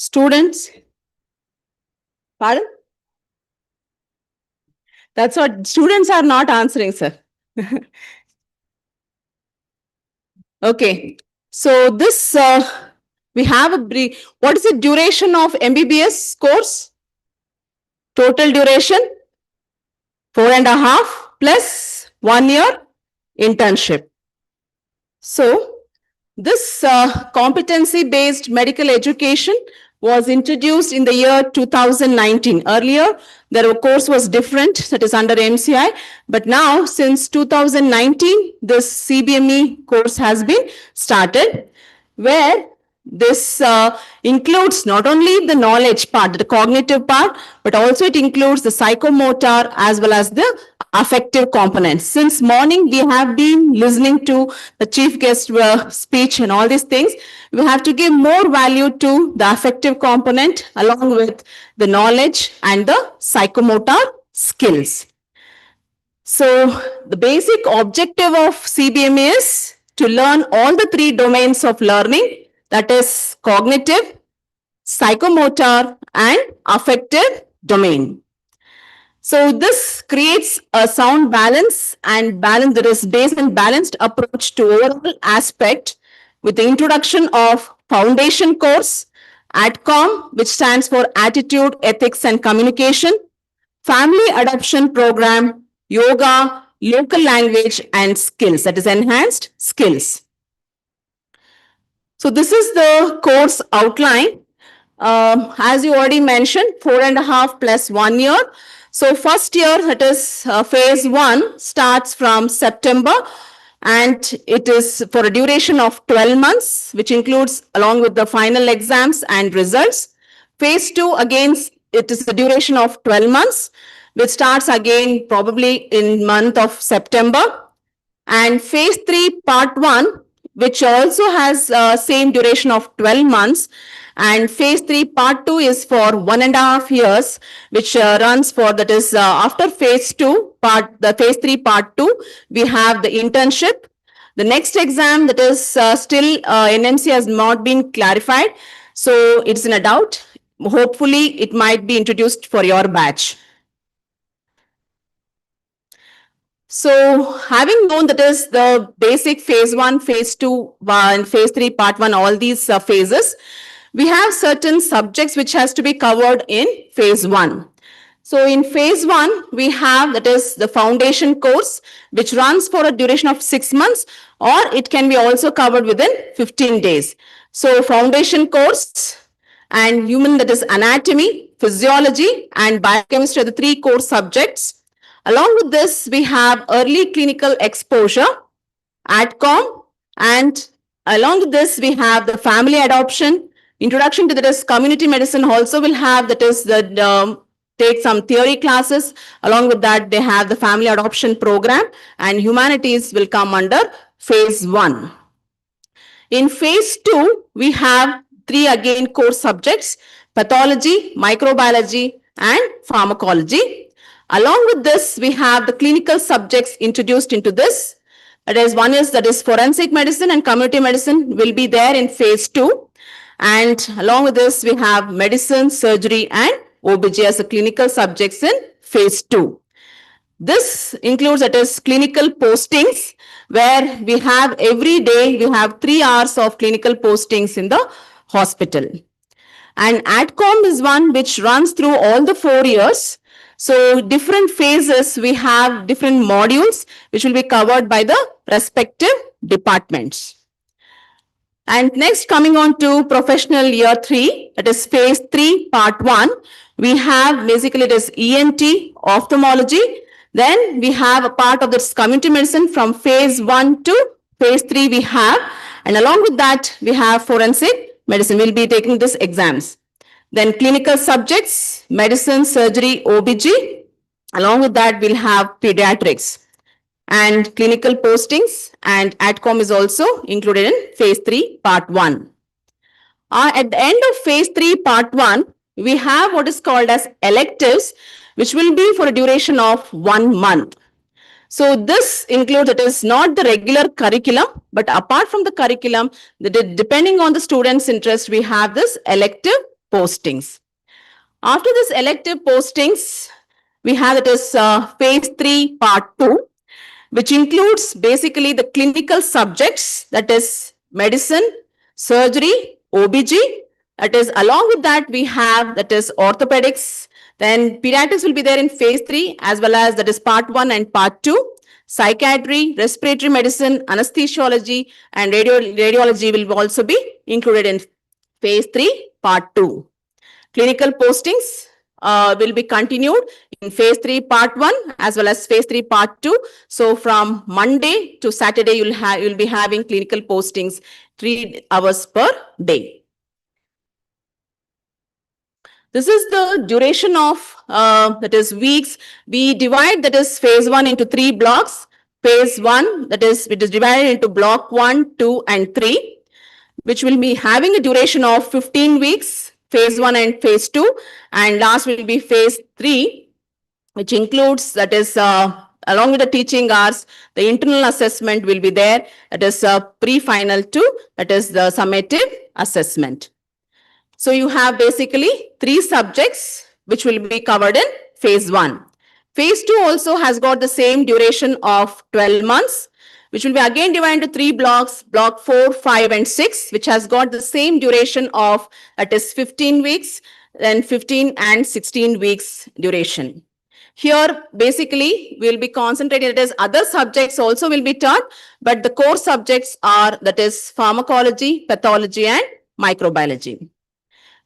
Students, pardon? That's what students are not answering, sir. Okay. So this, we have a brief. What is the duration of MBBS course? Total duration? 4.5 plus 1 year internship. So this competency-based medical education was introduced in the year 2019. Earlier, the course was different, that is under MCI. But now, since 2019, this CBME course has been started, where this includes not only the knowledge part, the cognitive part, but also it includes the psychomotor as well as the affective components. Since morning, we have been listening to the chief guest speech and all these things. We have to give more value to the affective component along with the knowledge and the psychomotor skills. So the basic objective of CBME is to learn all the three domains of learning, that is cognitive, psychomotor, and affective domain. So this creates a sound balance and balance. There is based and balanced approach to overall aspect with the introduction of foundation course, ADCOM, which stands for Attitude, Ethics, and Communication, family adoption program, yoga, local language, and skills, that is enhanced skills. So this is the course outline. As you already mentioned, 4.5 plus 1 year. So first year, that is phase 1, starts from September, and it is for a duration of 12 months, which includes along with the final exams and results. Phase 2, again, it is a duration of 12 months, which starts again probably in month of September. And phase 3, part 1, which also has same duration of 12 months. And phase 3, part 2 is for 1.5 years, which runs for, that is after phase 2, the phase 3, part 2, we have the internship. The next exam, that is still NMC has not been clarified. So it's in a doubt. Hopefully, it might be introduced for your batch. So having known that is the basic phase 1, phase 2, and phase 3, part 1, all these phases, we have certain subjects which has to be covered in phase 1. So in phase 1, we have, that is the foundation course, which runs for a duration of 6 months, or it can be also covered within 15 days. So foundation course and human, that is anatomy, physiology, and biochemistry are the 3 core subjects. Along with this, we have early clinical exposure, ADCOM, and along with this, we have the family adoption, introduction to, that is community medicine also will have, that is the take some theory classes. Along with that, they have the family adoption program, and humanities will come under phase 1. In phase 2, we have 3 again core subjects, pathology, microbiology, and pharmacology. Along with this, we have the clinical subjects introduced into this. That is, one is, that is forensic medicine and community medicine will be there in phase 2. And along with this, we have medicine, surgery, and OBG as the clinical subjects in phase 2. This includes, that is clinical postings, where we have every day, we have 3 hours of clinical postings in the hospital. And ADCOM is one which runs through all the 4 years. So different phases, we have different modules which will be covered by the respective departments. And next, coming on to professional year 3, that is phase 3, part 1, we have basically it is ENT, ophthalmology. Then we have a part of this community medicine from phase 1 to phase 3 we have. And along with that, we have forensic medicine. We'll be taking these exams. Then clinical subjects, medicine, surgery, OBG. Along with that, we'll have pediatrics and clinical postings, and ADCOM is also included in phase 3, part 1. At the end of phase 3, part 1, we have what is called as electives, which will be for a duration of 1 month. So this includes, it is not the regular curriculum, but apart from the curriculum, depending on the student's interest, we have this elective postings. After this elective postings, we have that is phase 3 part 2, which includes basically the clinical subjects, that is medicine, surgery, OBG. That is, along with that, we have that is orthopedics. Then pediatrics will be there in phase 3, as well as that is part 1 and part 2. Psychiatry, respiratory medicine, anesthesiology, and radiology will also be included in phase 3, part 2. Clinical postings will be continued in phase 3 part 1 as well as phase 3 part 2. So from Monday to Saturday, you'll be having clinical postings 3 hours per day. This is the duration of that is weeks. We divide that is phase 1 into 3 blocks. Phase 1, that is, it is divided into block 1, 2 and 3, which will be having a duration of 15 weeks, phase 1 and phase 2, and last will be phase 3, which includes that is along with the teaching hours, the internal assessment will be there. That is pre-final 2, that is the summative assessment. So you have basically 3 subjects which will be covered in phase 1. Phase 2 also has got the same duration of 12 months, which will be again divided into 3 blocks, block 4, 5 and 6, which has got the same duration of, that is 15 weeks, then 15 and 16 weeks duration. Here, basically, we'll be concentrating, that is other subjects also will be taught, but the core subjects are, that is pharmacology, pathology and microbiology.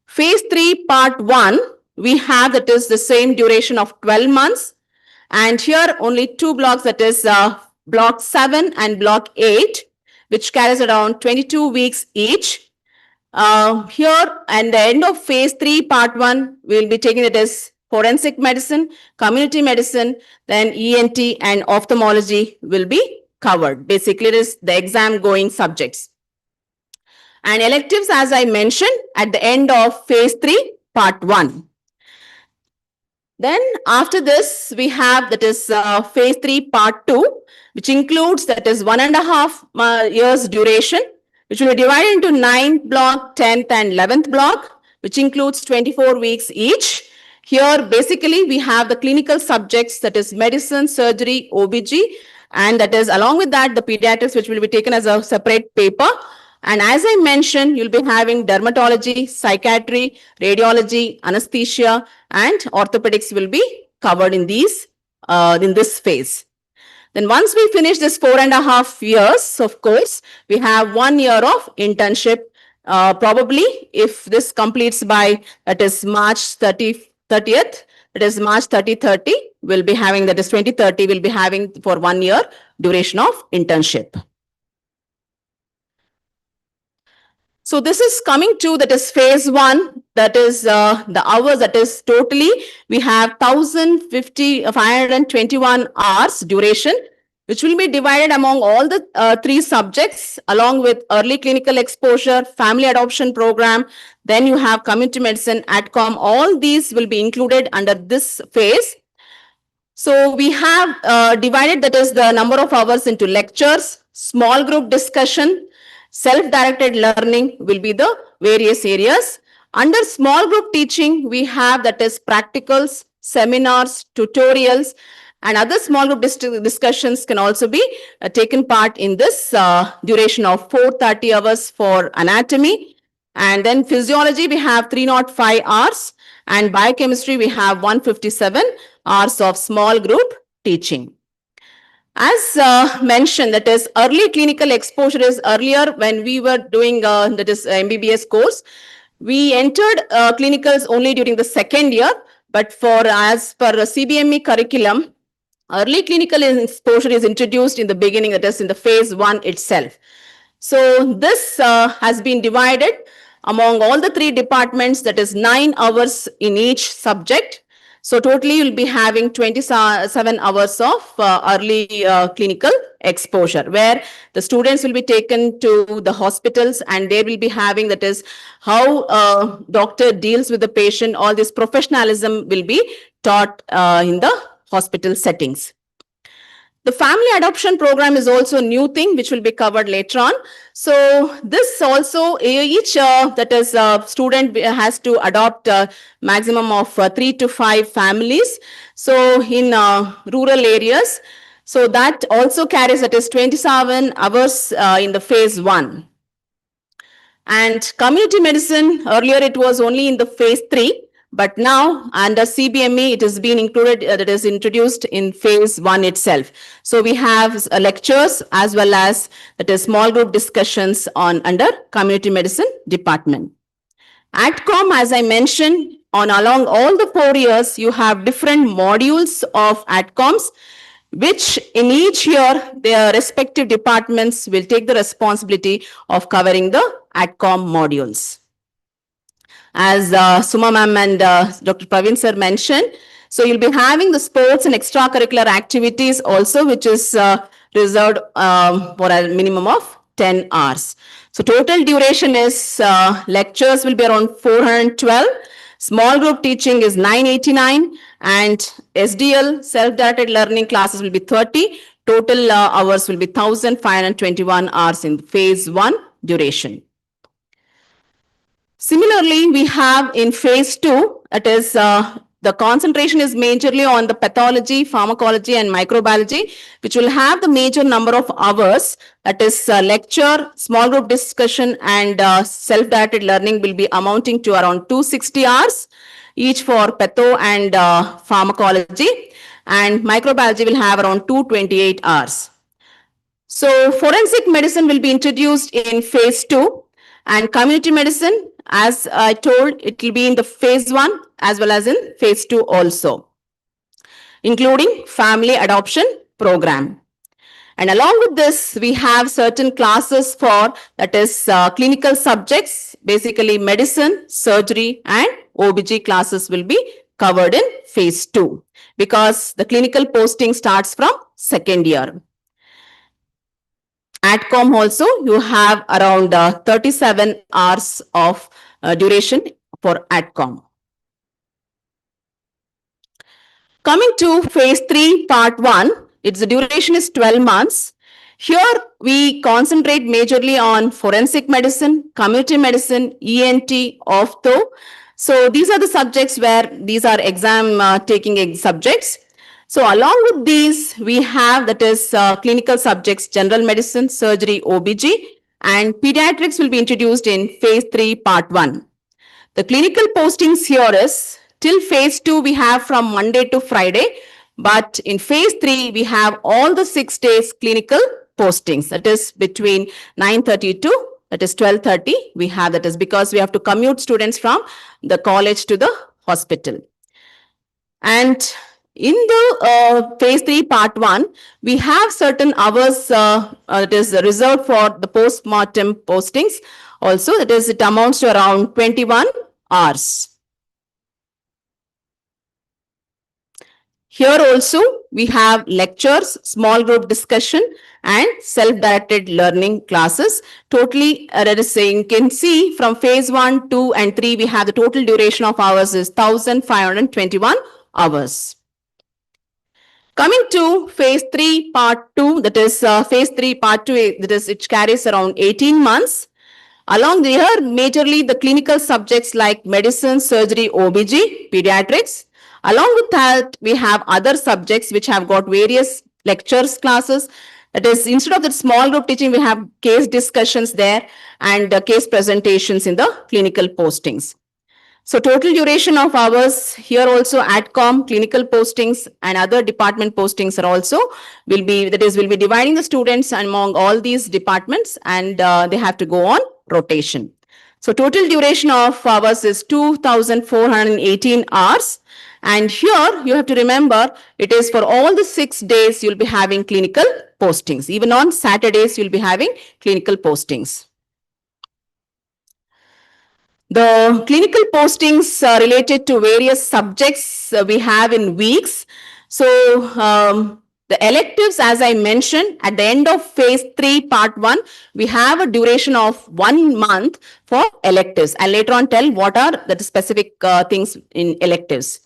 Phase 3, part 1, we have that is the same duration of 12 months. And here only 2 blocks, that is block 7 and block 8, which carries around 22 weeks each. Here, and the end of phase 3, part 1, we will be taking it as forensic medicine, community medicine, then ENT and ophthalmology will be covered. Basically, it is the exam going subjects. And electives, as I mentioned, at the end of phase 3, part 1. Then after this, we have that is phase 3, part 2, which includes that is 1.5 years duration, which will be divided into 9th block, 10th and 11th block, which includes 24 weeks each. Here, basically, we have the clinical subjects, that is medicine, surgery, OBG, and that is along with that, the pediatrics, which will be taken as a separate paper. And as I mentioned, you'll be having dermatology, psychiatry, radiology, anesthesia, and orthopedics will be covered in these in this phase. Then once we finish this 4.5 years, of course, we have 1 year of internship. Probably, if this completes by, that is March 30th, that is March 30, we'll be having, that is 2030, we'll be having for 1 year duration of internship. So this is coming to, that is phase 1, that is the hours, that is totally, we have 521 hours duration, which will be divided among all the 3 subjects, along with early clinical exposure, family adoption program, then you have community medicine, AdCom, all these will be included under this phase. So we have divided, that is the number of hours into lectures, small group discussion, self-directed learning will be the various areas. Under small group teaching, we have that is practicals, seminars, tutorials, and other small group discussions can also be taken part in this duration of 430 hours for anatomy. And then physiology, we have 305 hours, and biochemistry, we have 157 hours of small group teaching. As mentioned, that is early clinical exposure is earlier when we were doing that is MBBS course. We entered clinicals only during the 2nd year, but for as per CBME curriculum, early clinical exposure is introduced in the beginning, that is in the phase 1 itself. So this has been divided among all the 3 departments, that is 9 hours in each subject. So totally you'll be having 27 hours of early clinical exposure, where the students will be taken to the hospitals and they will be having, that is how doctor deals with the patient. All this professionalism will be taught in the hospital settings. The family adoption program is also a new thing which will be covered later on. So this also each that is student has to adopt a maximum of 3 to 5 families. So in rural areas, so that also carries that is 27 hours in the phase 1. And community medicine, earlier it was only in the phase 3, but now under CBME, it has been included, that is introduced in phase 1 itself. So we have lectures as well as that is small group discussions on under community medicine department. AdCom, as I mentioned, on along all the 4 years, you have different modules of AdComs, which in each year, their respective departments will take the responsibility of covering the AdCom modules. As Suma ma'am and Dr. Praveen sir mentioned, so you'll be having the sports and extracurricular activities also, which is reserved for a minimum of 10 hours. So total duration is lectures will be around 412. Small group teaching is 989 and SDL self-directed learning classes will be 30. Total hours will be 1,521 hours in phase 1 duration. Similarly, we have in phase 2, it is the concentration is majorly on the pathology, pharmacology, and microbiology, which will have the major number of hours. That is lecture, small group discussion, and self-directed learning will be amounting to around 260 hours, each for patho and pharmacology. And microbiology will have around 228 hours. So forensic medicine will be introduced in phase 2, and community medicine, as I told, it will be in the phase 1 as well as in phase 2 also, including family adoption program. And along with this, we have certain classes for, that is clinical subjects, basically medicine, surgery, and OBG classes will be covered in phase 2 because the clinical posting starts from second year. AdCom also, you have around 37 hours of duration for AdCom. Coming to phase 3, part 1, its duration is 12 months. Here we concentrate majorly on forensic medicine, community medicine, ENT, ortho. So these are the subjects where these are exam taking subjects. So along with these, we have that is clinical subjects, general medicine, surgery, OBG, and pediatrics will be introduced in phase 3, part 1. The clinical postings here is till phase 2, we have from Monday to Friday, but in phase 3, we have all the 6 days clinical postings. That is between 9:30 to that is 12:30. We have that is because we have to commute students from the college to the hospital. And in the phase 3, part 1, we have certain hours that is reserved for the post-mortem postings. Also, that is, it amounts to around 21 hours. Here also, we have lectures, small group discussion, and self-directed learning classes. Totally, that is saying, you can see from phase 1, 2, and 3, we have the total duration of hours is 1,521 hours. Coming to phase 3, part 2, that is phase 3, part 2, that is, it carries around 18 months. Along here, majorly the clinical subjects like medicine, surgery, OBG, pediatrics. Along with that, we have other subjects which have got various lectures, classes. That is, instead of the small group teaching, we have case discussions there and case presentations in the clinical postings. So total duration of hours here also AdCom, clinical postings and other department postings are also will be, that is, will be dividing the students among all these departments and they have to go on rotation. So total duration of hours is 2,418 hours. And here you have to remember it is for all the 6 days you'll be having clinical postings. Even on Saturdays you'll be having clinical postings. The clinical postings related to various subjects we have in weeks. So the electives, as I mentioned, at the end of phase 3, part 1, we have a duration of 1 month for electives. I'll later on tell what are the specific things in electives.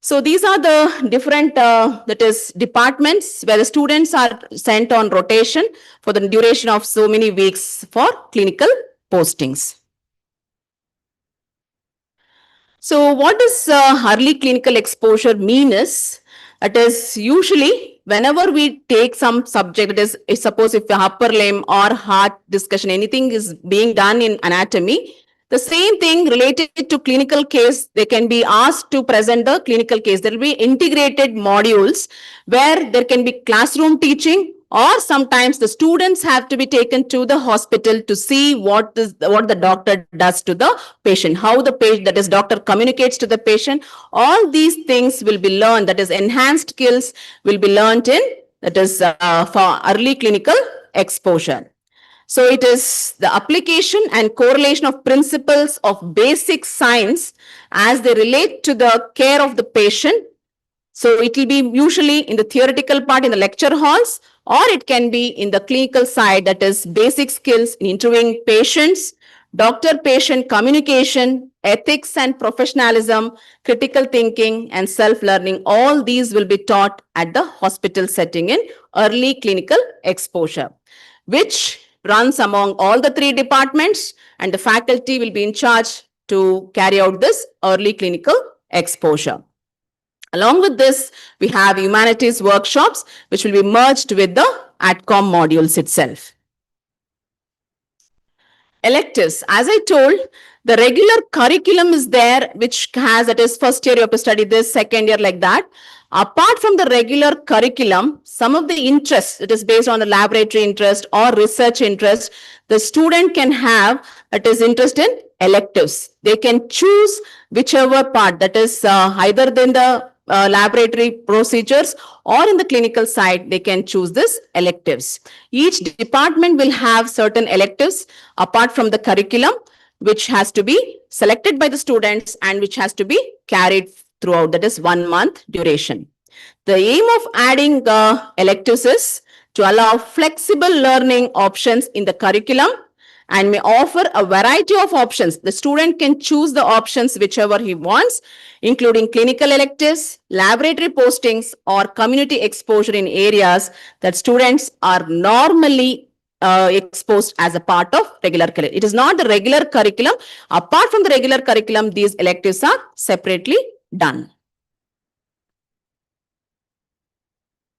So these are the different that is departments where the students are sent on rotation for the duration of so many weeks for clinical postings. So what does early clinical exposure mean is, it is usually whenever we take some subject, that is suppose if the upper limb or heart discussion, anything is being done in anatomy, the same thing related to clinical case, they can be asked to present the clinical case. There will be integrated modules where there can be classroom teaching, or sometimes the students have to be taken to the hospital to see what the doctor does to the patient, how the patient, that is doctor, communicates to the patient. All these things will be learned, that is enhanced skills will be learned in, that is for early clinical exposure. So it is the application and correlation of principles of basic science as they relate to the care of the patient. So it will be usually in the theoretical part in the lecture halls, or it can be in the clinical side, that is basic skills in interviewing patients, doctor-patient communication, ethics and professionalism, critical thinking and self-learning. All these will be taught at the hospital setting in early clinical exposure, which runs among all the three departments, and the faculty will be in charge to carry out this early clinical exposure. Along with this, we have humanities workshops, which will be merged with the ATCOM modules itself. Electives, as I told, the regular curriculum is there, which has, that is first year you have to study this, second year like that. Apart from the regular curriculum, some of the interests, it is based on the laboratory interest or research interest, the student can have, that is interest in electives. They can choose whichever part, that is either in the laboratory procedures or in the clinical side, they can choose this electives. Each department will have certain electives apart from the curriculum, which has to be selected by the students and which has to be carried throughout, that is 1 month duration. The aim of adding electives is to allow flexible learning options in the curriculum and may offer a variety of options. The student can choose the options whichever he wants, including clinical electives, laboratory postings, or community exposure in areas that students are normally exposed as a part of regular curriculum. It is not the regular curriculum. Apart from the regular curriculum, these electives are separately done.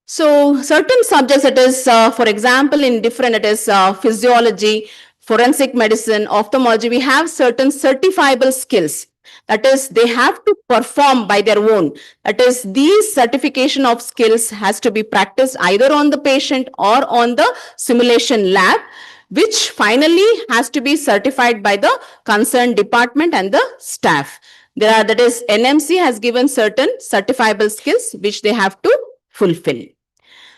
So certain subjects, it is, for example, in different, it is physiology, forensic medicine, ophthalmology, we have certain certifiable skills. That is, they have to perform by their own. That is, these certification of skills has to be practiced either on the patient or on the simulation lab, which finally has to be certified by the concerned department and the staff. There are, that is, NMC has given certain certifiable skills which they have to fulfill.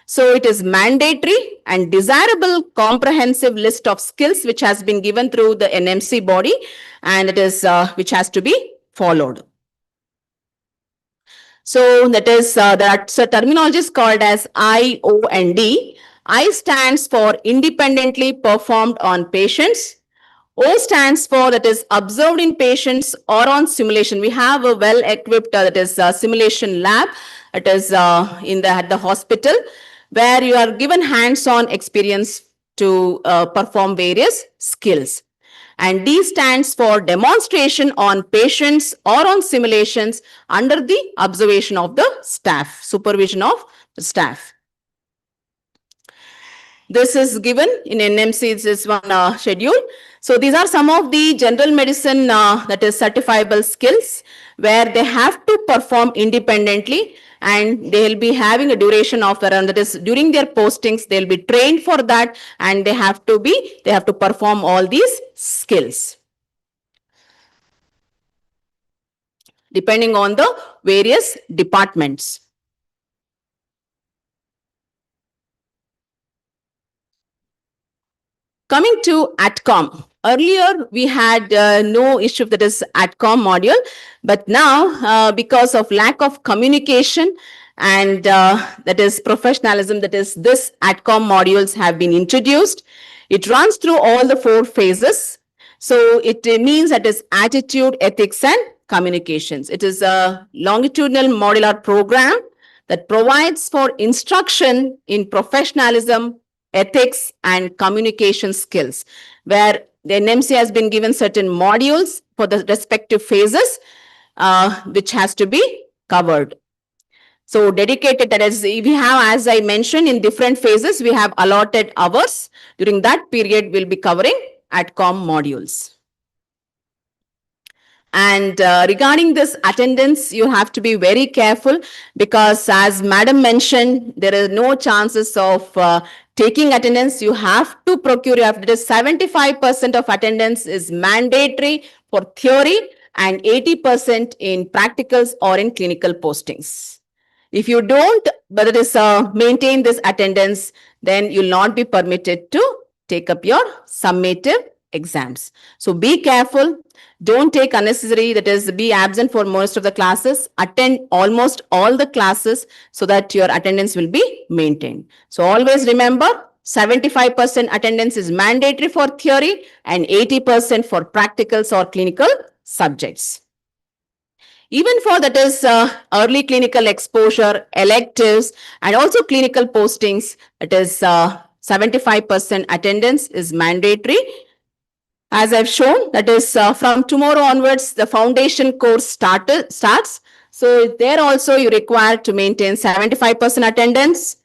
So it is mandatory and desirable comprehensive list of skills which has been given through the NMC body, and it is which has to be followed. So that is that terminology is called as I, O, and D. I stands for independently performed on patients. O stands for, that is observed in patients or on simulation. We have a well-equipped that is simulation lab. It is at the hospital, where you are given hands-on experience to perform various skills. And D stands for demonstration on patients or on simulations under the observation of the staff, supervision of the staff. This is given in NMC, it's this one schedule. So these are some of the general medicine that is certifiable skills where they have to perform independently, and they will be having a duration of around, that is during their postings, they'll be trained for that, and they have to perform all these skills depending on the various departments. Coming to ATCOM. Earlier, we had no issue that is ATCOM module, but now because of lack of communication and that is professionalism, that is this ATCOM modules have been introduced. It runs through all the 4 phases. So it means that is attitude, ethics, and communications. It is a longitudinal modular program that provides for instruction in professionalism, ethics, and communication skills, where the NMC has been given certain modules for the respective phases, which has to be covered. So dedicated, that is, we have, as I mentioned, in different phases, we have allotted hours. During that period, we'll be covering ATCOM modules. And regarding this attendance, you have to be very careful because, as Madam mentioned, there are no chances of taking attendance. You have to procure, you have to, 75% of attendance is mandatory for theory and 80% in practicals or in clinical postings. If you don't, but it is maintain this attendance, then you'll not be permitted to take up your summative exams. So be careful. Don't take unnecessary, that is, be absent for most of the classes. Attend almost all the classes so that your attendance will be maintained. So always remember, 75% attendance is mandatory for theory and 80% for practicals or clinical subjects. Even for, that is, early clinical exposure, electives, and also clinical postings, it is 75% attendance is mandatory. As I've shown, that is, from tomorrow onwards, the foundation course starts. So there also you require to maintain 75% attendance.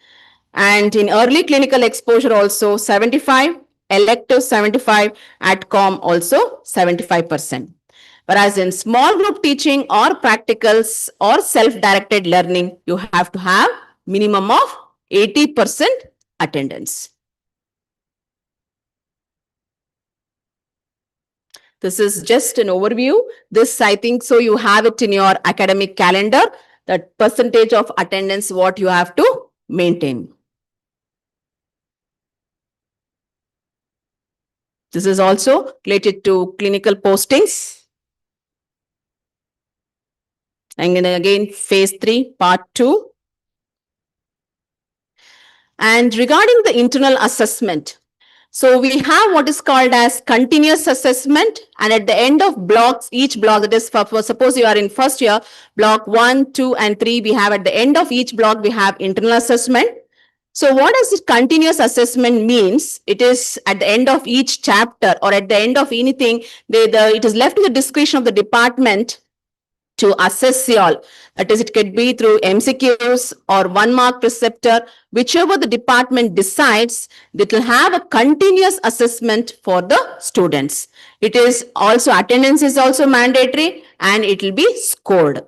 And in early clinical exposure also 75, elective 75, ATCOM also 75%. Whereas in small group teaching or practicals or self-directed learning, you have to have minimum of 80% attendance. This is just an overview. This, I think, so you have it in your academic calendar, that percentage of attendance, what you have to maintain. This is also related to clinical postings. And then again, phase 3, part 2. And regarding the internal assessment, so we have what is called as continuous assessment, and at the end of blocks, each block, that is, for suppose you are in first year, block 1, 2, and 3, we have at the end of each block, we have internal assessment. So what does this continuous assessment means? It is at the end of each chapter or at the end of anything, it is left to the discretion of the department to assess you all. That is, it could be through MCQs or 1 mark preceptor, whichever the department decides, it will have a continuous assessment for the students. It is also, attendance is also mandatory and it will be scored.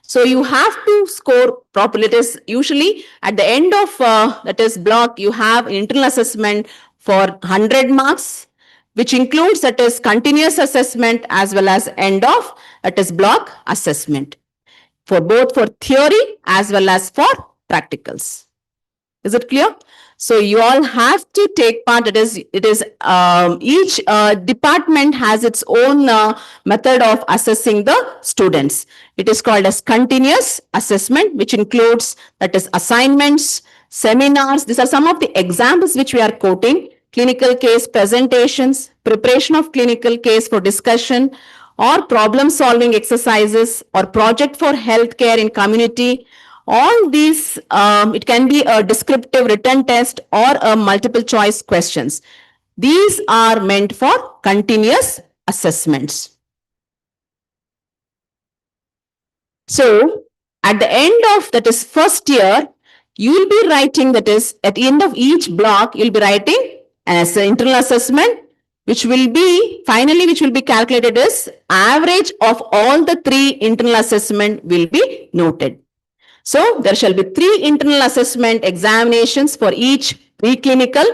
So you have to score properly. It is usually at the end of that is block, you have internal assessment for 100 marks, which includes, that is, continuous assessment as well as end of, that is, block assessment for both for theory as well as for practicals. Is it clear? So you all have to take part. It is each department has its own method of assessing the students. It is called as continuous assessment, which includes, that is, assignments, seminars. These are some of the examples which we are quoting. Clinical case presentations, preparation of clinical case for discussion, or problem solving exercises, or project for healthcare in community. All these, it can be a descriptive written test or a multiple choice questions. These are meant for continuous assessments. So at the end of, that is, first year, you will be writing, that is, at the end of each block, you'll be writing as an internal assessment, which will be finally, which will be calculated as average of all the 3 internal assessment will be noted. So there shall be 3 internal assessment examinations for each preclinical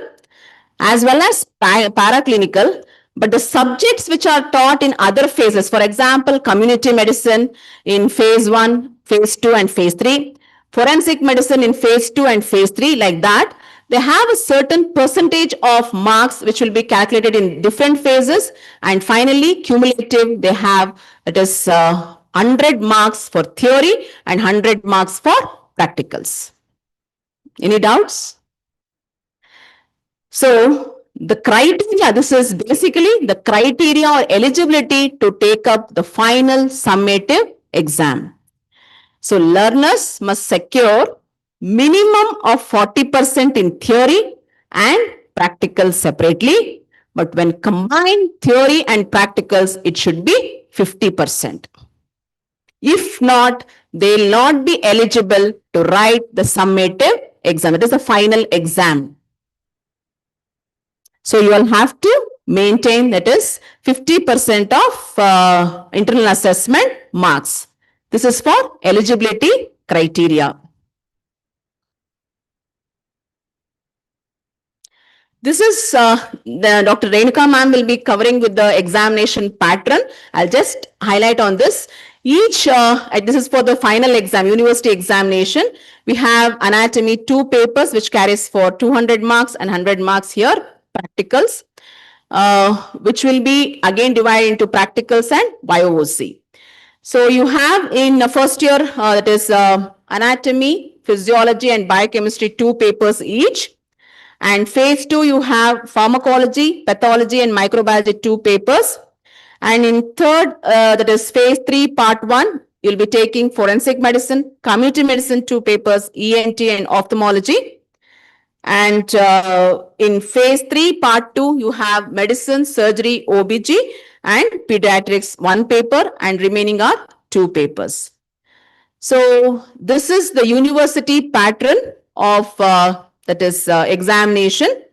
as well as paraclinical. But the subjects which are taught in other phases, for example, community medicine in phase 1, phase 2, and phase 3, forensic medicine in phase 2 and phase 3, like that, they have a certain percentage of marks which will be calculated in different phases. And finally, cumulative, they have, it is 100 marks for theory and 100 marks for practicals. Any doubts? So the criteria, this is basically the criteria or eligibility to take up the final summative exam. So learners must secure minimum of 40% in theory and practical separately. But when combined theory and practicals, it should be 50%. If not, they will not be eligible to write the summative exam. That is the final exam. So you will have to maintain, that is 50% of internal assessment marks. This is for eligibility criteria. This is the Dr. Renuka ma'am will be covering with the examination pattern. I'll just highlight on this. This is for the final exam, university examination. We have anatomy 2 papers which carries for 200 marks and 100 marks here, practicals, which will be again divided into practicals and BioOC. So you have in the first year, that is anatomy, physiology and biochemistry 2 papers each. And phase 2, you have pharmacology, pathology and microbiology 2 papers. And in third, that is phase 3, part 1, you'll be taking forensic medicine, community medicine 2 papers, ENT and ophthalmology. And in phase 3, part 2, you have medicine, surgery, OBG and pediatrics 1 paper and remaining are 2 papers. So this is the university pattern of that is examination.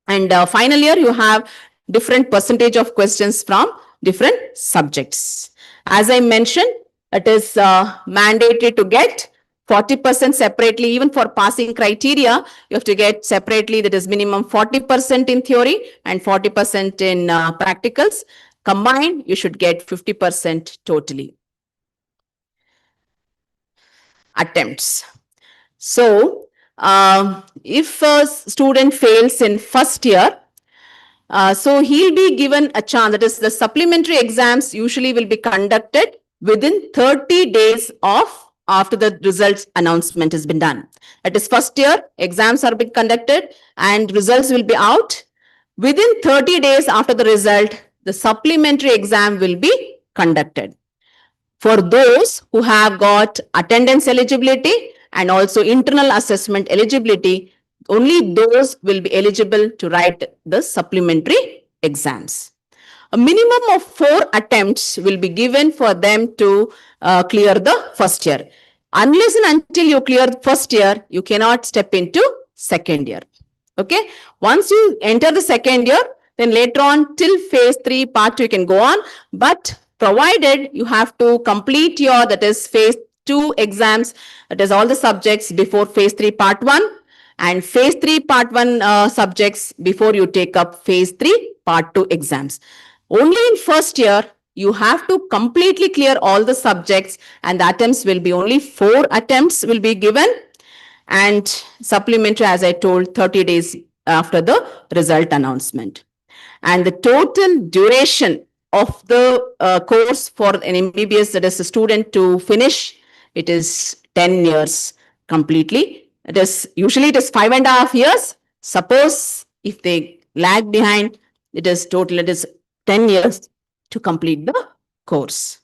And final year, you have different percentage of questions from different subjects. As I mentioned, it is mandatory to get 40% separately. Even for passing criteria, you have to get separately, that is minimum 40% in theory and 40% in practicals. Combined, you should get 50% totally. Attempts. So, if a student fails in first year, so he'll be given a chance, that is the supplementary exams usually will be conducted within 30 days of after the results announcement has been done. That is first year, exams are being conducted and results will be out. Within 30 days after the result, the supplementary exam will be conducted. For those who have got attendance eligibility and also internal assessment eligibility, only those will be eligible to write the supplementary exams. A minimum of 4 attempts will be given for them to clear the first year. Unless and until you clear the first year, you cannot step into second year. Okay. Once you enter the second year, then later on till phase 3 part 2 you can go on, but provided you have to complete your, that is phase 2 exams, that is all the subjects before phase 3 part 1 and phase 3 part 1 subjects before you take up phase 3 part 2 exams. Only in first year, you have to completely clear all the subjects and the attempts will be only 4 attempts will be given and supplementary, as I told, 30 days after the result announcement. And the total duration of the course for an MBBS, that is a student to finish, it is 10 years completely. It is usually it is 5.5 years. Suppose if they lag behind, it is 10 years to complete the course.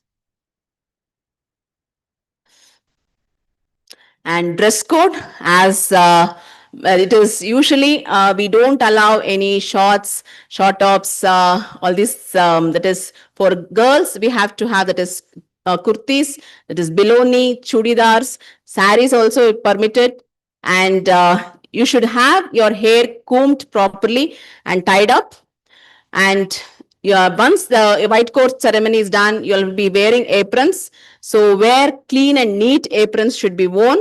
And dress code, as it is usually we don't allow any shorts, short tops, all this, that is for girls we have to have, that is kurtis, that is below knee, chudidars, saris also permitted, and you should have your hair combed properly and tied up. And once the white coat ceremony is done, you'll be wearing aprons. So wear clean and neat aprons should be worn.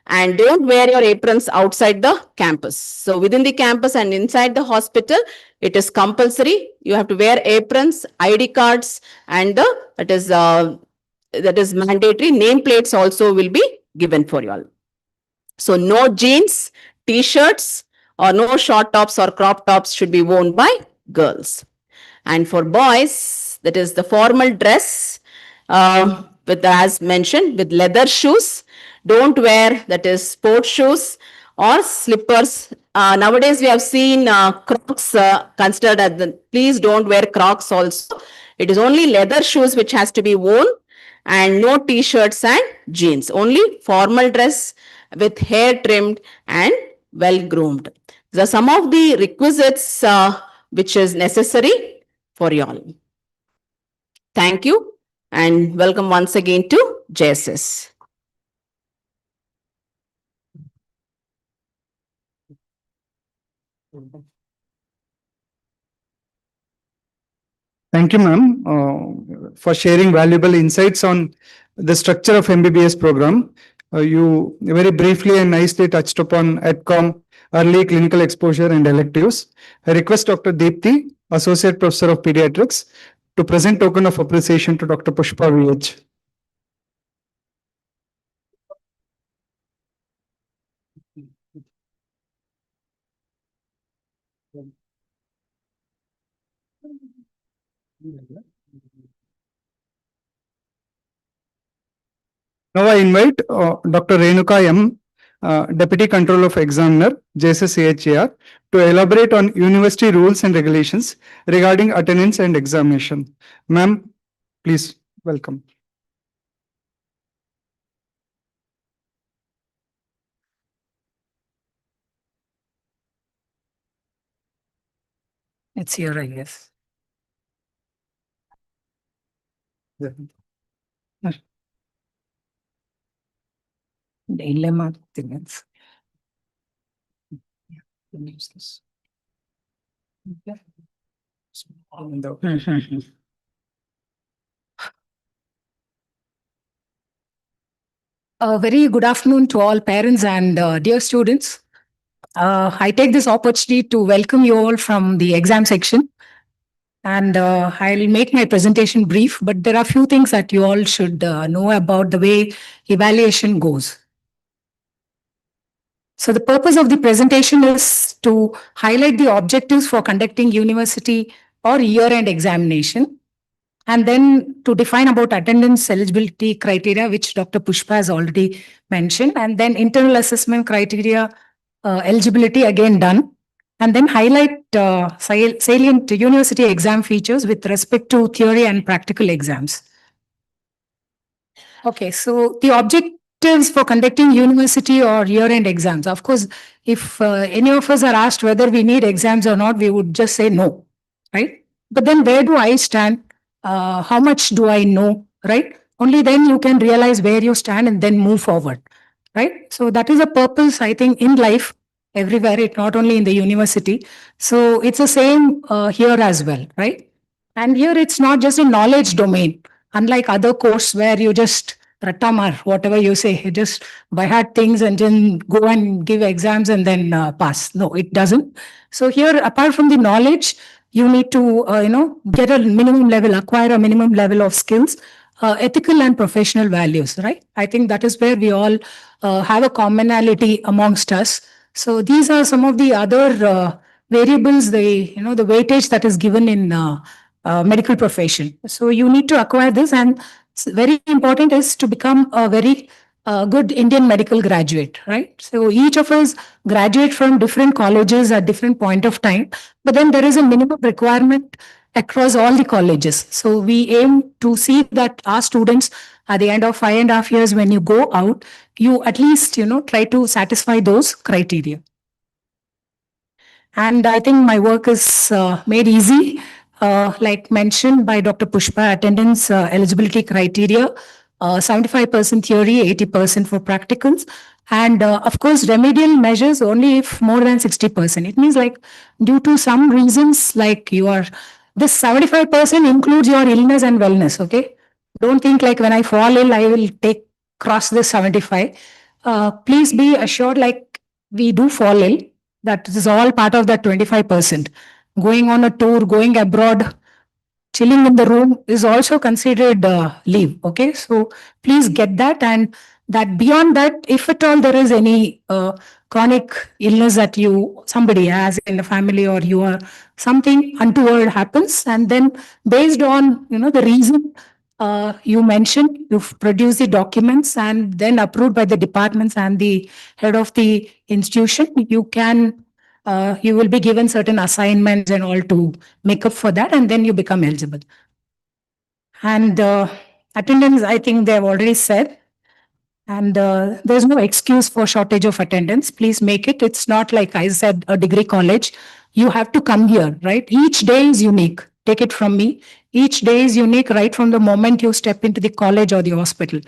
And don't wear your aprons outside the campus. So within the campus and inside the hospital, it is compulsory. You have to wear aprons, ID cards, and that is mandatory. Nameplates also will be given for you all. So no jeans, t-shirts, or no short tops or crop tops should be worn by girls. And for boys, that is the formal dress with, as mentioned, with leather shoes. Don't wear, that is, sports shoes or slippers Nowadays, we have seen Crocs considered as the, please don't wear Crocs also. It is only leather shoes which has to be worn and no t-shirts and jeans. Only formal dress with hair trimmed and well groomed. These are some of the requisites which is necessary for you all. Thank you and welcome once again to JSS. Thank you, ma'am, for sharing valuable insights on the structure of MBBS program. You very briefly and nicely touched upon EdCom, early clinical exposure and electives. I request Dr. Deepthi, Associate Professor of Pediatrics, to present token of appreciation to Dr. Pushpa VH. Now I invite Dr. Renuka M, Deputy Controller of Examiner, JSS-CHAR, to elaborate on university rules and regulations regarding attendance and examination. Ma'am, please welcome. It's here, I guess. Dilemma things. Use this. A very good afternoon to all parents and dear students. I take this opportunity to welcome you all from the exam section. And I'll make my presentation brief, but there are a few things that you all should know about the way evaluation goes. So the purpose of the presentation is to highlight the objectives for conducting university or year-end examination, and then to define about attendance eligibility criteria, which Dr. Pushpa has already mentioned, and then internal assessment criteria eligibility again done, and then highlight salient university exam features with respect to theory and practical exams. Okay, so the objectives for conducting university or year-end exams. Of course, if any of us are asked whether we need exams or not, we would just say no, right? But then where do I stand? How much do I know, right? Only then you can realize where you stand and then move forward, right? So that is a purpose, I think, in life, everywhere, it not only in the university. So it's the same here as well, right? And here it's not just a knowledge domain, unlike other course where you just ratamar, whatever you say, you just by heart things and then go and give exams and then pass. No, it doesn't. So here, apart from the knowledge, you need to, get a minimum level, acquire a minimum level of skills, ethical and professional values, right? I think that is where we all have a commonality amongst us. So these are some of the other variables, the weightage that is given in medical profession. So you need to acquire this, and it's very important is to become a very good Indian medical graduate, right? So each of us graduate from different colleges at different point of time, but then there is a minimum requirement across all the colleges. So we aim to see that our students at the end of 5.5 years, when you go out, you at least, try to satisfy those criteria. And I think my work is made easy, like mentioned by Dr. Pushpa, attendance eligibility criteria, 75% theory, 80% for practicals. And of course, remedial measures only if more than 60%. It means like due to some reasons, like this 75% includes your illness and wellness, okay? Don't think like when I fall ill, I will cross this 75. Please be assured, like we do fall ill. That is all part of that 25%. Going on a tour, going abroad, chilling in the room is also considered leave. Okay, so please get that, and that beyond that, if at all there is any chronic illness that somebody has in the family, or you are something untoward happens, and then based on the reason you mentioned, you've produced the documents and then approved by the departments and the head of the institution, you can you will be given certain assignments and all to make up for that, and then you become eligible. And attendance, I think they have already said. And there's no excuse for shortage of attendance. Please make it. It's not like I said, a degree college. You have to come here, right? Each day is unique. Take it from me. Each day is unique right from the moment you step into the college or the hospital.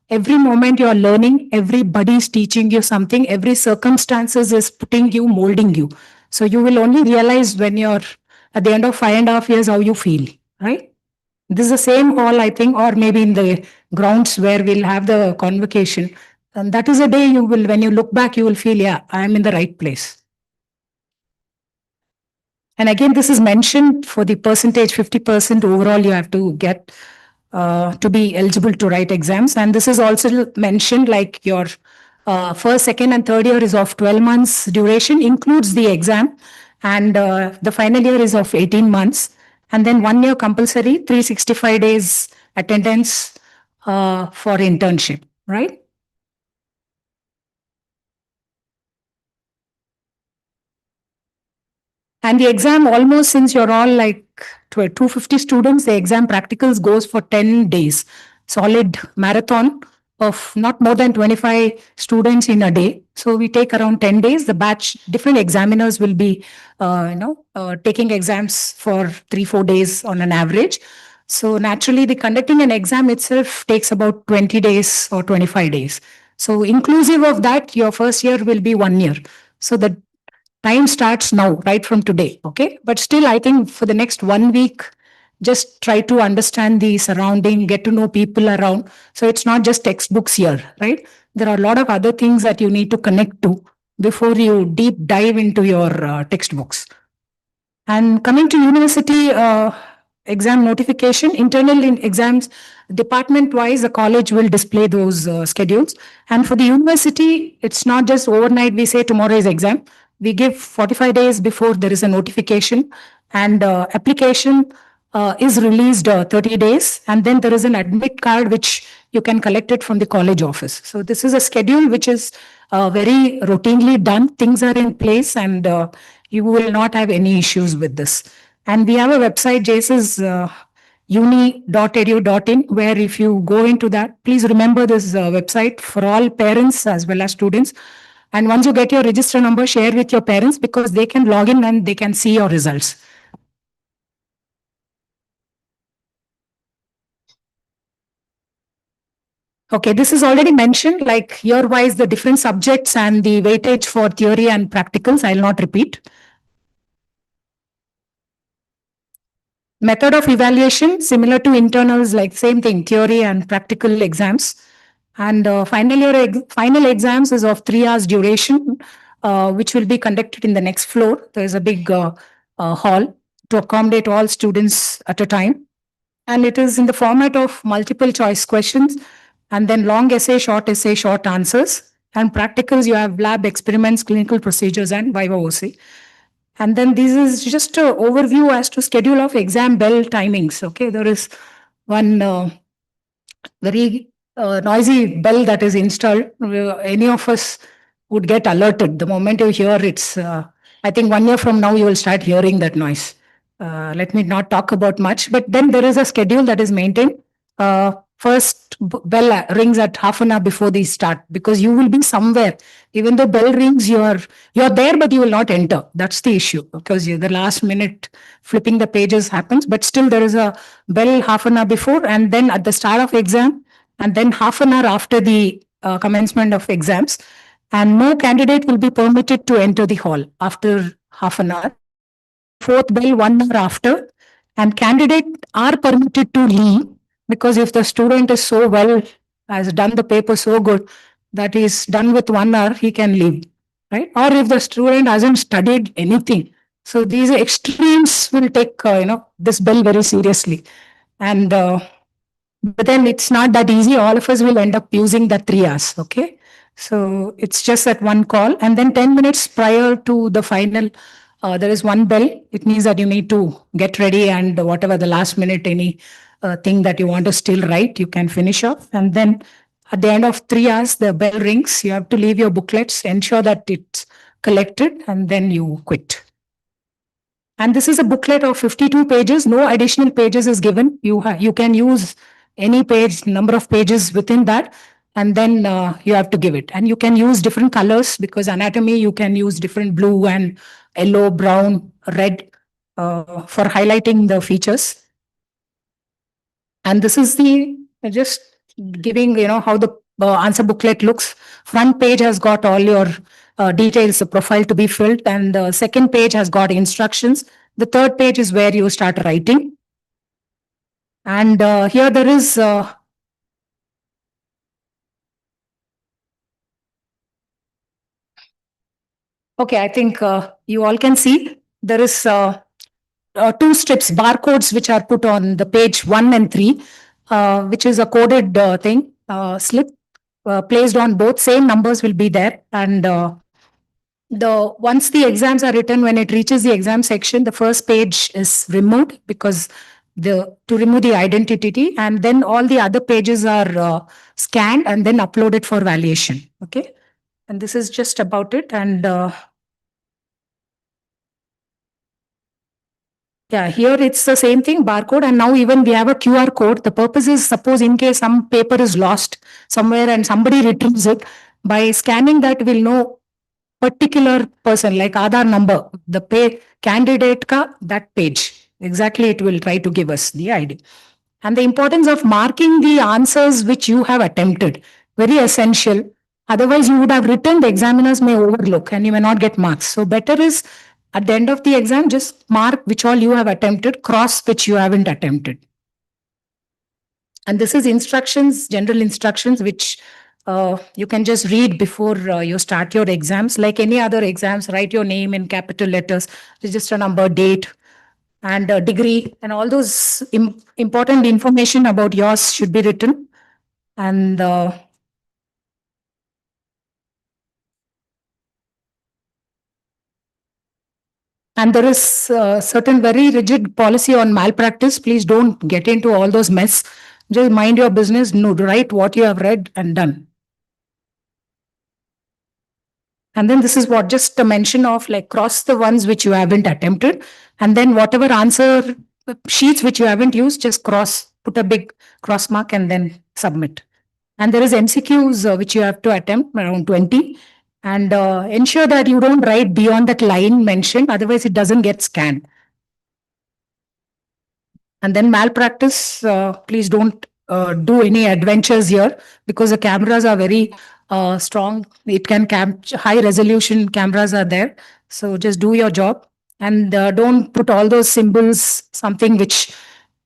Every moment you are learning, everybody is teaching you something. Every circumstances is putting you, molding you. So you will only realize when you're at the end of 5.5 years how you feel, right? This is the same hall, I think, or maybe in the grounds where we'll have the convocation. And that is a day you will, when you look back, you will feel, yeah, I am in the right place. And again, this is mentioned for the percentage, 50% overall you have to get to be eligible to write exams. And this is also mentioned like your first, second, and third year is of 12 months duration, includes the exam. And the final year is of 18 months. And then 1 year compulsory, 365 days attendance for internship, right? And the exam, almost since you're all like 250 students, the exam practicals goes for 10 days. Solid marathon of not more than 25 students in a day. So we take around 10 days. The batch, different examiners will be, taking exams for 3-4 days on an average. So naturally, the conducting an exam itself takes about 20 days or 25 days. So inclusive of that, your first year will be 1 year. So the time starts now, right from today. Okay. But still, I think for the next 1 week, just try to understand the surrounding, get to know people around. So it's not just textbooks here, right? There are a lot of other things that you need to connect to before you deep dive into your textbooks. And coming to university exam notification, internal in exams, department wise, the college will display those schedules. And for the university, it's not just overnight, we say tomorrow is exam. We give 45 days before there is a notification, and application is released 30 days. And then there is an admit card which you can collect it from the college office. So this is a schedule which is very routinely done. Things are in place, and you will not have any issues with this. And we have a website, JACE's uni.edu.in, where if you go into that, please remember this website for all parents as well as students. And once you get your register number, share with your parents because they can log in and they can see your results. Okay, this is already mentioned, like year-wise, the different subjects and the weightage for theory and practicals. I'll not repeat. Method of evaluation, similar to internals, like same thing, theory and practical exams. And final exams is of 3 hours duration, which will be conducted in the next floor. There is a big hall to accommodate all students at a time. And it is in the format of multiple choice questions, and then long essay, short answers. And practicals, you have lab experiments, clinical procedures, and Viva OC. And then this is just an overview as to schedule of exam bell timings. Okay, there is one very noisy bell that is installed. Any of us would get alerted the moment you hear it's. I think 1 year from now you will start hearing that noise. Let me not talk about much, but then there is a schedule that is maintained. First bell rings at half an hour before the start, because you will be somewhere. Even though bell rings, you're there, but you will not enter. That's the issue, because the last minute flipping the pages happens. But still, there is a bell half an hour before, and then at the start of exam, and then half an hour after the commencement of exams. And no candidate will be permitted to enter the hall after half an hour. Fourth bell 1 hour after, and candidates are permitted to leave. Because if the student is so well, has done the paper so good that he's done with 1 hour, he can leave, right? Or if the student hasn't studied anything. So these extremes will take, this bell very seriously. And, but then it's not that easy. All of us will end up using the 3 hours, okay? So it's just that one call. And then 10 minutes prior to the final, there is one bell. It means that you need to get ready, and whatever the last minute, any thing that you want to still write, you can finish off. And then at the end of 3 hours, the bell rings. You have to leave your booklets, ensure that it's collected, and then you quit. And this is a booklet of 52 pages. No additional pages is given. You can use any page, number of pages within that, and then you have to give it. And you can use different colors, because anatomy, you can use different blue and yellow, brown, red for highlighting the features. And this is the just giving, how the answer booklet looks. Front page has got all your details, the profile to be filled, and the second page has got instructions. The third page is where you start writing. And here there is okay, I think you all can see there is two strips, barcodes, which are put on the page 1 and 3, which is a coded thing, slip placed on both. Same numbers will be there. And once the exams are written, when it reaches the exam section, the first page is removed, because to remove the identity, and then all the other pages are scanned and then uploaded for valuation. Okay. And this is just about it. And yeah, here it's the same thing, barcode, and now even we have a QR code. The purpose is, suppose in case some paper is lost somewhere and somebody retrieves it, by scanning that we'll know particular person, like Aadhaar number, the candidate ka that page. Exactly, it will try to give us the ID. And the importance of marking the answers which you have attempted, very essential. Otherwise, you would have written, the examiners may overlook and you may not get marks. So better is, at the end of the exam, just mark which all you have attempted, cross which you haven't attempted. And this is instructions, general instructions, which you can just read before you start your exams. Like any other exams, write your name in capital letters, register number, date, and degree, and all those important information about yours should be written. And there is certain very rigid policy on malpractice. Please don't get into all those mess. Just mind your business. No, write what you have read and done. And then this is what just a mention of, like, cross the ones which you haven't attempted. And then whatever answer sheets which you haven't used, just cross, put a big cross mark and then submit. And there is MCQs which you have to attempt, around 20. And ensure that you don't write beyond that line mentioned, otherwise it doesn't get scanned. And then malpractice, please don't do any adventures here, because the cameras are very strong. It can capture high resolution cameras are there. So just do your job, and don't put all those symbols, something which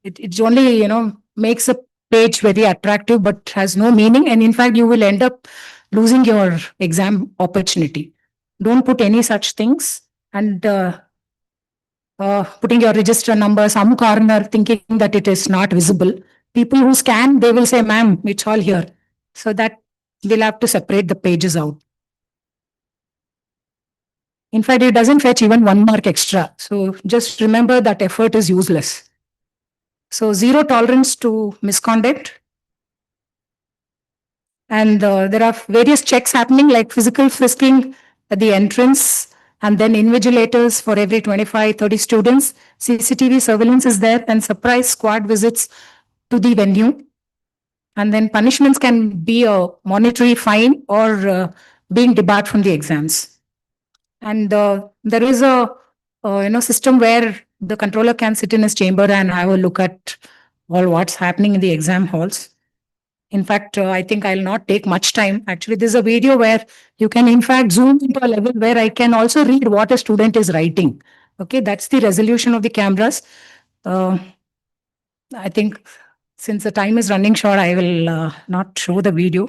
it only, makes a page very attractive but has no meaning. And in fact, you will end up losing your exam opportunity. Don't put any such things. And putting your register number some corner, thinking that it is not visible. People who scan, they will say, ma'am, it's all here. So that we'll have to separate the pages out. In fact, it doesn't fetch even 1 mark extra. So just remember that effort is useless. So zero tolerance to misconduct. And there are various checks happening, like physical frisking at the entrance, and then invigilators for every 25, 30 students. CCTV surveillance is there, and surprise squad visits to the venue. And then punishments can be a monetary fine or being debarred from the exams. And there is a system where the controller can sit in his chamber and have a look at all what's happening in the exam halls. In fact, I think I'll not take much time. Actually, there's a video where you can, in fact, zoom into a level where I can also read what a student is writing. Okay, that's the resolution of the cameras. I think since the time is running short, I will not show the video.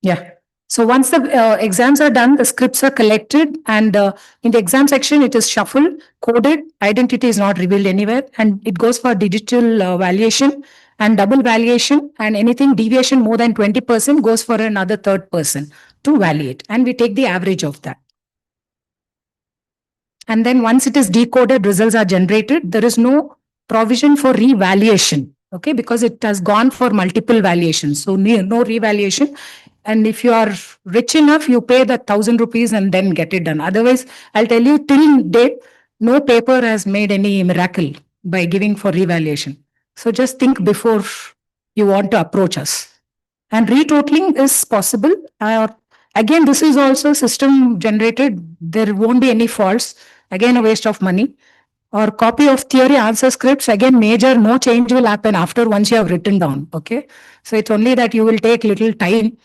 Yeah. So once the exams are done, the scripts are collected, and in the exam section, it is shuffled, coded, identity is not revealed anywhere, and it goes for digital valuation and double valuation, and anything deviation more than 20% goes for another third person to validate, and we take the average of that. And then once it is decoded, results are generated. There is no provision for revaluation, okay, because it has gone for multiple valuations. So no revaluation. And if you are rich enough, you pay the 1,000 rupees and then get it done. Otherwise, I'll tell you, till date, no paper has made any miracle by giving for revaluation. So just think before you want to approach us. And retotaling is possible. Again, this is also system generated. There won't be any faults. Again, a waste of money. Or copy of theory answer scripts. Again, major, no change will happen after once you have written down. Okay. So it's only that you will take little time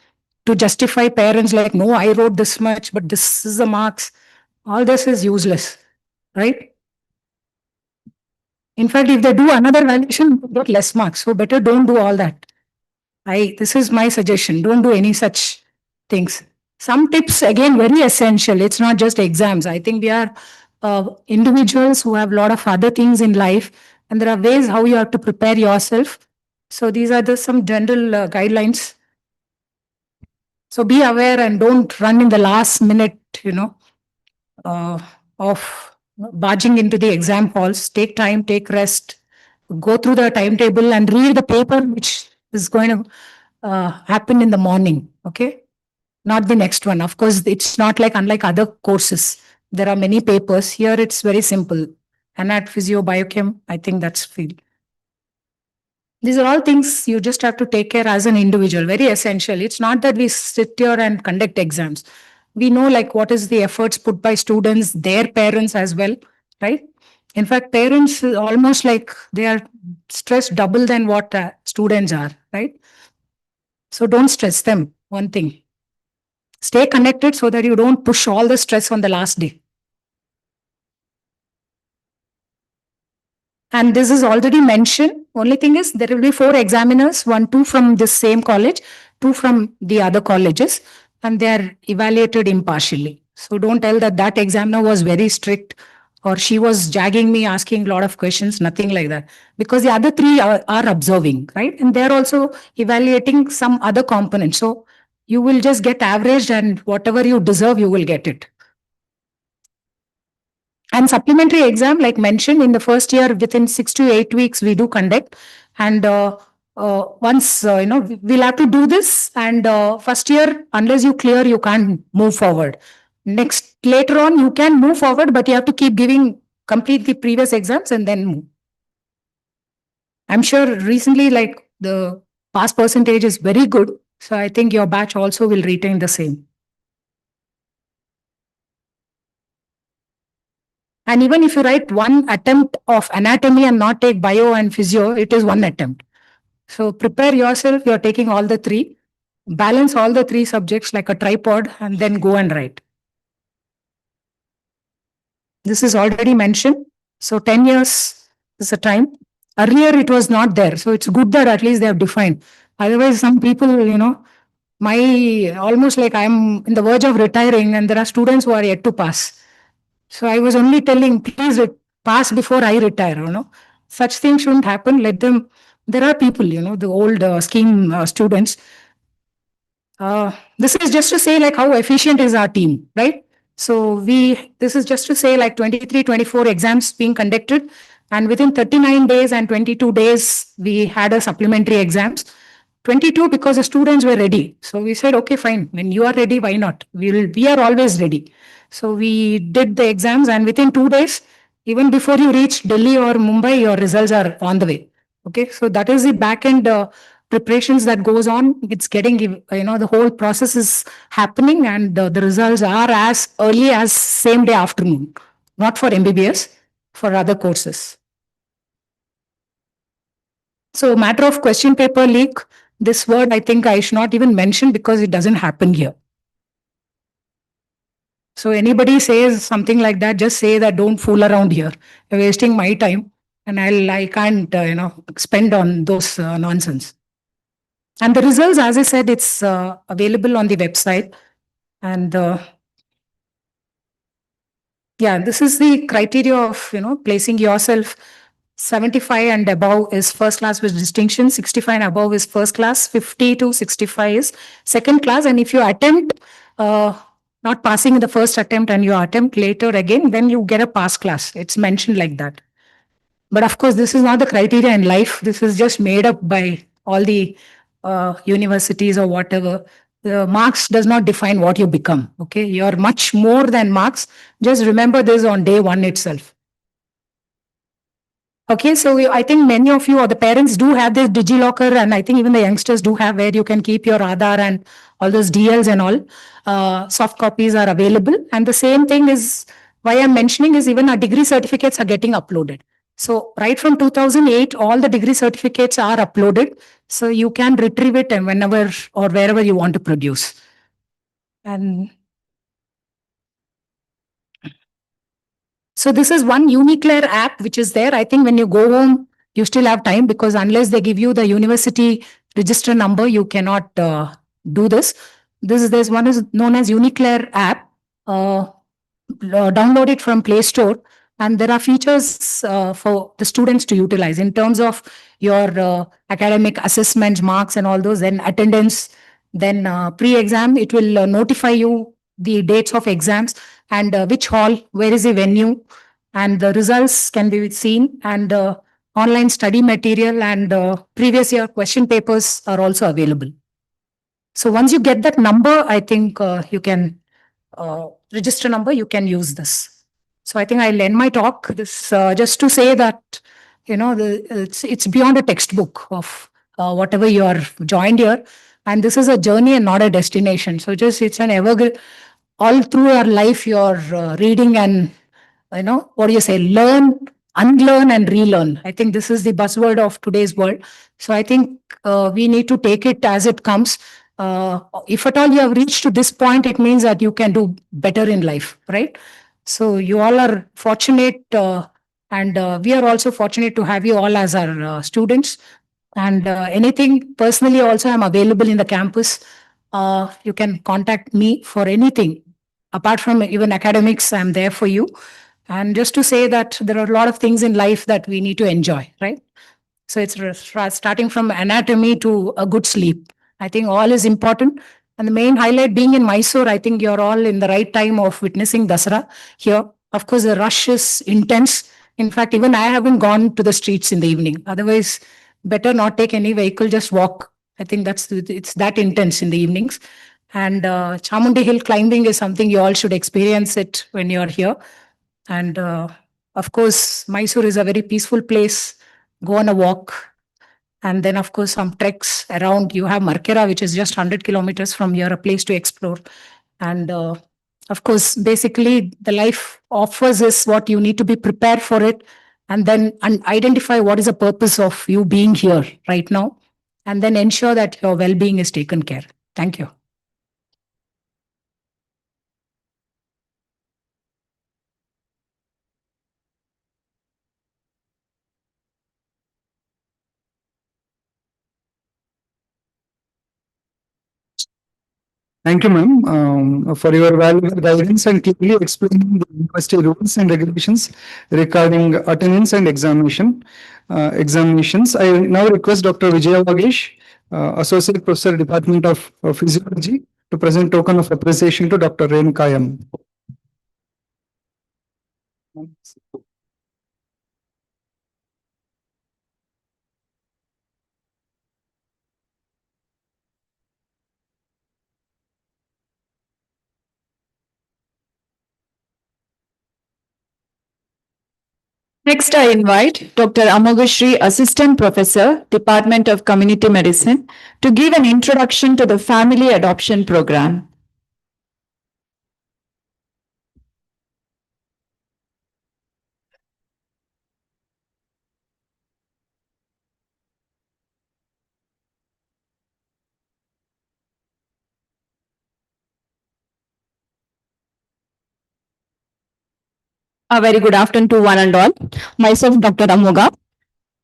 to justify parents like, no, I wrote this much, but this is the marks. All this is useless. Right. In fact, if they do another valuation, get less marks. So better don't do all that. This is my suggestion. Don't do any such things. Some tips, again, very essential. It's not just exams. I think we are individuals who have a lot of other things in life, and there are ways how you have to prepare yourself. So these are some general guidelines. So be aware and don't run in the last minute, of barging into the exam halls. Take time, take rest, go through the timetable and read the paper which is going to happen in the morning. Okay. Not the next one. Of course, it's not like unlike other courses. There are many papers. Here it's very simple. Anat, physio, biochem, I think that's field. These are all things you just have to take care as an individual, very essential. It's not that we sit here and conduct exams. We know like what is the efforts put by students, their parents as well, right? In fact, parents almost like they are stressed double than what students are, right? So don't stress them, one thing. Stay connected so that you don't push all the stress on the last day. And this is already mentioned. Only thing is there will be 4 examiners, 2 from the same college, 2 from the other colleges, and they are evaluated impartially. So don't tell that examiner was very strict or she was jagging me, asking a lot of questions, nothing like that. Because the other 3 are observing, right? And they're also evaluating some other components. So you will just get averaged and whatever you deserve, you will get it. And supplementary exam, like mentioned in the first year, within 6 to 8 weeks, we do conduct. And once, we'll have to do this. And first year, unless you clear, you can't move forward. Later on, you can move forward, but you have to keep complete the previous exams and then move. I'm sure recently, like the pass percentage is very good. So I think your batch also will retain the same. And even if you write one attempt of anatomy and not take bio and physio, it is one attempt. So prepare yourself. You're taking all the 3. Balance all the 3 subjects like a tripod and then go and write. This is already mentioned. So 10 years is the time. Earlier it was not there. So it's good that at least they have defined. Otherwise, some people, almost like I'm in the verge of retiring and there are students who are yet to pass. So I was only telling, please pass before I retire, Such things shouldn't happen. Let them, there are people, the old scheme students. This is just to say like how efficient is our team, right? So this is just to say like 23, 24 exams being conducted. And within 39 days and 22 days, we had a supplementary exams. 22 because the students were ready. So we said, okay, fine. When you are ready, why not? We are always ready. So we did the exams and within 2 days, even before you reach Delhi or Mumbai, your results are on the way. Okay. So that is the back end preparations that goes on. It's getting, the whole process is happening and the results are as early as same day afternoon, not for MBBS, for other courses. So matter of question paper leak, this word I think I should not even mention because it doesn't happen here. So anybody says something like that, just say that don't fool around here. You're wasting my time and I can't, spend on those nonsense. And the results, as I said, it's available on the website. And this is the criteria of, placing yourself. 75 and above is first class with distinction, 65 and above is first class, 50 to 65 is second class. And if you attempt not passing in the first attempt and you attempt later again, then you get a pass class. It's mentioned like that. But of course, this is not the criteria in life. This is just made up by all the universities or whatever. marks does not define what you become. Okay, you're much more than marks. Just remember this on day one itself. Okay, so I think many of you or the parents do have this DigiLocker, and I think even the youngsters do have, where you can keep your Aadhaar and all those DLs and all. Soft copies are available. And the same thing is why I'm mentioning is even our degree certificates are getting uploaded. So right from 2008, all the degree certificates are uploaded. So you can retrieve it and whenever or wherever you want to produce. And so this is one Uniclair app which is there. I think when you go home, you still have time, because unless they give you the university register number, you cannot do this. There's one is known as Uniclair app. Download it from Play Store, and there are features for the students to utilize in terms of your academic assessments, marks, and all those. Then attendance, then pre-exam. It will notify you the dates of exams and which hall, where is the venue, and the results can be seen, and online study material and previous year question papers are also available. So once you get that number, I think you can register number, you can use this. So I think I'll end my talk this just to say that it's beyond a textbook of whatever you are joined here, and this is a journey and not a destination. So just it's an evergreen. All through your life, you're reading and what do you say, learn, unlearn, and relearn. I think this is the buzzword of today's world. So I think we need to take it as it comes. If at all you have reached to this point, it means that you can do better in life, right? So you all are fortunate, and we are also fortunate to have you all as our students. And anything personally, also I'm available in the campus. You can contact me for anything. Apart from even academics, I'm there for you. And just to say that there are a lot of things in life that we need to enjoy, right? So it's starting from anatomy to a good sleep. I think all is important. And the main highlight being in Mysore, I think you're all in the right time of witnessing Dasara here. Of course, the rush is intense. In fact, even I haven't gone to the streets in the evening. Otherwise, better not take any vehicle, just walk. I think it's that intense in the evenings. And Chamundi Hill climbing is something you all should experience it when you're here. And of course, Mysore is a very peaceful place. Go on a walk. And then, of course, some treks around. You have Markera, which is just 100 kilometers from here, a place to explore. And of course, basically, the life offers is what you need to be prepared for it. And then identify what is the purpose of you being here right now. And then ensure that your well-being is taken care. Thank you. Thank you, ma'am, for your valuable guidance and clearly explaining the university rules and regulations regarding attendance and examinations. I now request Dr. Vijaya Vagesh, Associate Professor, Department of Physiology, to present token of appreciation to Dr. Renukayam. Next, I invite Dr. Amogashri, Assistant Professor, Department of Community Medicine, to give an introduction to the Family Adoption Program. A very good afternoon to one and all. Myself, Dr. Amoga,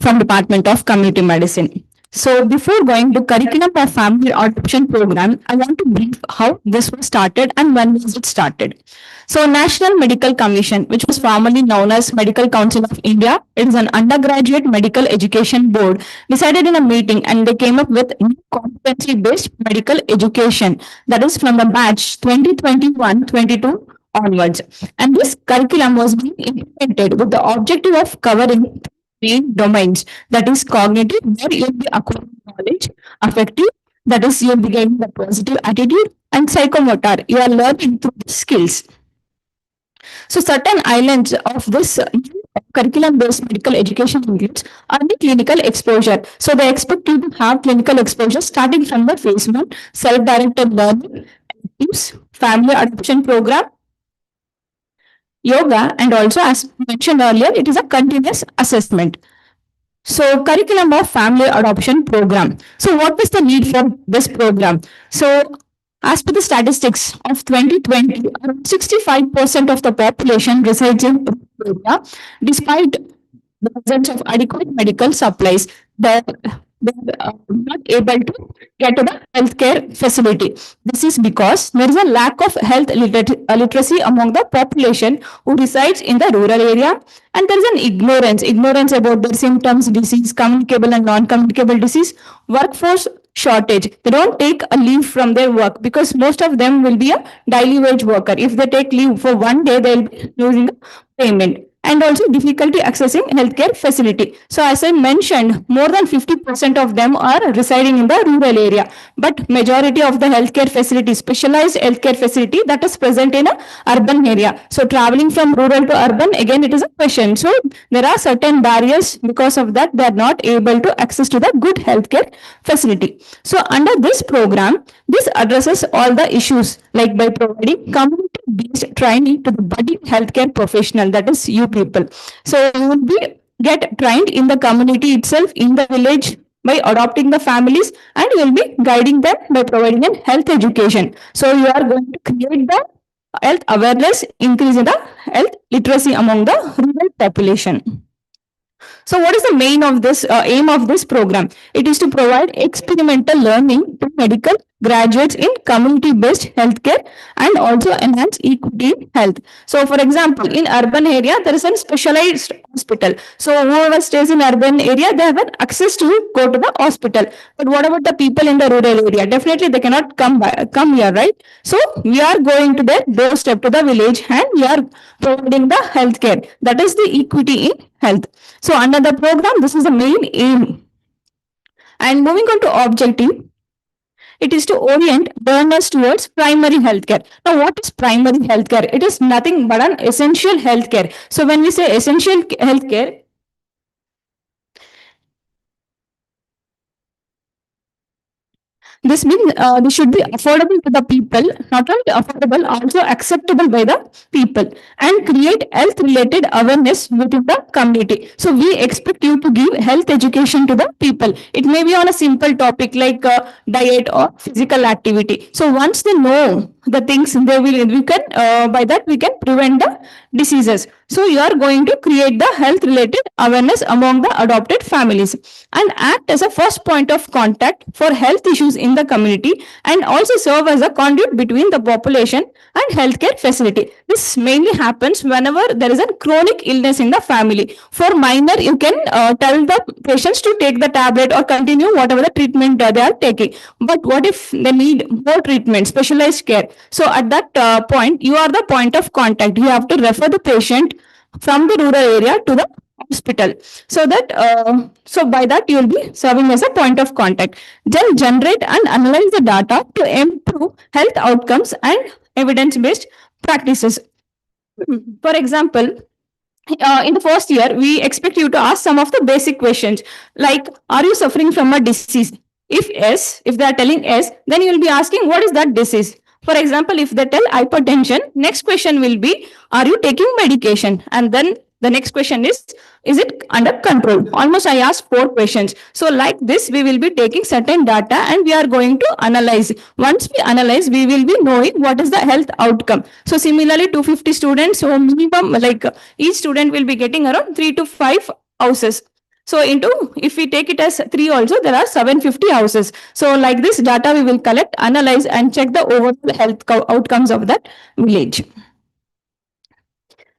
from Department of Community Medicine. So before going to curriculum of family adoption program, I want to brief how this was started and when was it started. So National Medical Commission, which was formerly known as Medical Council of India, it is an undergraduate medical education board, decided in a meeting and they came up with new competency-based medical education, that is from the batch 2021-22 onwards. And this curriculum was being implemented with the objective of covering main domains, that is cognitive, where you'll be acquiring knowledge, affective, That is, you'll be getting the positive attitude and psychomotor. You are learning through the skills. So certain islands of this curriculum-based medical education includes early clinical exposure. So they expect you to have clinical exposure starting from the phase one, self-directed learning, tips, family adoption program, yoga, and also as mentioned earlier, it is a continuous assessment. So curriculum of family adoption program. So what is the need for this program? So as per the statistics of 2020, around 65% of the population resides in rural area. Despite the presence of adequate medical supplies, they're not able to get to the healthcare facility. This is because there is a lack of health literacy among the population who resides in the rural area, and there is an ignorance about their symptoms, disease, communicable and non-communicable disease, workforce shortage. They don't take a leave from their work because most of them will be a daily wage worker. If they take leave for one day, they'll be losing the payment. And also difficulty accessing healthcare facility. So as I mentioned, more than 50% of them are residing in the rural area, but majority of the healthcare facility, specialized healthcare facility, that is present in a urban area. So traveling from rural to urban, again, it is a question. So there are certain barriers. Because of that, they are not able to access to the good healthcare facility. So under this program, this addresses all the issues, like by providing community-based training to the budding healthcare professional, that is you people. So you will be get trained in the community itself, in the village, by adopting the families, and you will be guiding them by providing a health education. So you are going to create the health awareness, increase in the health literacy among the rural population. So what is the main of this aim of this program? It is to provide experimental learning to medical graduates in community-based healthcare and also enhance equity in health. So for example, in urban area, there is a specialized hospital. So whoever stays in urban area, they have an access to go to the hospital. But what about the people in the rural area? Definitely they cannot come here, right? So we are going to their doorstep to the village and we are providing the healthcare. That is the equity in health. So under the program, this is the main aim. And moving on to objective, it is to orient learners towards primary healthcare. Now, what is primary healthcare? It is nothing but an essential healthcare. So when we say essential healthcare, this means this should be affordable to the people, not only affordable, also acceptable by the people, and create health-related awareness within the community. So we expect you to give health education to the people. It may be on a simple topic like diet or physical activity. So once they know the things, we can by that we can prevent the diseases. So you are going to create the health-related awareness among the adopted families and act as a first point of contact for health issues in the community, and also serve as a conduit between the population and healthcare facility. This mainly happens whenever there is a chronic illness in the family. For minor, you can tell the patients to take the tablet or continue whatever the treatment they are taking. But what if they need more treatment, specialized care? So at that point, you are the point of contact. You have to refer the patient from the rural area to the hospital, so that so by that you will be serving as a point of contact. Then generate and analyze the data to improve health outcomes and evidence-based practices. For example, in the first year, we expect you to ask some of the basic questions like, are you suffering from a disease? If yes, if they are telling yes, then you will be asking, what is that disease? For example, if they tell hypertension, next question will be, are you taking medication? And then the next question is it under control? Almost I asked 4 questions. So like this, we will be taking certain data and we are going to analyze. Once we analyze, we will be knowing what is the health outcome. So similarly, 250 students, so minimum like each student will be getting around 3 to 5 houses. So if we take it as 3 also, there are 750 houses. So like this data we will collect, analyze and check the overall health outcomes of that village.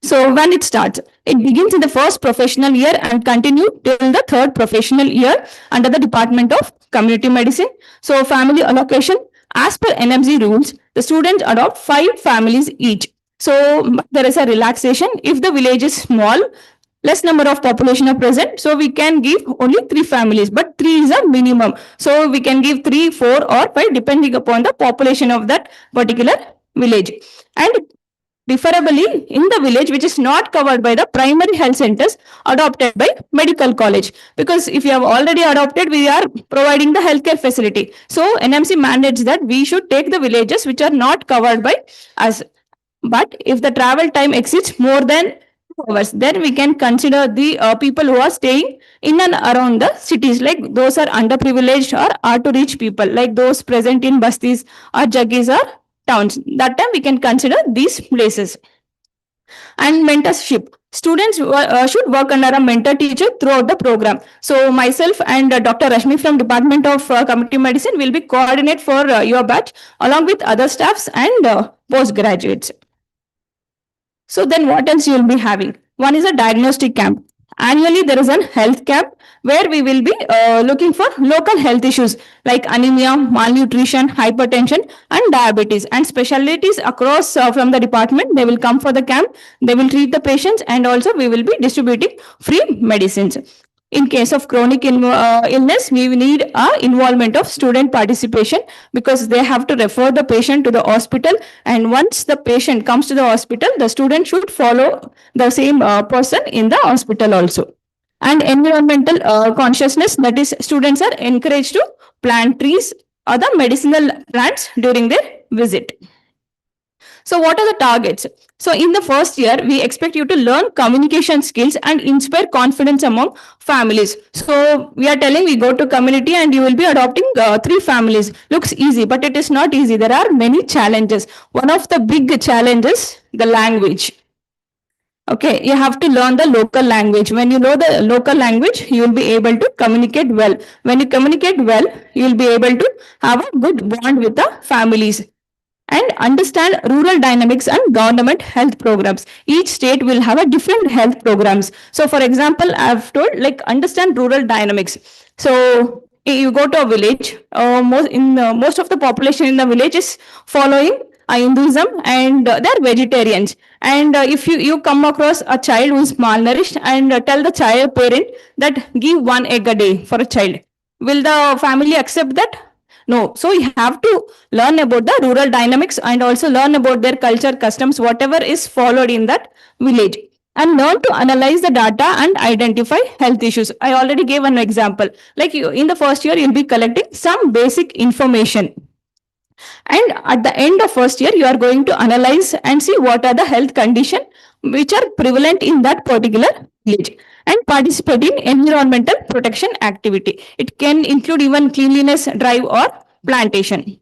So when it starts, it begins in the first professional year and continue till the 3rd professional year under the Department of Community Medicine. So family allocation, as per NMC rules, the students adopt 5 families each. So there is a relaxation. If the village is small, less number of population are present, so we can give only 3 families, but 3 is a minimum. So we can give 3, 4 or 5 depending upon the population of that particular village. And preferably in the village which is not covered by the primary health centers, adopted by medical college, because if you have already adopted, we are providing the healthcare facility. So NMC mandates that we should take the villages which are not covered by us. But if the travel time exceeds more than 2 hours, then we can consider the people who are staying in and around the cities, like those are underprivileged or hard to reach people, like those present in bastis or jagis or towns. That time we can consider these places. And mentorship. Students should work under a mentor teacher throughout the program. So myself and Dr. Rashmi from Department of Community Medicine will be coordinate for your batch along with other staffs and postgraduates. So then what else you will be having? One is a diagnostic camp. Annually, there is a health camp where we will be looking for local health issues like anemia, malnutrition, hypertension, and diabetes. And specialties across from the department, they will come for the camp. They will treat the patients, and also we will be distributing free medicines. In case of chronic illness, we need involvement of student participation, because they have to refer the patient to the hospital. And once the patient comes to the hospital, the student should follow the same person in the hospital also. And environmental consciousness, that is, students are encouraged to plant trees or the medicinal plants during their visit. So what are the targets? So in the first year, we expect you to learn communication skills and inspire confidence among families. So we are telling we go to community and you will be adopting 3 families. Looks easy, but it is not easy. There are many challenges. One of the big challenges, the language. Okay, you have to learn the local language. When you know the local language, you will be able to communicate well. When you communicate well, you will be able to have a good bond with the families and understand rural dynamics and government health programs. Each state will have a different health programs. So for example, I've told like understand rural dynamics. So you go to a village, most of the population in the village is following Hinduism, and they're vegetarians. And if you come across a child who is malnourished and tell the child parent that give 1 egg a day for a child, will the family accept that? No. So you have to learn about the rural dynamics and also learn about their culture, customs, whatever is followed in that village, and learn to analyze the data and identify health issues. I already gave an example. Like you, in the first year, you'll be collecting some basic information. And at the end of first year, you are going to analyze and see what are the health conditions which are prevalent in that particular village, and participate in environmental protection activity. It can include even cleanliness drive or plantation.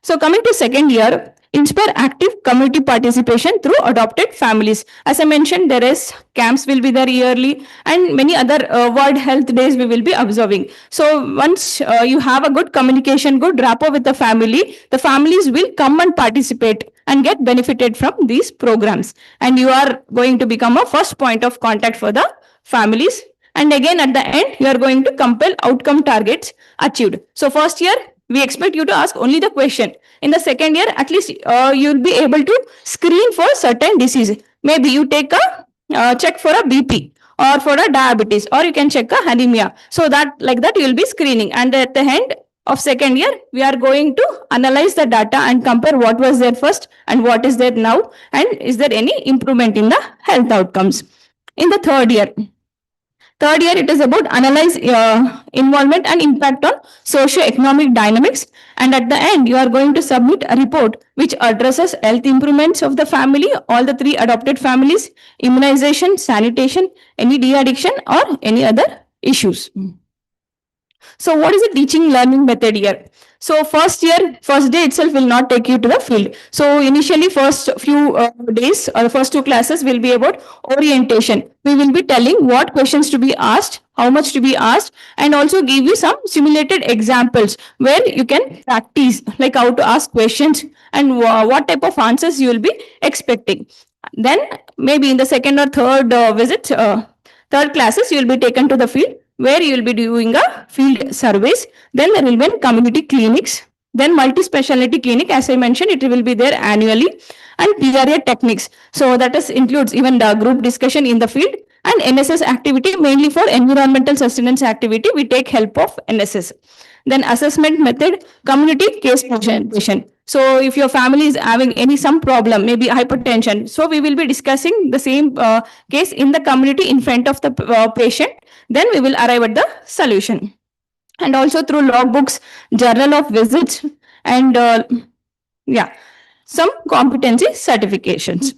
So coming to second year, inspire active community participation through adopted families. As I mentioned, there is camps will be there yearly, and many other World Health Days we will be observing. So once you have a good communication, good rapport with the families will come and participate and get benefited from these programs. And you are going to become a first point of contact for the families. And again, at the end, you are going to compel outcome targets achieved. So first year, we expect you to ask only the question. In the second year, at least you'll be able to screen for certain disease. Maybe you take a check for a BP or for a diabetes, or you can check a anemia. So that like that you will be screening. And at the end of second year, we are going to analyze the data and compare what was there first and what is there now, and is there any improvement in the health outcomes. In the third year, it is about analyze involvement and impact on socio-economic dynamics. And at the end, you are going to submit a report which addresses health improvements of the family, all the 3 adopted families, immunization, sanitation, any de-addiction, or any other issues. So what is the teaching learning method here? So first day itself will not take you to the field. So initially first few days or the first 2 classes will be about orientation. We will be telling what questions to be asked, how much to be asked, and also give you some simulated examples where you can practice like how to ask questions and what type of answers you will be expecting. Then maybe in the second or third third classes, you will be taken to the field where you will be doing a field surveys. Then there will be community clinics, then multi-speciality clinic. As I mentioned, it will be there annually, and PRA techniques. So that is includes even the group discussion in the field. And NSS activity, mainly for environmental sustenance activity, we take help of NSS. Then assessment method, community case presentation. So if your family is having any some problem, maybe hypertension, so we will be discussing the same case in the community in front of the patient. Then we will arrive at the solution. And also through logbooks, journal of visits, and yeah, some competency certifications.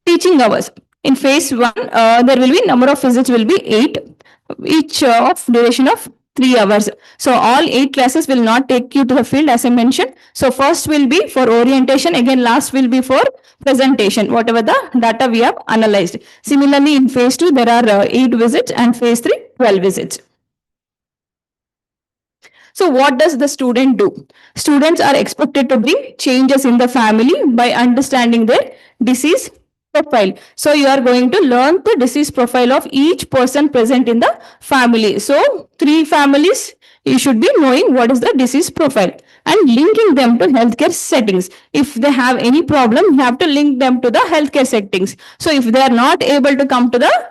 Teaching hours. In phase one, there will be number of visits will be 8, each of duration of 3 hours. So all 8 classes will not take you to the field as I mentioned. So first will be for orientation, again last will be for presentation, whatever the data we have analyzed. Similarly, in phase 2, there are 8 visits, and phase 3, 12 visits. So what does the student do? Students are expected to bring changes in the family by understanding their disease profile. So you are going to learn the disease profile of each person present in the family. So 3 families, you should be knowing what is the disease profile and linking them to healthcare settings. If they have any problem, you have to link them to the healthcare settings. So if they are not able to come to the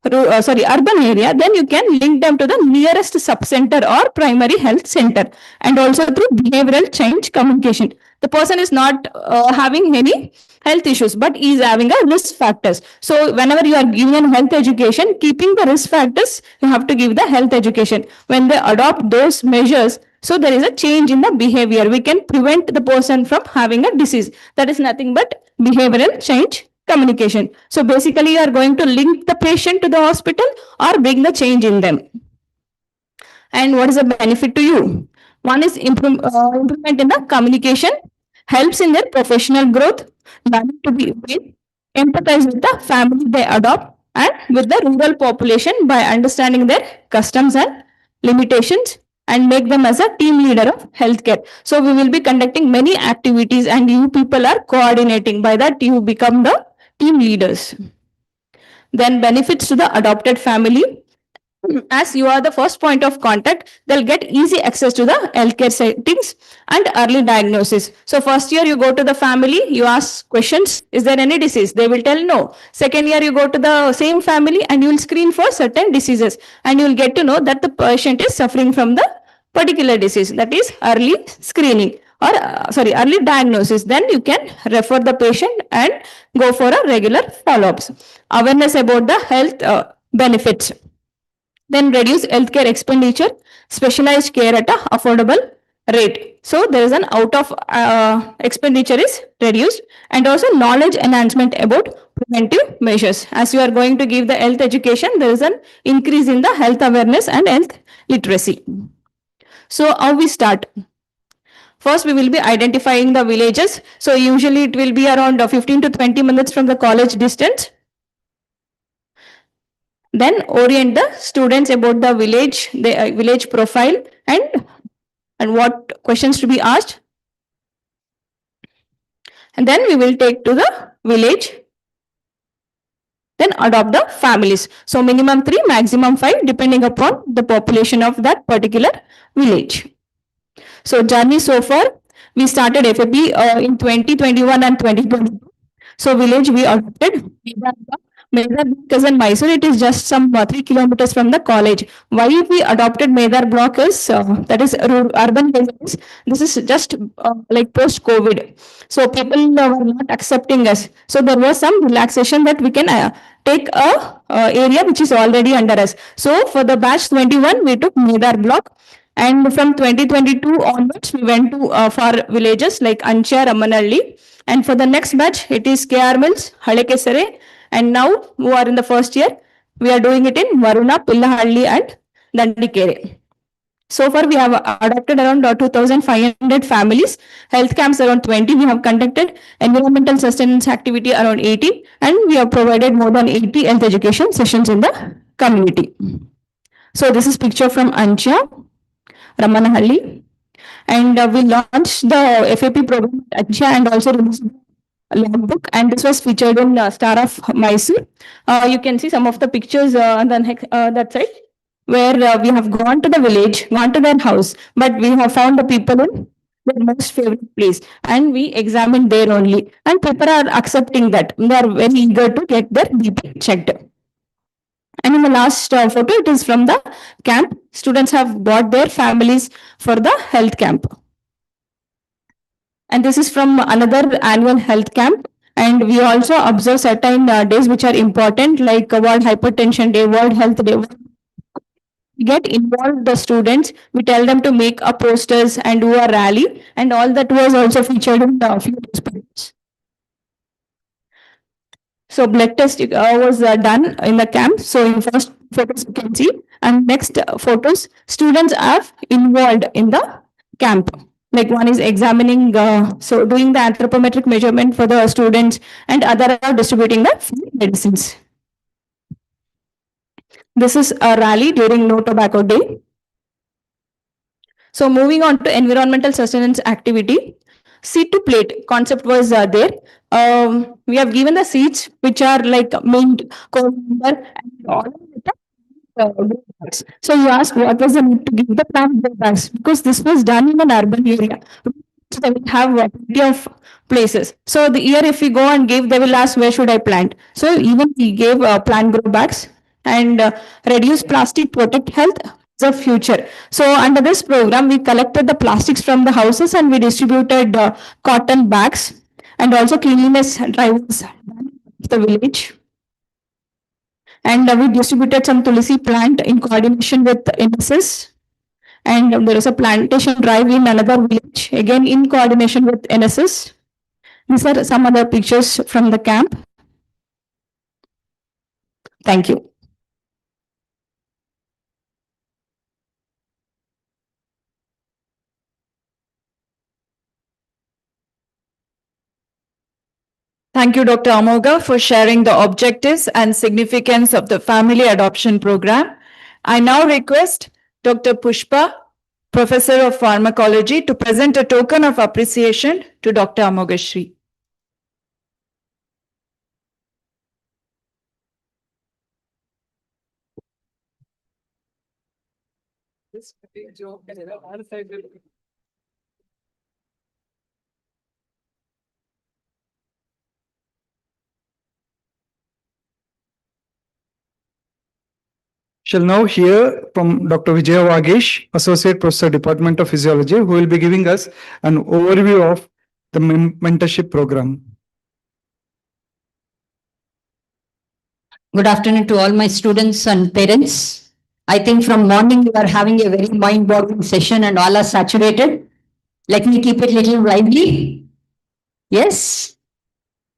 urban area, then you can link them to the nearest sub-center or primary health center. And also through behavioral change communication. The person is not having any health issues, but is having a risk factors. So whenever you are giving health education, keeping the risk factors, you have to give the health education. When they adopt those measures, so there is a change in the behavior. We can prevent the person from having a disease. That is nothing but behavioral change communication. So basically, you are going to link the patient to the hospital or bring the change in them. And what is the benefit to you? One is improvement in the communication, helps in their professional growth, learning to be with, empathize with the family they adopt, and with the rural population by understanding their customs and limitations, and make them as a team leader of healthcare. So we will be conducting many activities, and you people are coordinating. By that, you become the team leaders. Then benefits to the adopted family. As you are the first point of contact, they'll get easy access to the healthcare settings and early diagnosis. So first year you go to the family, you ask questions, is there any disease? They will tell no. Second year you go to the same family and you will screen for certain diseases, and you will get to know that the patient is suffering from the particular disease. That is early screening or early diagnosis. Then you can refer the patient and go for a regular follow-ups. Awareness about the health benefits. Then reduce healthcare expenditure, specialized care at a affordable rate. So there is an out of expenditure is reduced, and also knowledge enhancement about preventive measures. As you are going to give the health education, there is an increase in the health awareness and health literacy. So how we start? First, we will be identifying the villages. So usually it will be around 15 to 20 minutes from the college distance. Then orient the students about the village profile, and what questions to be asked. And then we will take to the village. Then adopt the families. So minimum 3, maximum 5, depending upon the population of that particular village. So journey so far, we started FAP in 2021 and 2022. So village we adopted Medar because in Mysore, it is just some 3 kilometers from the college. Why we adopted Medar block is that is urban areas. This is just like post-COVID. So people were not accepting us. So there was some relaxation that we can take a area which is already under us. So for the batch 21, we took Medar block. And from 2022 onwards, we went to far villages like Ancha, Ramanalli. And for the next batch, it is KR Mills, Halekesare. And now, who are in the first year, we are doing it in Varuna, Pillahalli and Dandikere. So far, we have adopted around 2,500 families, health camps around 20. We have conducted environmental sustenance activity around 80, and we have provided more than 80 health education sessions in the community. So this is picture from Ancha, Ramanahalli, and we launched the FAP program at Ancha and also released logbook, and this was featured in Star of Mysore. You can see some of the pictures on that side, where we have gone to the village, gone to their house, but we have found the people in their most favorite place, and we examined there only. And people are accepting that. They are very eager to get their BP checked. And in the last photo, it is from the camp. Students have brought their families for the health camp. And this is from another annual health camp. And we also observe certain days which are important, like World Hypertension Day, World Health Day. We get involved the students. We tell them to make a posters and do a rally, and all that was also featured in the few newspapers. So blood test was done in the camp. So in first photos you can see, and next photos, students are involved in the camp. Like one is examining, so doing the anthropometric measurement for the students, and other are distributing the free medicines. This is a rally during No Tobacco Day. So moving on to environmental sustenance activity, seed to plate concept was there. We have given the seeds which are like mint, coriander, and all of it. Grow bags. So you ask what was the need to give the plant grow bags, because this was done in an urban area. So they will have variety of places. So the year if we go and give, they will ask where should I plant. So even we gave plant grow bags, and reduce plastic, protect health, the future. So under this program, we collected the plastics from the houses and we distributed cotton bags, and also cleanliness drives the village. And we distributed some tulsi plant in coordination with NSS. And there is a plantation drive in another village, again in coordination with NSS. These are some other pictures from the camp. Thank you. Thank you, Dr. Amoga, for sharing the objectives and significance of the family adoption program. I now request Dr. Pushpa, Professor of Pharmacology, to present a token of appreciation to Dr. Amogashri. Shall now hear from Dr. Vijaya Vagesh, Associate Professor, Department of Physiology, who will be giving us an overview of the mentorship program. Good afternoon to all my students and parents. I think from morning we are having a very mind-boggling session and all are saturated. Let me keep it little lively. Yes.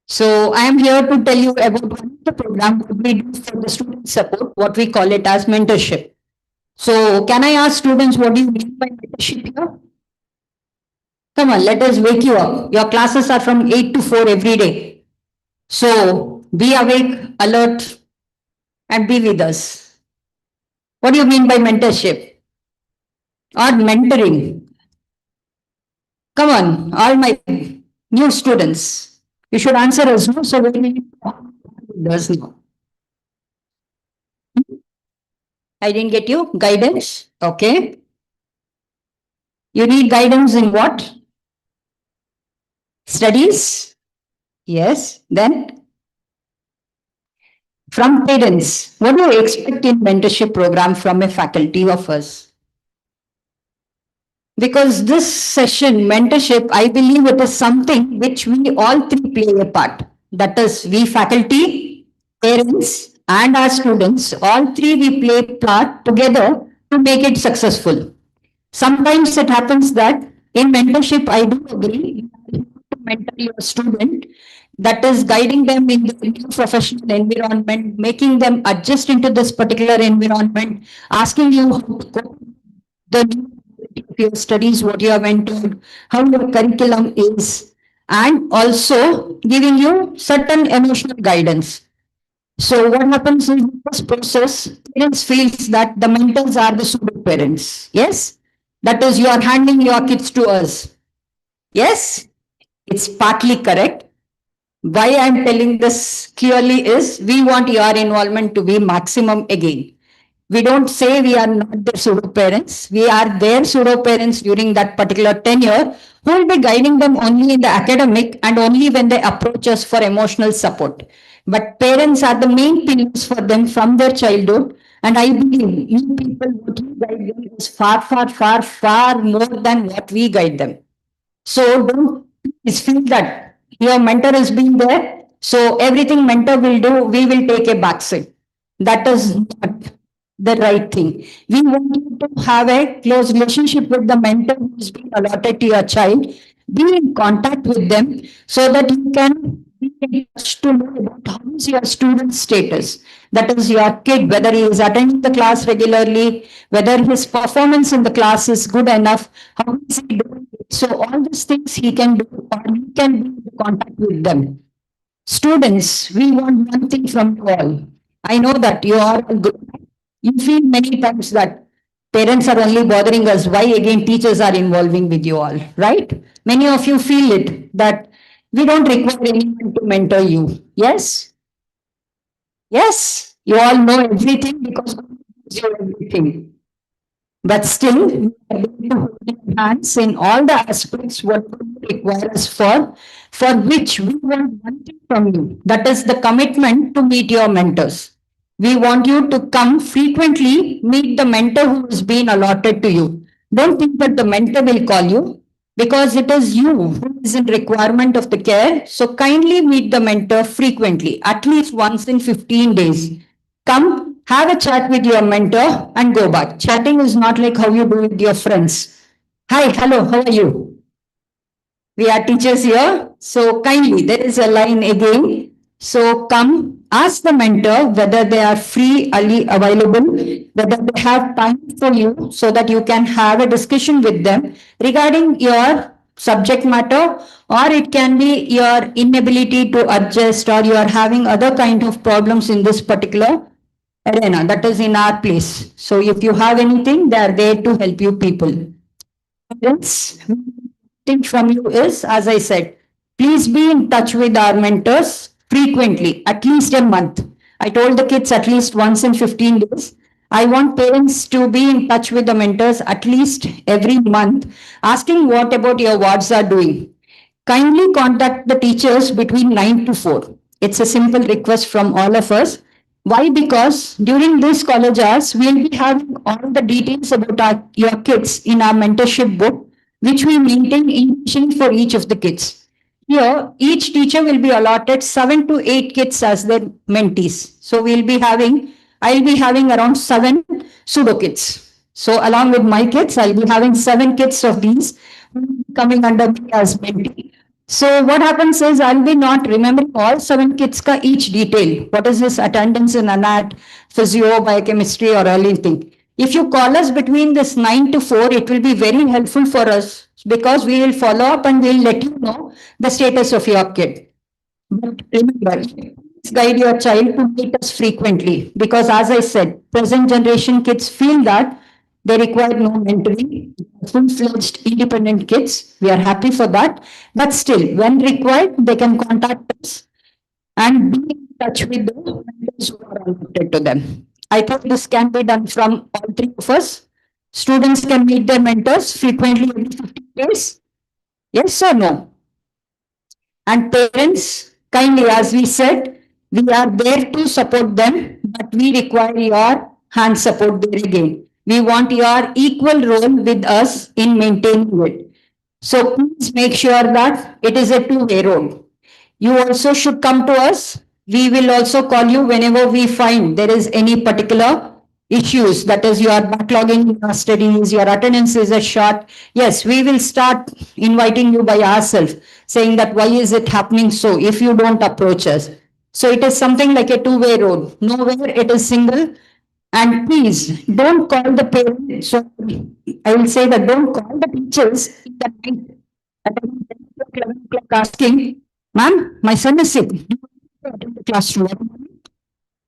So I am here to tell you about the program that we do for the student support, what we call it as mentorship. So can I ask students, what do you mean by mentorship here? Come on, let us wake you up. Your classes are from 8 to 4 every day. So be awake, alert, and be with us. What do you mean by mentorship or mentoring? Come on, all my new students. You should answer us no, so we does know. I didn't get you. Guidance. Okay. You need guidance in what? Studies. Yes. Then from parents. What do you expect in mentorship program from a faculty of us? Because this session, mentorship, I believe it is something which we all three play a part. That is, we faculty, parents, and our students, all three we play a part together to make it successful. Sometimes it happens that in mentorship, I do agree, to mentor your student, that is guiding them in the new professional environment, making them adjust into this particular environment, asking you how to cope the new of your studies, what you have entered, how your curriculum is, and also giving you certain emotional guidance. So what happens in this process, parents feels that the mentors are the pseudo parents. Yes, that is, you are handing your kids to us. Yes, it's partly correct. Why I am telling this clearly is we want your involvement to be maximum again. We don't say we are not their pseudo parents. We are their pseudo parents during that particular tenure who will be guiding them only in the academic and only when they approach us for emotional support. But parents are the main pillars for them from their childhood. And I believe you people, what you guide them is far, far, far, far more than what we guide them. So don't please feel that your mentor is being there. So everything mentor will do, we will take a backseat. That is not the right thing. We want you to have a close relationship with the mentor who is being allotted to your child. Be in contact with them so that you can be in touch to know about how is your student's status. That is your kid, whether he is attending the class regularly, whether his performance in the class is good enough, how is he doing it. So all these things he can do, or you can be in contact with them. Students, we want one thing from you all. I know that you are all good. You feel many times that parents are only bothering us. Why again teachers are involving with you all, right? Many of you feel it that we don't require anyone to mentor you. Yes? Yes, you all know everything because God gives you everything. But still, we are going to hold your hands in all the aspects what you require us for which we want one thing from you. That is the commitment to meet your mentors. We want you to come frequently, meet the mentor who has been allotted to you. Don't think that the mentor will call you because it is you who is in requirement of the care. So kindly meet the mentor frequently, at least once in 15 days. Come, have a chat with your mentor and go back. Chatting is not like how you do with your friends. Hi, hello, how are you? We are teachers here. So kindly, there is a line again. So come, ask the mentor whether they are free, available, whether they have time for you so that you can have a discussion with them regarding your subject matter, or it can be your inability to adjust, or you are having other kind of problems in this particular arena that is in our place. So if you have anything, they are there to help you people. Parents, thing from you is, as I said, please be in touch with our mentors frequently, at least a month. I told the kids at least once in 15 days. I want parents to be in touch with the mentors at least every month, asking what about your wards are doing. Kindly contact the teachers between 9 to 4. It's a simple request from all of us. Why? Because during these college hours, we'll be having all the details about your kids in our mentorship book, which we maintain individually for each of the kids. Here, each teacher will be allotted 7 to 8 kids as their mentees. So I'll be having around 7 pseudo kids. So along with my kids, I'll be having 7 kids of these coming under me as mentee. So what happens is I'll be not remembering all 7 kids ka each detail. What is his attendance in anat, physio, biochemistry or anything. If you call us between this 9 to 4, it will be very helpful for us because we will follow up and we'll let you know the status of your kid. But remember, please guide your child to meet us frequently because as I said, present generation kids feel that they require no mentoring, full-fledged independent kids. We are happy for that. But still, when required, they can contact us and be in touch with the mentors who are allotted to them. I think this can be done from all three of us. Students can meet their mentors frequently every 15 days. Yes or no? And parents, kindly, as we said, we are there to support them, but we require your hand support there again. We want your equal role with us in maintaining it. So please make sure that it is a two-way road. You also should come to us. We will also call you whenever we find there is any particular issues, that is you are backlogging your studies, your attendance is a short. Yes, we will start inviting you by ourselves, saying that why is it happening so if you don't approach us. So it is something like a two-way road. Nowhere it is single. And please don't call the parents. So I will say that don't call the teachers in the night at 10 o'clock, 11 o'clock asking, ma'am, my son is sick. Do you want to attend the classroom?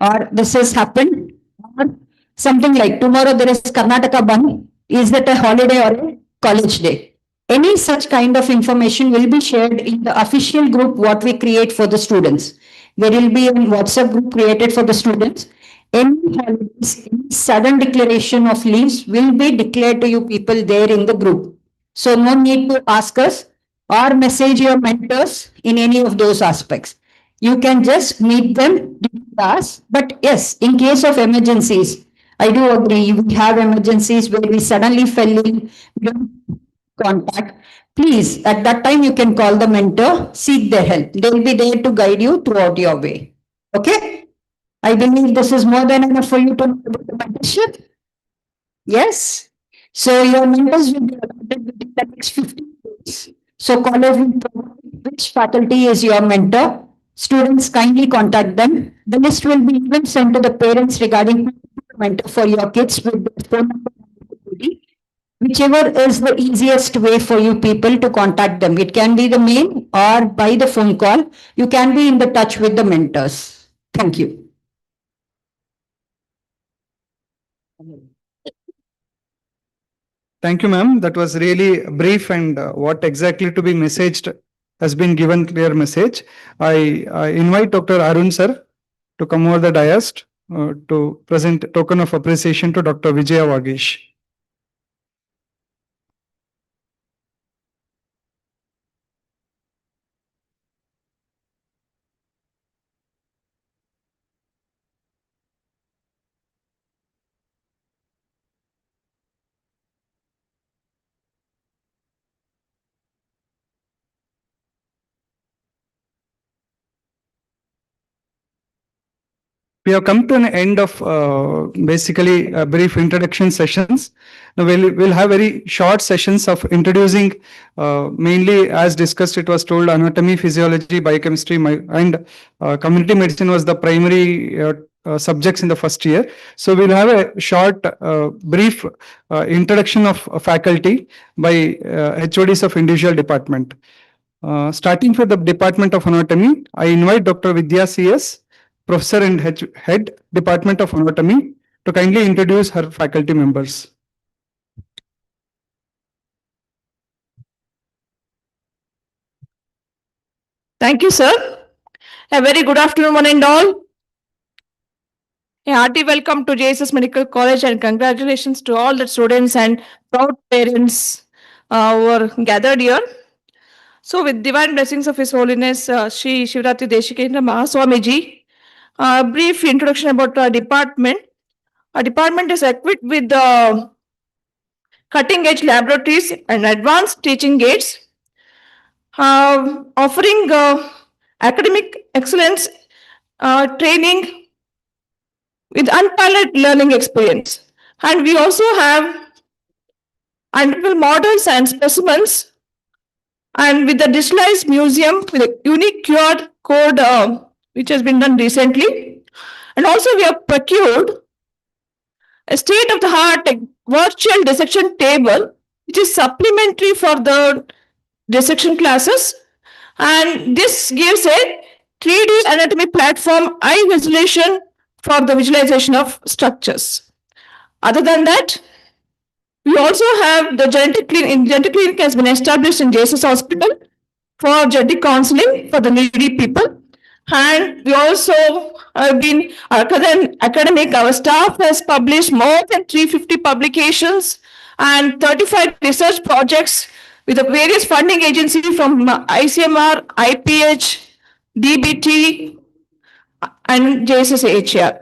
Or this has happened. Or something like tomorrow there is Karnataka Band. Is that a holiday or a college day? Any such kind of information will be shared in the official group what we create for the students. There will be a WhatsApp group created for the students. Any holidays, any sudden declaration of leaves will be declared to you people there in the group. So no need to ask us or message your mentors in any of those aspects. You can just meet them during class. But yes, in case of emergencies, I do agree. We have emergencies where we suddenly fell in, we don't contact. Please, at that time, you can call the mentor, seek their help. They'll be there to guide you throughout your way. Okay? I believe this is more than enough for you to know about the mentorship. Yes. So your mentors will be allotted within the next 15 days. So college will provide which faculty is your mentor. Students kindly contact them. The list will be even sent to the parents regarding mentor for your kids with the phone number. Whichever is the easiest way for you people to contact them. It can be the mail or by the phone call. You can be in the touch with the mentors. Thank you. Thank you, ma'am. That was really brief and what exactly to be messaged has been given clear message. I invite Dr. Arun sir to come over the dais to present token of appreciation to Dr. Vijaya Vagish. We have come to an end of basically brief introduction sessions. Now we'll have very short sessions of introducing mainly as discussed, it was told anatomy, physiology, biochemistry, and community medicine was the primary subjects in the first year. So we'll have a short brief introduction of faculty by HODs of individual department. Starting with the Department of Anatomy, I invite Dr. Vidya CS, Professor and Head Department of Anatomy, to kindly introduce her faculty members. Thank you, sir. A very good afternoon, one and all. A hearty welcome to JSS Medical College and congratulations to all the students and proud parents who are gathered here. So, with divine blessings of His Holiness Shri Shivrati Deshikendra Mahaswamiji, a brief introduction about our department. Our department is equipped with cutting-edge laboratories and advanced teaching aids, offering academic excellence training with unparalleled learning experience. And we also have anatomical models and specimens, and with the digitalized museum with a unique QR code which has been done recently. And also we have procured a state-of-the-art virtual dissection table, which is supplementary for the dissection classes. And this gives a 3D anatomy platform, eye visualization for the visualization of structures. Other than that, we also have the genetic clinic has been established in JSS Hospital for genetic counseling for the needy people. And we also have been academic. Our staff has published more than 350 publications and 35 research projects with the various funding agencies from ICMR, IPH, DBT, and JSS-HR.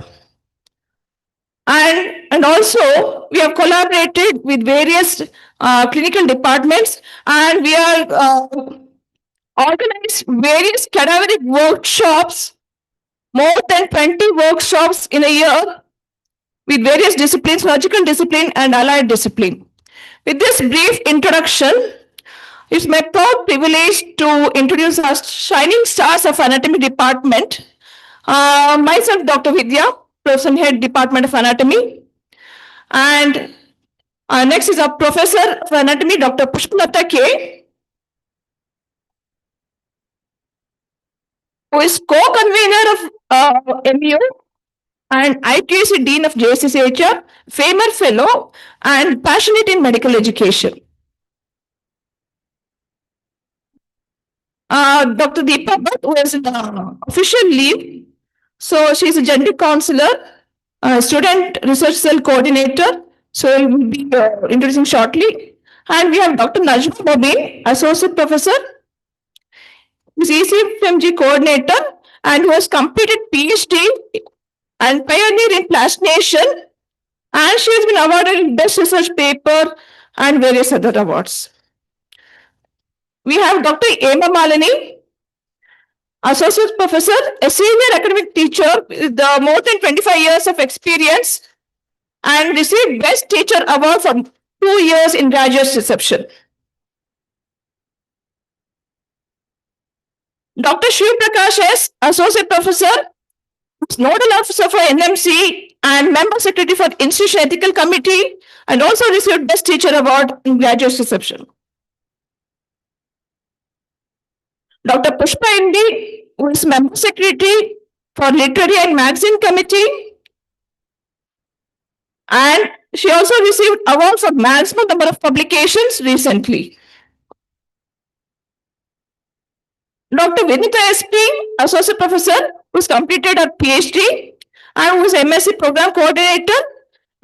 And also, we have collaborated with various clinical departments, and we are organized various cadaveric workshops, more than 20 workshops in a year with various disciplines, surgical discipline and allied discipline. With this brief introduction, it's my proud privilege to introduce our shining stars of anatomy department. Myself, Dr. Vidya, Professor and Head Department of Anatomy. And next is our Professor of Anatomy, Dr. Pushpalata K, who is co-convener of MU and IQC Dean of JSSHR, Famer Fellow, and passionate in medical education. Dr. Deepa Bhatt, who is in official leave. So she's a genetic counselor, student research cell coordinator. So we'll be introducing shortly. And we have Dr. Najma Mobin, associate professor, who's ECFMG coordinator and who has completed PhD and pioneer in plastination, and she has been awarded with Best Research Paper and various other awards. We have Dr. Ema Malini, Associate Professor, a senior academic teacher with more than 25 years of experience, and received Best Teacher Award for 2 years in graduate reception. Dr. Shiv Prakash S., Associate Professor, Nodal Officer for NMC and Member Secretary for Institution Ethical Committee, and also received Best Teacher Award in graduate reception. Dr. Pushpa ND, who is Member Secretary for Literary and Magazine Committee, and she also received award for maximum number of publications recently. Dr. Vinita SP, Associate Professor, who's completed her PhD and who is MSc Program Coordinator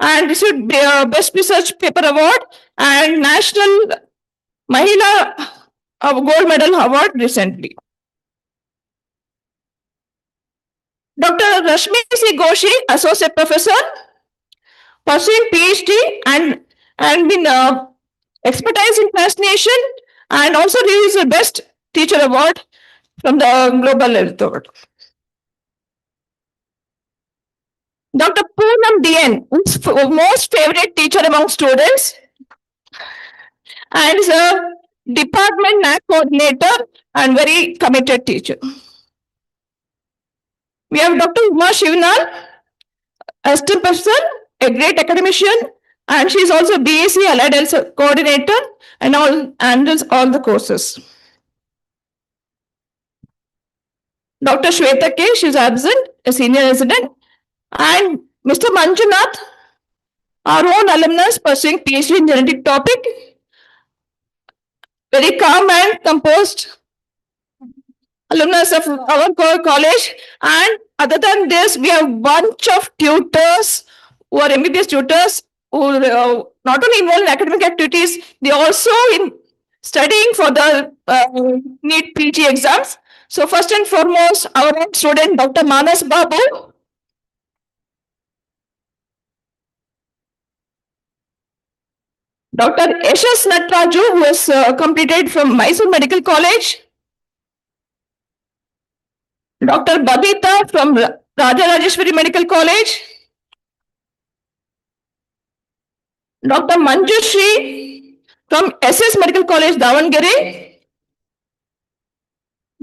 and received Best Research Paper Award and National Mahila Gold Medal Award recently. Dr. Rashmi C. Goshi, Associate Professor, pursuing PhD and been expertise in fascination and also received the Best Teacher Award from the Global Health Award. Dr. Poonam DN, who's most favorite teacher among students, and is a department NAC coordinator and very committed teacher. We have Dr. Uma Shivnal, assistant professor, a great academician, and she is also BSc Allied Health coordinator and handles all the courses. Dr. Shweta K, she is absent, a senior resident, and Mr. Manjunath, our own alumnus pursuing PhD in genetic topic, very calm and composed alumnus of our college. And other than this, we have a bunch of tutors who are MBBS tutors who are not only involved in academic activities, they also in studying for the NEET PG exams. So first and foremost, our own student, Dr. Manas Babu. Dr. Yashas Natraju, who has completed from Mysore Medical College. Dr. Babita from Raja Rajeshwari Medical College. Dr. Manjushri from SS Medical College, Davangere.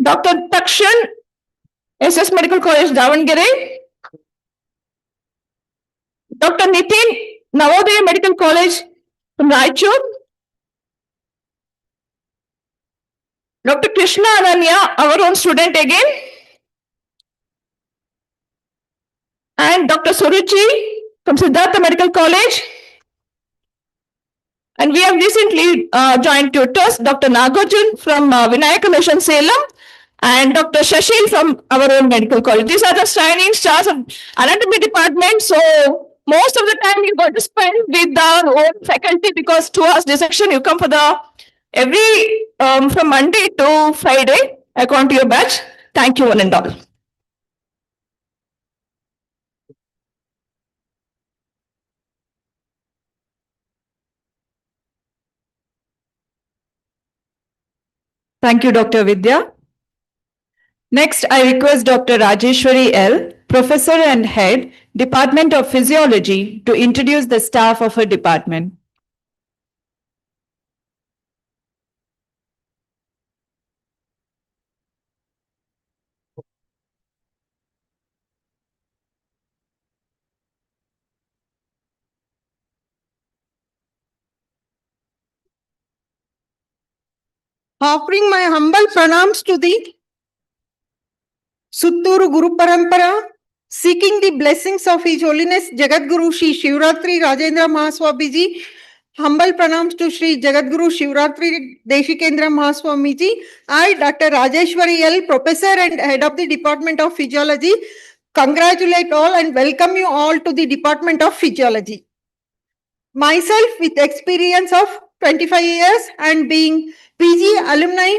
Dr. Takshan, SS Medical College, Davangere. Dr. Nitin, Navodaya Medical College from Raichur. Dr. Krishna Ananya, our own student again. And Dr. Suruchi from Siddhartha Medical College. And we have recently joined tutors, Dr. Nagarjun from Vinayaka Mission Salem and Dr. Shashil from our own medical college. These are the shining stars of anatomy department. So most of the time you're going to spend with our own faculty because 2 hours dissection, you come for the every from Monday to Friday according to your batch. Thank you one and all. Thank you, Dr. Vidya. Next, I request Dr. Rajeshwari L., Professor and Head, Department of Physiology, to introduce the staff of her department. Offering my humble pranams to the Sutturu Guru Parampara, seeking the blessings of His Holiness Jagat Guru Shri Shivratri Rajendra Mahaswamiji. Humble pranams to Shri Jagat Guru Shivratri Deshikendra Mahaswamiji. I, Dr. Rajeshwari L., Professor and Head of the Department of Physiology, congratulate all and welcome you all to the Department of Physiology. Myself, with experience of 25 years and being PG alumni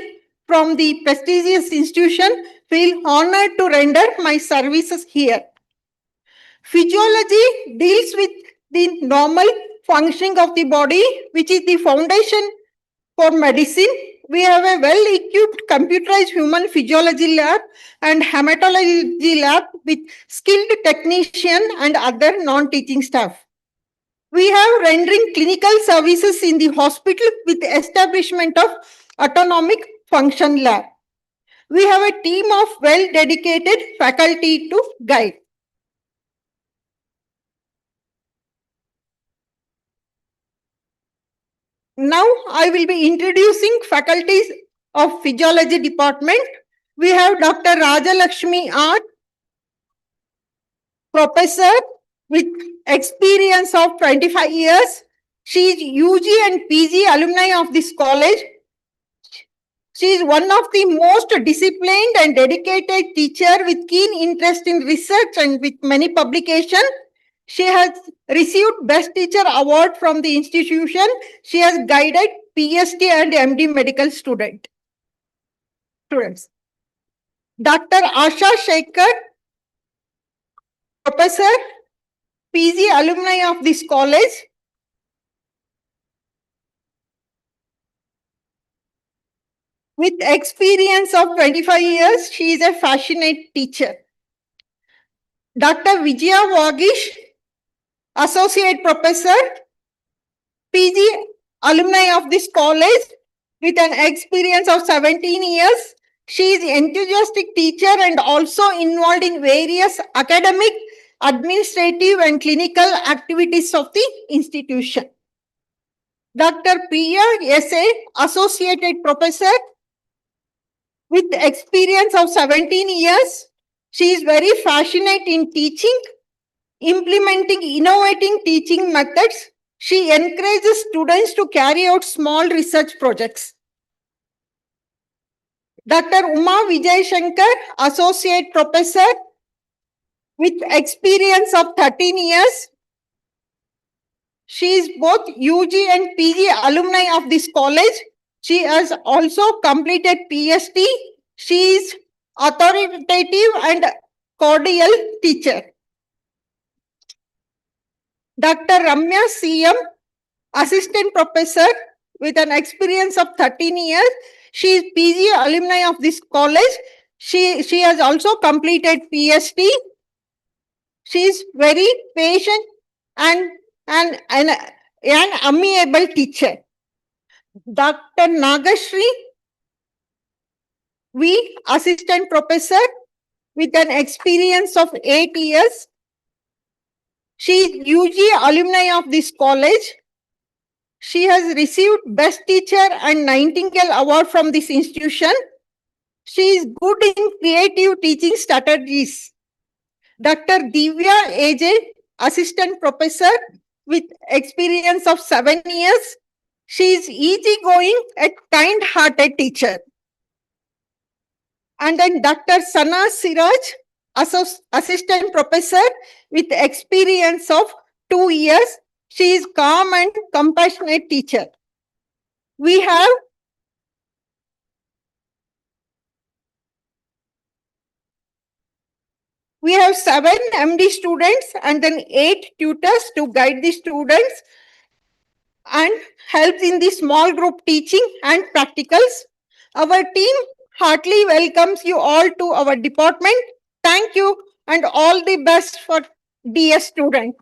from the prestigious institution feel honored to render my services here. Physiology deals with the normal functioning of the body, which is the foundation for medicine. We have a well-equipped computerized human physiology lab and hematology lab with skilled technician and other non-teaching staff. We have rendering clinical services in the hospital with establishment of autonomic function lab. We have a team of well-dedicated faculty to guide. Now I will be introducing faculties of physiology department. We have Dr. Rajalakshmi R, professor with experience of 25 years. She is UG and PG alumni of this college. She is one of the most disciplined and dedicated teacher with keen interest in research and with many publications. She has received Best Teacher Award from the institution. She has guided PhD and MD medical students. Dr. Asha Shekhar, professor, PG alumni of this college. With experience of 25 years, she is a passionate teacher. Dr. Vijaya Vagish, associate professor, PG alumni of this college with an experience of 17 years. She is enthusiastic teacher and also involved in various academic, administrative and clinical activities of the institution. Dr. Priya S.A., associate professor with experience of 17 years. She is very passionate in teaching, implementing innovative teaching methods. She encourages students to carry out small research projects. Dr. Uma Vijay Shankar, associate professor with experience of 13 years. She is both UG and PG alumni of this college. She has also completed PhD. She is authoritative and cordial teacher. Dr. Ramya CM, assistant professor with an experience of 13 years. She is PG alumni of this college. She has also completed PhD. She is very patient and an amiable teacher. Dr. Nagashri, assistant professor with an experience of 8 years. She is UG alumni of this college. She has received Best Teacher and Nightingale Award from this institution. She is good in creative teaching strategies. Dr. Divya AJ, assistant professor with experience of 7 years. She is easygoing and kind-hearted teacher. And then Dr. Sana Siraj, assistant professor with experience of 2 years. She is calm and compassionate teacher. We have We have 7 MD students and then 8 tutors to guide the students and help in the small group teaching and practicals. Our team heartily welcomes you all to our department. Thank you and all the best for DS student.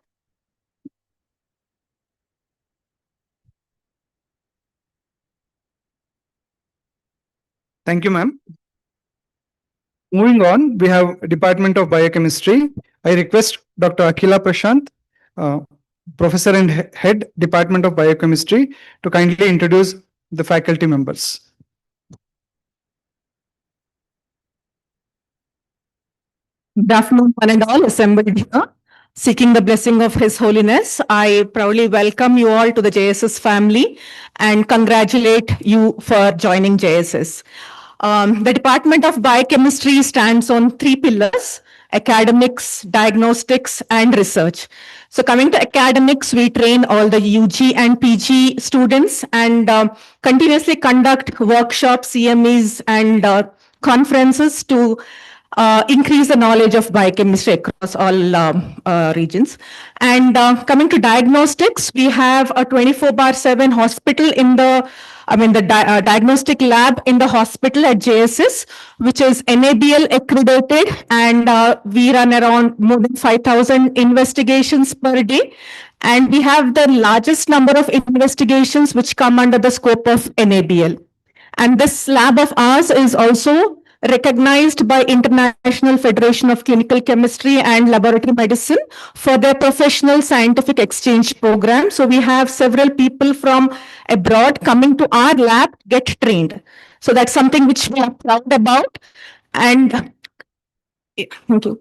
Thank you, ma'am. Moving on, we have Department of Biochemistry. I request Dr. Akhila Prashant, Professor and Head, Department of Biochemistry, to kindly introduce the faculty members. Good afternoon, one and all assembled here. Seeking the blessing of His Holiness, I proudly welcome you all to the JSS family and congratulate you for joining JSS. The Department of Biochemistry stands on 3 pillars, academics, diagnostics, and research. So coming to academics, we train all the UG and PG students and continuously conduct workshops, CMEs, and conferences to increase the knowledge of biochemistry across all regions. And coming to diagnostics, we have a 24/7 hospital in the, diagnostic lab in the hospital at JSS, which is NABL accredited, and we run around more than 5,000 investigations per day. And we have the largest number of investigations which come under the scope of NABL. And this lab of ours is also recognized by International Federation of Clinical Chemistry and Laboratory Medicine for their professional scientific exchange program. So we have several people from abroad coming to our lab to get trained. So that's something which we are proud about. And thank you.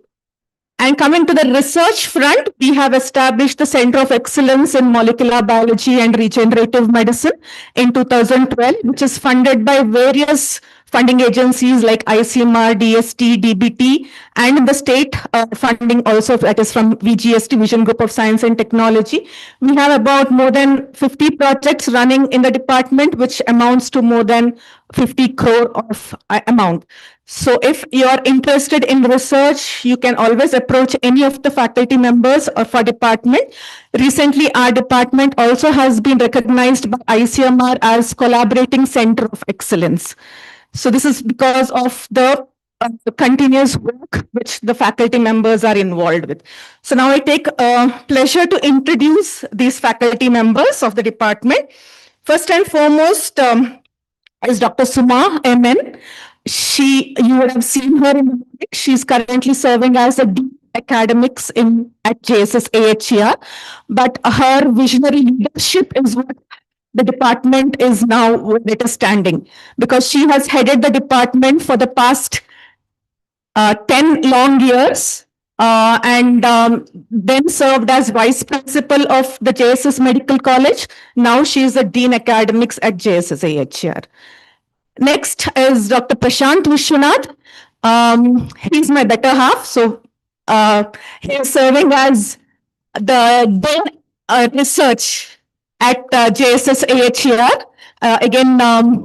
And coming to the research front, we have established the Center of Excellence in Molecular Biology and Regenerative Medicine in 2012, which is funded by various funding agencies like ICMR, DST, DBT, and the state funding also, that is from VGST, Vision Group of Science and Technology. We have about more than 50 projects running in the department, which amounts to more than 50 crore of amount. So if you are interested in research, you can always approach any of the faculty members of our department. Recently, our department also has been recognized by ICMR as Collaborating Center of Excellence. So this is because of the continuous work which the faculty members are involved with. So now I take pleasure to introduce these faculty members of the department. First and foremost is Dr. Suma MN. You would have seen her in the morning. She's currently serving as a Dean Academics at JSS AHER, but her visionary leadership is what the department is now where it is standing, because she has headed the department for the past 10 long years and then served as vice principal of the JSS Medical College. Now she is a Dean Academics at JSS AHER. Next is Dr. Prashant Vishwanath. He's my better half. So he is serving as the Dean Research at JSS AHER. Again,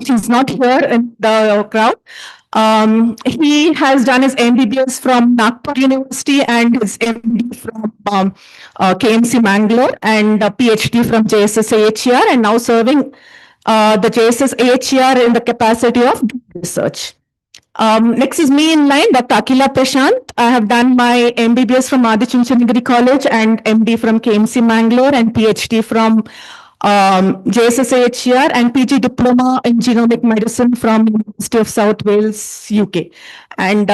he's not here in the crowd. He has done his MBBS from Nagpur University and his MD from KMC Mangalore and a PhD from JSS AHER, and now serving the JSS AHER in the capacity of research. Next is me in line, Dr. Akila Prashant. I have done my MBBS from Adi Chunchanagiri College and MD from KMC Mangalore and PhD from JSS AHER and PG Diploma in Genomic Medicine from University of South Wales, UK. And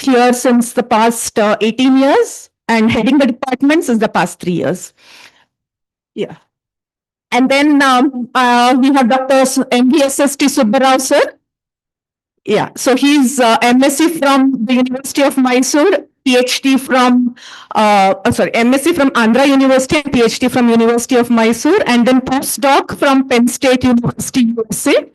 here since the past 18 years and heading the department since the past 3 years. Yeah. And then we have Dr. MBSST Subbarao sir. Yeah, so he's MSc from the University of Mysore, PhD from, MSc from Andhra University and PhD from University of Mysore, and then postdoc from Penn State University, USA.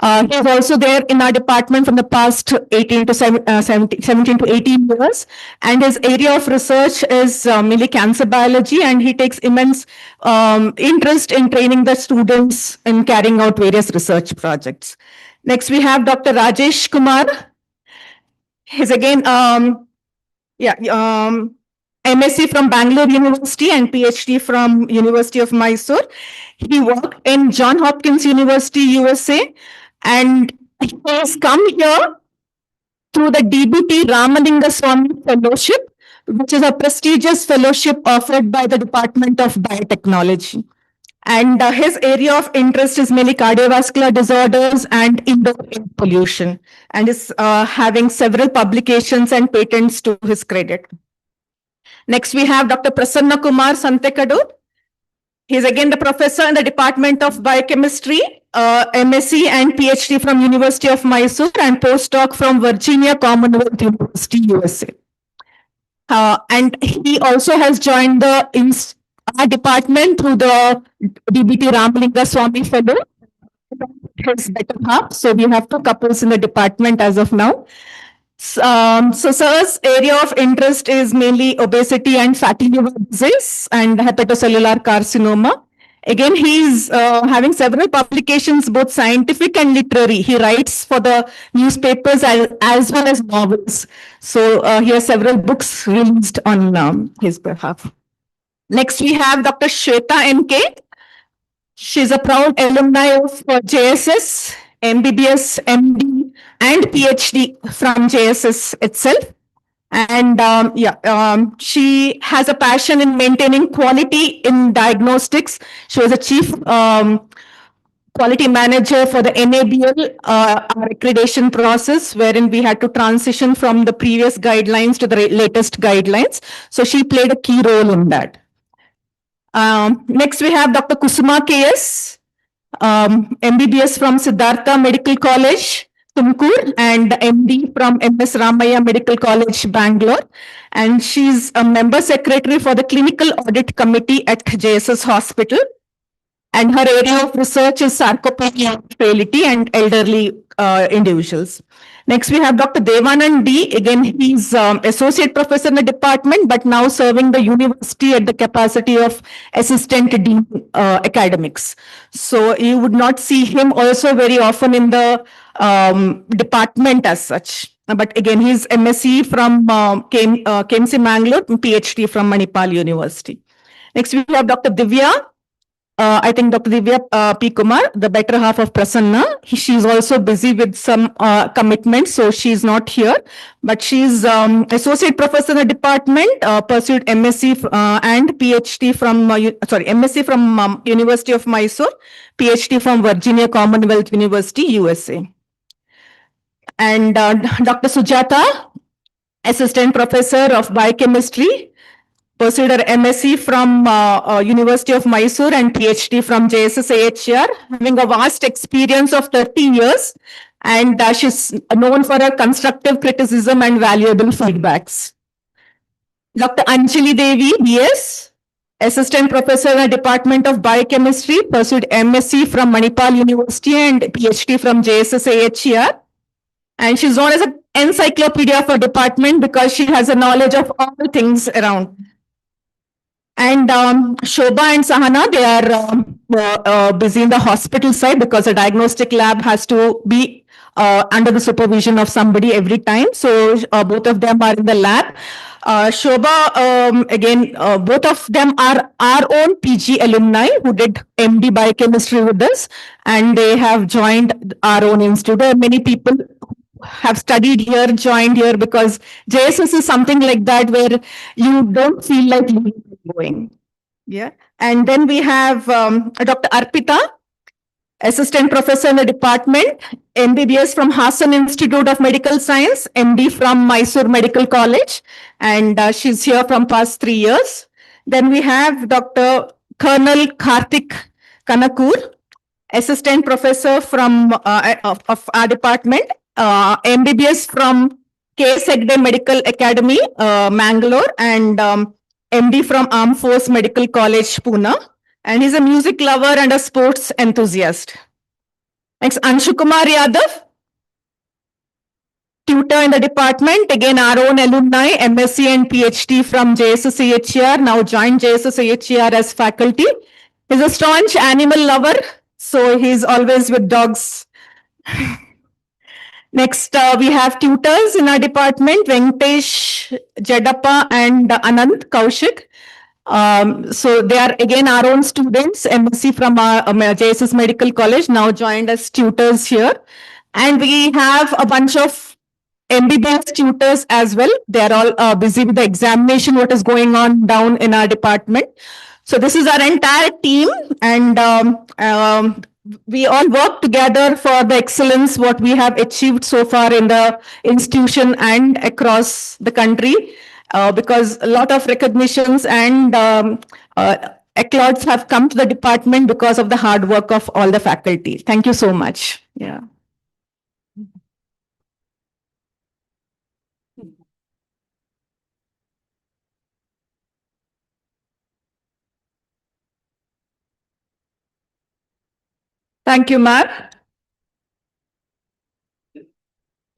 He's also there in our department from the past 17 to 18 years. And his area of research is mainly cancer biology, and he takes immense interest in training the students in carrying out various research projects. Next, we have Dr. Rajesh Kumar. He's again, MSc from Bangalore University and PhD from University of Mysore. He worked in Johns Hopkins University, USA, and he has come here through the DBT Ramalinga Swami Fellowship, which is a prestigious fellowship offered by the Department of Biotechnology. And his area of interest is mainly cardiovascular disorders and indoor air pollution, and is having several publications and patents to his credit. Next, we have Dr. Prasanna Kumar Santekadu. He is again the professor in the Department of Biochemistry, MSc and PhD from University of Mysore and postdoc from Virginia Commonwealth University, USA. And he also has joined our department through the DBT Ramalinga Swami Fellow, his better half. So we have 2 couples in the department as of now. So sir's area of interest is mainly obesity and fatty liver disease and hepatocellular carcinoma. Again, he's having several publications, both scientific and literary. He writes for the newspapers as well as novels. So he has several books released on his behalf. Next, we have Dr. Shweta N.K. She's a proud alumni of JSS, MBBS, MD, and PhD from JSS itself. And she has a passion in maintaining quality in diagnostics. She was a chief quality manager for the NABL our accreditation process, wherein we had to transition from the previous guidelines to the latest guidelines. So she played a key role in that. Next, we have Dr. Kusuma KS, MBBS from Siddhartha Medical College, Tumkur, and MD from MS Ramaya Medical College, Bangalore. And she's a member secretary for the Clinical Audit Committee at JSS Hospital. And her area of research is sarcopenia, frailty, and elderly individuals. Next, we have Dr. Devanand D. Again, he's associate professor in the department, but now serving the university at the capacity of assistant dean academics. So you would not see him also very often in the department as such. But again, he's MSc from KMC Mangalore, PhD from Manipal University. Next, we have Dr. Divya. I think Dr. Divya P. Kumar, the better half of Prasanna. She's also busy with some commitments, so she's not here. But she's associate professor in the department, pursued MSc and PhD from, MSc from University of Mysore, PhD from Virginia Commonwealth University, USA. And Dr. Sujata, assistant professor of biochemistry, pursued her MSc from University of Mysore and PhD from JSS AHR, having a vast experience of 30 years. And she's known for her constructive criticism and valuable feedbacks. Dr. Anjali Devi, BS, assistant professor in the Department of Biochemistry, pursued MSc from Manipal University and PhD from JSS AHR. And she's known as an encyclopedia for department because she has a knowledge of all things around. And Shobha and Sahana, they are busy in the hospital side because a diagnostic lab has to be under the supervision of somebody every time. So both of them are in the lab. Shobha, again, both of them are our own PG alumni who did MD biochemistry with us, and they have joined our own institute. There are many people have studied here, joined here, because JSS is something like that where you don't feel like going. Yeah. And then we have Dr. Arpita, assistant professor in the department, MBBS from Hassan Institute of Medical Science, MD from Mysore Medical College, and she's here from past 3 years. Then we have Dr. Colonel Karthik Kanakur, assistant professor from of our department, MBBS from K. Segde Medical Academy, Mangalore, and MD from Armed Force Medical College, Pune. And he's a music lover and a sports enthusiast. Next, Anshu Kumar Yadav, tutor in the department, again our own alumni, MSc and PhD from JSS now joined JSS as faculty. He's a staunch animal lover, so he's always with dogs. Next, we have tutors in our department, Venkatesh, Jedappa, and Anand Kaushik. So they are again our own students, MSc from our JSS Medical College, now joined as tutors here. And we have a bunch of MBBS tutors as well. They are all busy with the examination, what is going on down in our department. So this is our entire team, and we all work together for the excellence what we have achieved so far in the institution and across the country, because a lot of recognitions and accolades have come to the department because of the hard work of all the faculty. Thank you so much. Yeah. Thank you, Mar.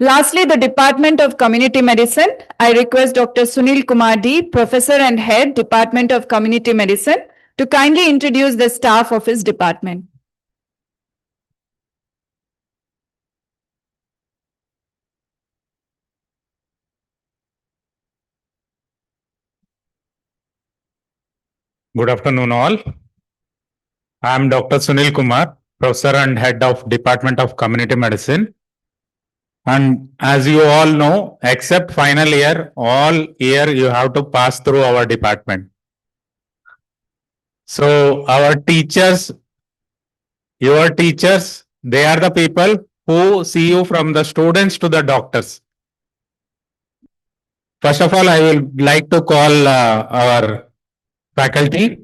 Lastly, the Department of Community Medicine. I request Dr. Sunil Kumar D, Professor and Head, Department of Community Medicine, to kindly introduce the staff of his department. Good afternoon, all. I am Dr. Sunil Kumar, Professor and Head of Department of Community Medicine. And as you all know, except final year, all year you have to pass through our department. So our teachers, your teachers, they are the people who see you from the students to the doctors. First of all, I will like to call our faculty,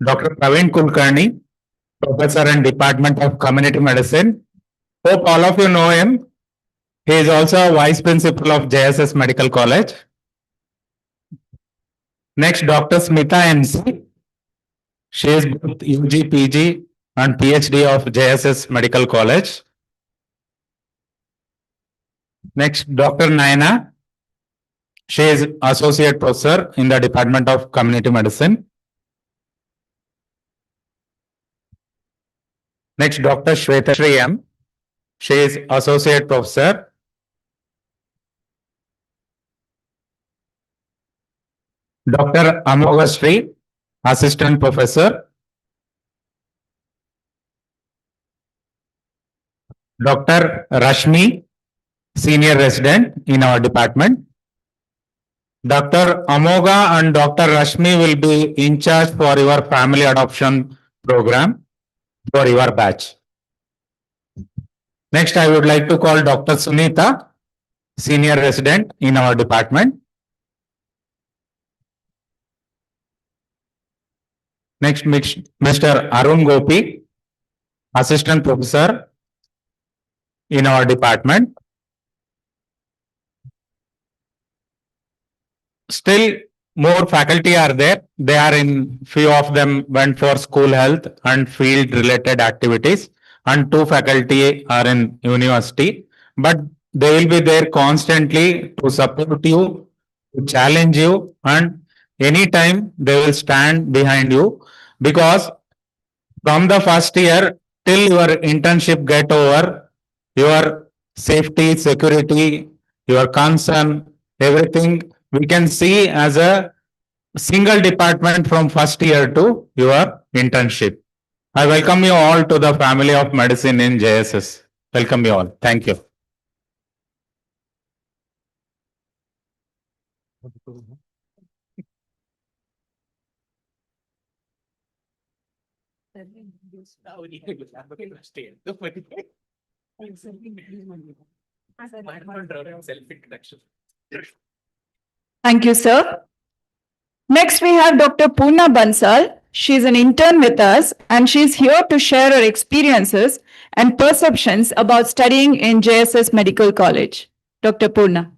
Dr. Praveen Kulkarni, Professor and Department of Community Medicine. Hope all of you know him. He is also a Vice Principal of JSS Medical College. Next, Dr. Smita MC. She is both UG, PG and PhD of JSS Medical College. Next, Dr. Naina. She is Associate Professor in the Department of Community Medicine. Next, Dr. Shweta Shri M. She is Associate Professor. Dr. Amoga Sri, Assistant Professor. Dr. Rashmi, Senior Resident in our department. Dr. Amoga and Dr. Rashmi will be in charge for your family adoption program for your batch. Next, I would like to call Dr. Sunita, Senior Resident in our department. Next, Mr. Arun Gopi, Assistant Professor in our department. Still more faculty are there. They are in, few of them went for school health and field related activities, and 2 faculty are in university, but they will be there constantly to support you, to challenge you, and anytime they will stand behind you, because from the first year till your internship get over, your safety, security, your concern, everything we can see as a single department from first year to your internship. I welcome you all to the family of medicine in JSS. Welcome you all. Thank you. Thank you, sir. Next, we have Dr. Poorna Bansal. She is an intern with us and she is here to share her experiences and perceptions about studying in JSS Medical College. Dr. Poorna.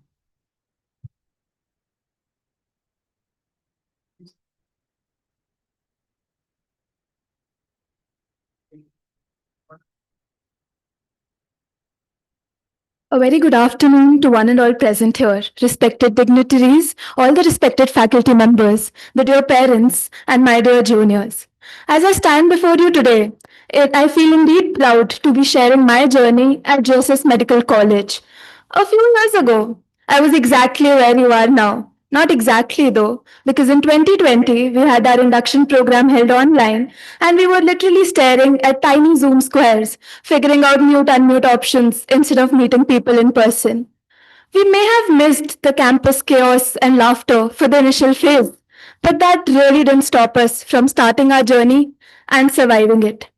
A very good afternoon to one and all present here, respected dignitaries, all the respected faculty members, the dear parents, and my dear juniors. As I stand before you today, I feel indeed proud to be sharing my journey at JSS Medical College. A few years ago, I was exactly where you are now. Not exactly though, because in 2020, we had our induction program held online and we were literally staring at tiny Zoom squares, figuring out mute-unmute options instead of meeting people in person. We may have missed the campus chaos and laughter for the initial phase, but that really didn't stop us from starting our journey and surviving it.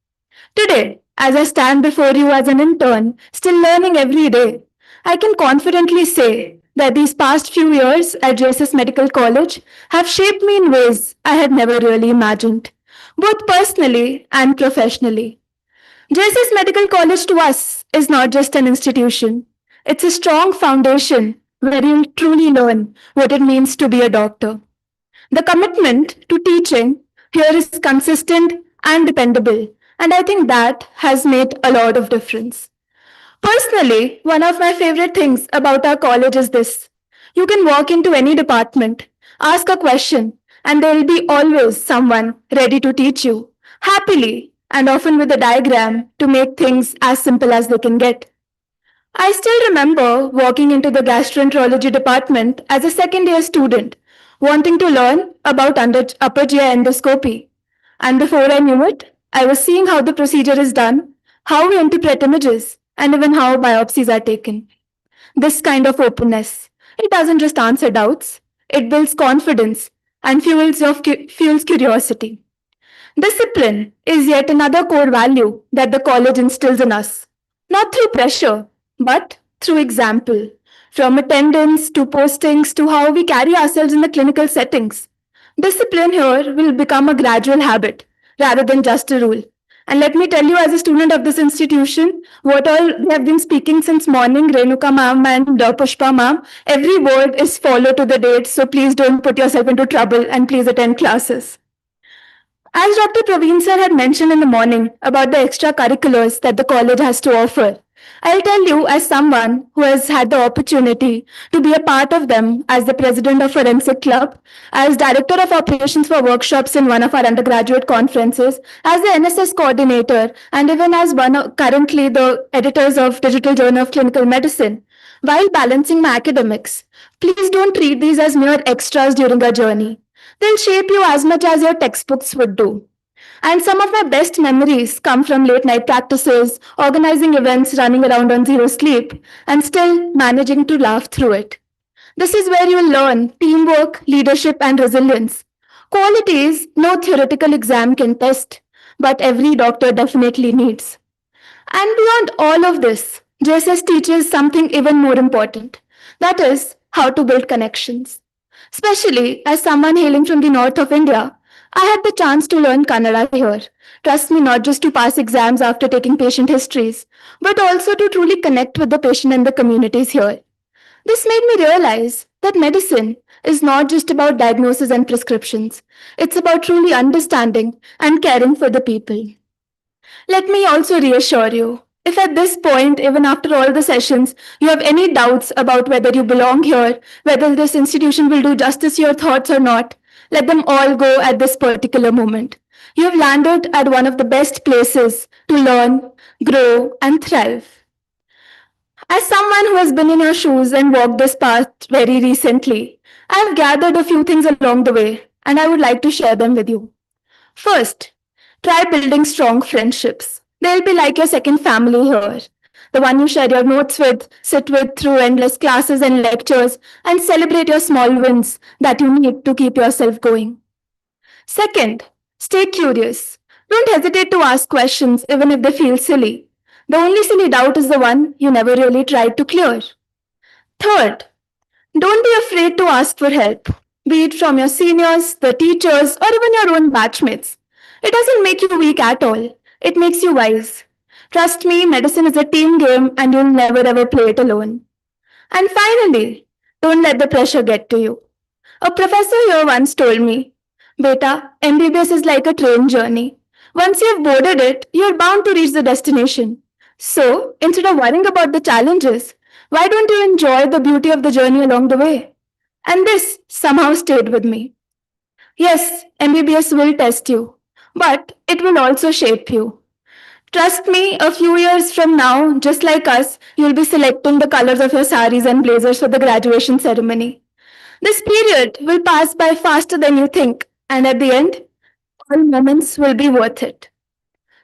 Today, as I stand before you as an intern, still learning every day, I can confidently say that these past few years at JSS Medical College have shaped me in ways I had never really imagined, both personally and professionally. JSS Medical College to us is not just an institution. It's a strong foundation where you'll truly learn what it means to be a doctor. The commitment to teaching here is consistent and dependable, and I think that has made a lot of difference. Personally, one of my favorite things about our college is this. You can walk into any department, ask a question, and there will be always someone ready to teach you, happily, and often with a diagram to make things as simple as they can get. I still remember walking into the gastroenterology department as a second year student, wanting to learn about upper GI endoscopy. And before I knew it, I was seeing how the procedure is done, how we interpret images, and even how biopsies are taken. This kind of openness, it doesn't just answer doubts, it builds confidence and fuels curiosity. Discipline is yet another core value that the college instills in us, not through pressure, but through example, from attendance to postings to how we carry ourselves in the clinical settings. Discipline here will become a gradual habit rather than just a rule. And let me tell you, as a student of this institution, what all we have been speaking since morning, Renuka ma'am and Pushpa ma'am, every word is followed to the date. So please don't put yourself into trouble and please attend classes. As Dr. Praveen sir had mentioned in the morning about the extracurriculars that the college has to offer, I'll tell you as someone who has had the opportunity to be a part of them as the president of Forensic Club, as director of operations for workshops in one of our undergraduate conferences, as the NSS coordinator, and even as currently the editors of Digital Journal of Clinical Medicine. While balancing my academics, please don't treat these as mere extras during our journey. They'll shape you as much as your textbooks would do. And some of my best memories come from late night practices, organizing events, running around on zero sleep, and still managing to laugh through it. This is where you'll learn teamwork, leadership, and resilience. Qualities no theoretical exam can test, but every doctor definitely needs. And beyond all of this, JSS teaches something even more important, that is, how to build connections. Especially as someone hailing from the north of India, I had the chance to learn Kannada here. Trust me, not just to pass exams after taking patient histories, but also to truly connect with the patient and the communities here. This made me realize that medicine is not just about diagnosis and prescriptions. It's about truly understanding and caring for the people. Let me also reassure you, if at this point, even after all the sessions, you have any doubts about whether you belong here, whether this institution will do justice to your thoughts or not, let them all go at this particular moment. You have landed at one of the best places to learn, grow, and thrive. As someone who has been in your shoes and walked this path very recently, I have gathered a few things along the way, and I would like to share them with you. First, try building strong friendships. They'll be like your second family here. The one you share your notes with, sit with through endless classes and lectures, and celebrate your small wins that you need to keep yourself going. Second, stay curious. Don't hesitate to ask questions even if they feel silly. The only silly doubt is the one you never really tried to clear. Third, don't be afraid to ask for help, be it from your seniors, the teachers, or even your own batchmates. It doesn't make you weak at all. It makes you wise. Trust me, medicine is a team game and you'll never ever play it alone. And finally, don't let the pressure get to you. A professor here once told me, Beta, MBBS is like a train journey. Once you've boarded it, you're bound to reach the destination. So, instead of worrying about the challenges, why don't you enjoy the beauty of the journey along the way? And this somehow stayed with me. Yes, MBBS will test you, but it will also shape you. Trust me, a few years from now, just like us, you'll be selecting the colors of your saris and blazers for the graduation ceremony. This period will pass by faster than you think, and at the end, all moments will be worth it.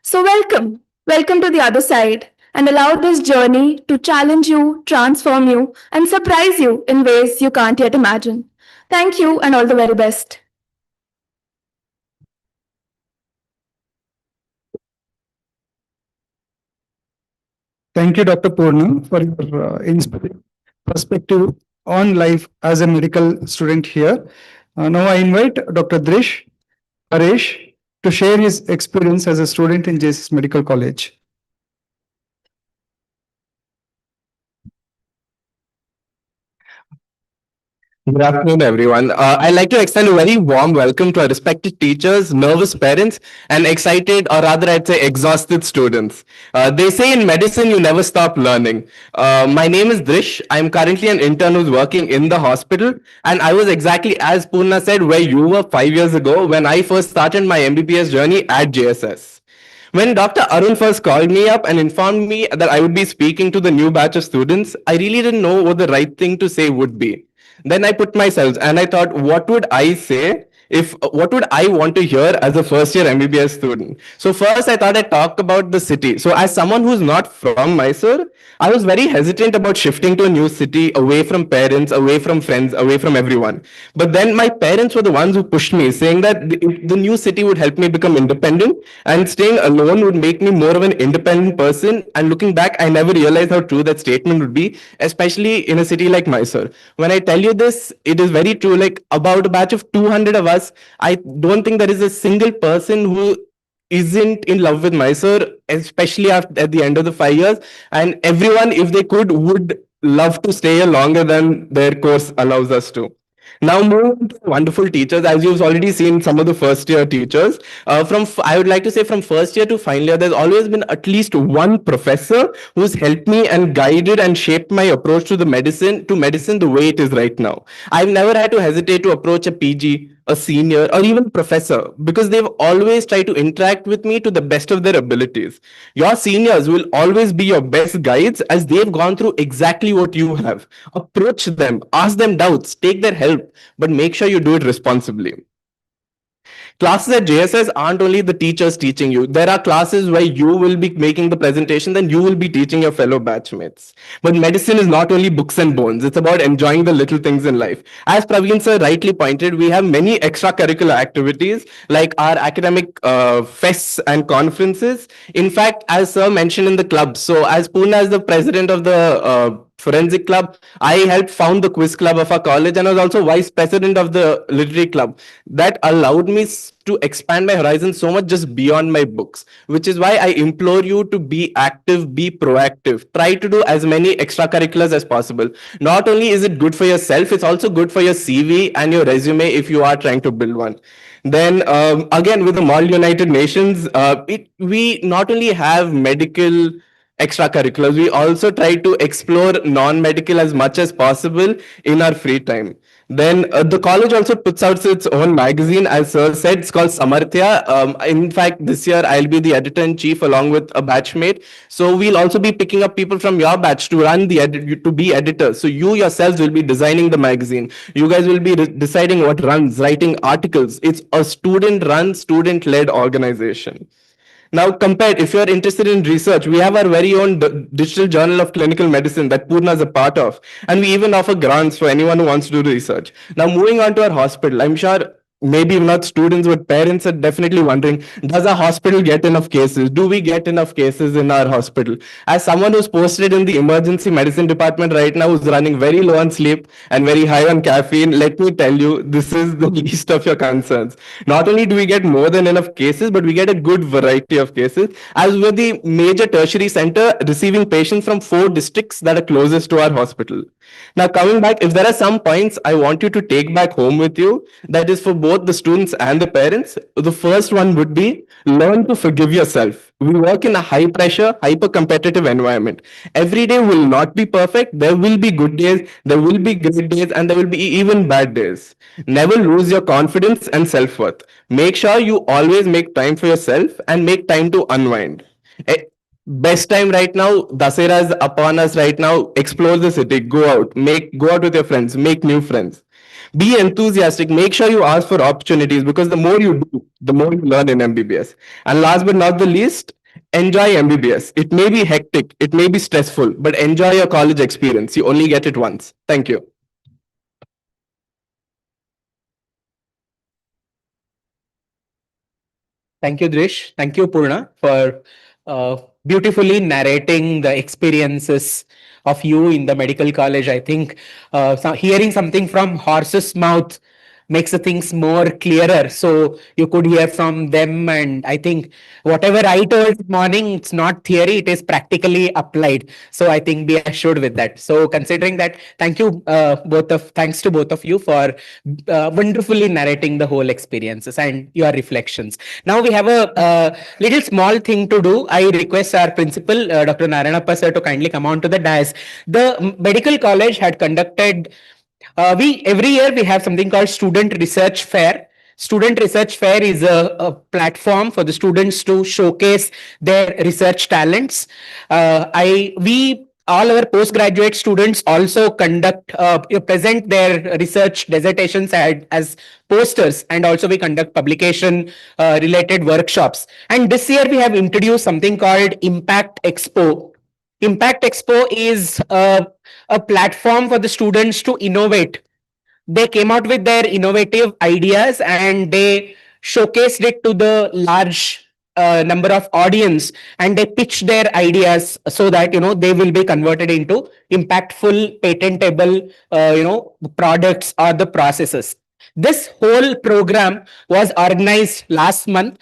So, welcome to the other side, and allow this journey to challenge you, transform you, and surprise you in ways you can't yet imagine. Thank you, and all the very best. Thank you, Dr. Purna, for your inspiring perspective on life as a medical student here. Now I invite Dr. Drish Paresh to share his experience as a student in JSS Medical College. Good afternoon, everyone. I'd like to extend a very warm welcome to our respected teachers, nervous parents, and excited, or rather, I'd say exhausted students. They say in medicine, you never stop learning. My name is Drish. I'm currently an intern who's working in the hospital, and I was exactly as Purna said, where you were 5 years ago when I first started my MBBS journey at JSS. When Dr. Arun first called me up and informed me that I would be speaking to the new batch of students, I really didn't know what the right thing to say would be. Then I put myself and I thought, what would I say if what would I want to hear as a first year MBBS student? So first I thought I'd talk about the city. So as someone who's not from Mysore, I was very hesitant about shifting to a new city, away from parents, away from friends, away from everyone. But then my parents were the ones who pushed me, saying that the new city would help me become independent and staying alone would make me more of an independent person. And looking back, I never realized how true that statement would be, especially in a city like Mysore. When I tell you this, it is very true. Like about a batch of 200 of us, I don't think there is a single person who isn't in love with Mysore, especially after, at the end of the 5 years. And everyone, if they could, would love to stay here longer than their course allows us to. Now moving to wonderful teachers, as you've already seen some of the first year teachers. I would like to say from first year to final year, there's always been at least one professor who's helped me and guided and shaped my approach to medicine the way it is right now. I've never had to hesitate to approach a PG, a senior, or even professor because they've always tried to interact with me to the best of their abilities. Your seniors will always be your best guides as they've gone through exactly what you have. Approach them, ask them doubts, take their help, but make sure you do it responsibly. Classes at JSS aren't only the teachers teaching you. There are classes where you will be making the presentation, then you will be teaching your fellow batchmates. But medicine is not only books and bones. It's about enjoying the little things in life. As Praveen sir rightly pointed, we have many extracurricular activities like our academic fests and conferences. In fact, as sir mentioned in the club, so as Poorna is the president of the forensic club, I helped found the quiz club of our college and I was also vice president of the literary club. That allowed me to expand my horizon so much just beyond my books, which is why I implore you to be active, be proactive, try to do as many extracurriculars as possible. Not only is it good for yourself, it's also good for your CV and your resume if you are trying to build one. Then again, with the Model United Nations, we not only have medical extracurriculars, we also try to explore non-medical as much as possible in our free time. Then the college also puts out its own magazine, as sir said, it's called Samarthya. In fact, this year I'll be the editor-in-chief along with a batchmate. So we'll also be picking up people from your batch to run to be editors. So you yourselves will be designing the magazine. You guys will be deciding what runs, writing articles. It's a student-run, student-led organization. Now, compared, if you're interested in research, we have our very own digital journal of clinical medicine that Purna is a part of. And we even offer grants for anyone who wants to do research. Now, moving on to our hospital, I'm sure maybe not students, but parents are definitely wondering, does our hospital get enough cases? Do we get enough cases in our hospital? As someone who's posted in the emergency medicine department right now, who's running very low on sleep and very high on caffeine, let me tell you, this is the least of your concerns. Not only do we get more than enough cases, but we get a good variety of cases, as we're the major tertiary center receiving patients from 4 districts that are closest to our hospital. Now, coming back, if there are some points I want you to take back home with you, that is for both the students and the parents. The first one would be learn to forgive yourself. We work in a high pressure, hyper competitive environment. Every day will not be perfect. There will be good days, there will be great days, and there will be even bad days. Never lose your confidence and self worth. Make sure you always make time for yourself and make time to unwind. Best time right now, Dasera is upon us right now. Explore the city, go out with your friends, make new friends. Be enthusiastic, make sure you ask for opportunities because the more you do, the more you learn in MBBS. And last but not the least, enjoy MBBS. It may be hectic, it may be stressful, but enjoy your college experience. You only get it once. Thank you. Thank you, Drish. Thank you, Purna, for beautifully narrating the experiences of you in the medical college. I think hearing something from horse's mouth makes the things more clearer. So you could hear from them. And I think whatever I told this morning, it's not theory, it is practically applied. So I think be assured with that. So considering that, thanks to both of you for wonderfully narrating the whole experiences and your reflections. Now we have a little small thing to do. I request our principal, Dr. Narayanappa sir, to kindly come on to the dais. The medical college had conducted, we every year we have something called Student Research Fair. Student Research Fair is a platform for the students to showcase their research talents. We all our postgraduate students also present their research dissertations as posters, and also we conduct publication related workshops. And this year we have introduced something called Impact Expo. Impact Expo is a platform for the students to innovate. They came out with their innovative ideas and they showcased it to the large number of audience, and they pitched their ideas so that they will be converted into impactful, patentable products or the processes. This whole program was organized last month,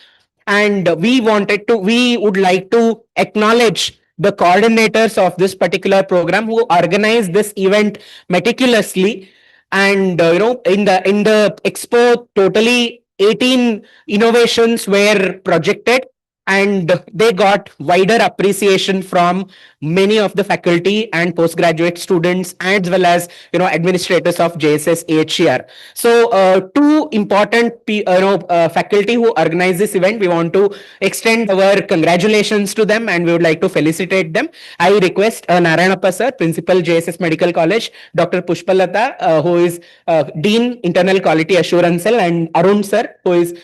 and we would like to acknowledge the coordinators of this particular program who organized this event meticulously. And in the expo, totally 18 innovations were projected, and they got wider appreciation from many of the faculty and postgraduate students, as well as administrators of JSS AHCR. So two important faculty who organized this event, we want to extend our congratulations to them, and we would like to felicitate them. I request Narayanappa sir, Principal, JSS Medical College, Dr. Pushpalata, who is Dean Internal Quality Assurance Cell, and Arun sir, who is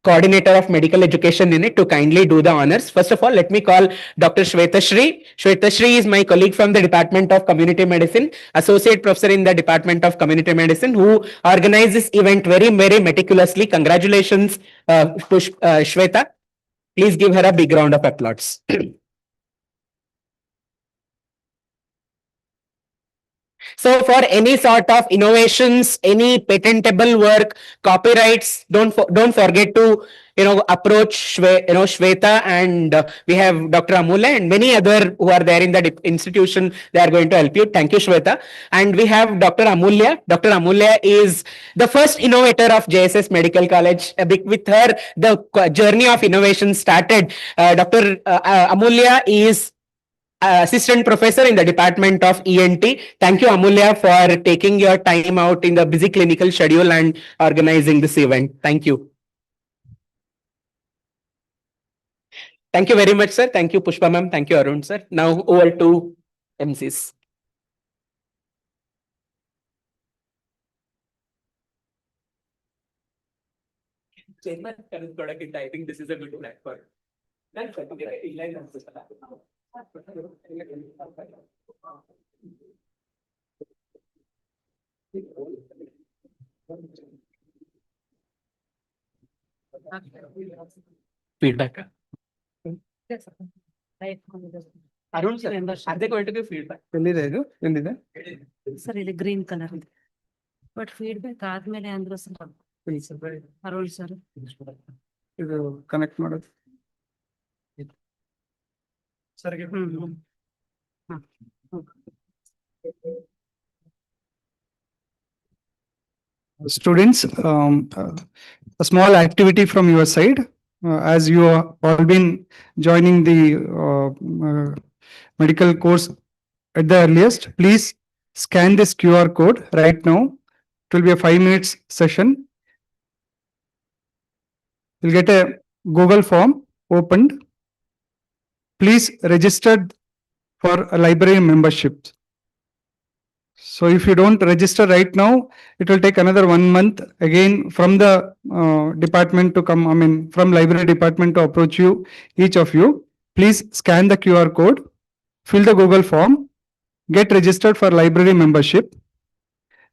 Coordinator of Medical Education Unit, to kindly do the honors. First of all, let me call Dr. Shweta Shri. Shweta Shri is my colleague from the Department of Community Medicine, Associate Professor in the Department of Community Medicine, who organized this event very, very meticulously. Congratulations, Shweta. Please give her a big round of applause. So for any sort of innovations, any patentable work, copyrights, don't forget to approach Shweta, and we have Dr. Amula and many other who are there in the institution. They are going to help you. Thank you, Shweta. And we have Dr. Amulya. Dr. Amulya is the first innovator of JSS Medical College. With her, the journey of innovation started. Dr. Amulya is Assistant Professor in the Department of ENT. Thank you, Amulya, for taking your time out in the busy clinical schedule and organizing this event. Thank you. Thank you very much, sir. Thank you, Pushpa ma'am. Thank you, Arun sir. Now over to MCs. I think this is a good platform. Feedback. Arun sir, are they going to give feedback? Sir ಇದು green colour ಇದೆ but feedback ಆದ್ಮೇಲೆ ಅಂದ್ರೆ sir Arun sir ಇದು connect ಮಾಡೋದು ಸರಿಗೆ students, a small activity from your side, as you have all been joining the medical course at the earliest. Please scan this QR code right now. It will be a 5 minutes session. You'll get a Google form opened. Please register for a library membership. So if you don't register right now, it will take another 1 month again from the department to come, from library department to approach you, each of you. Please scan the QR code, fill the Google form, get registered for library membership.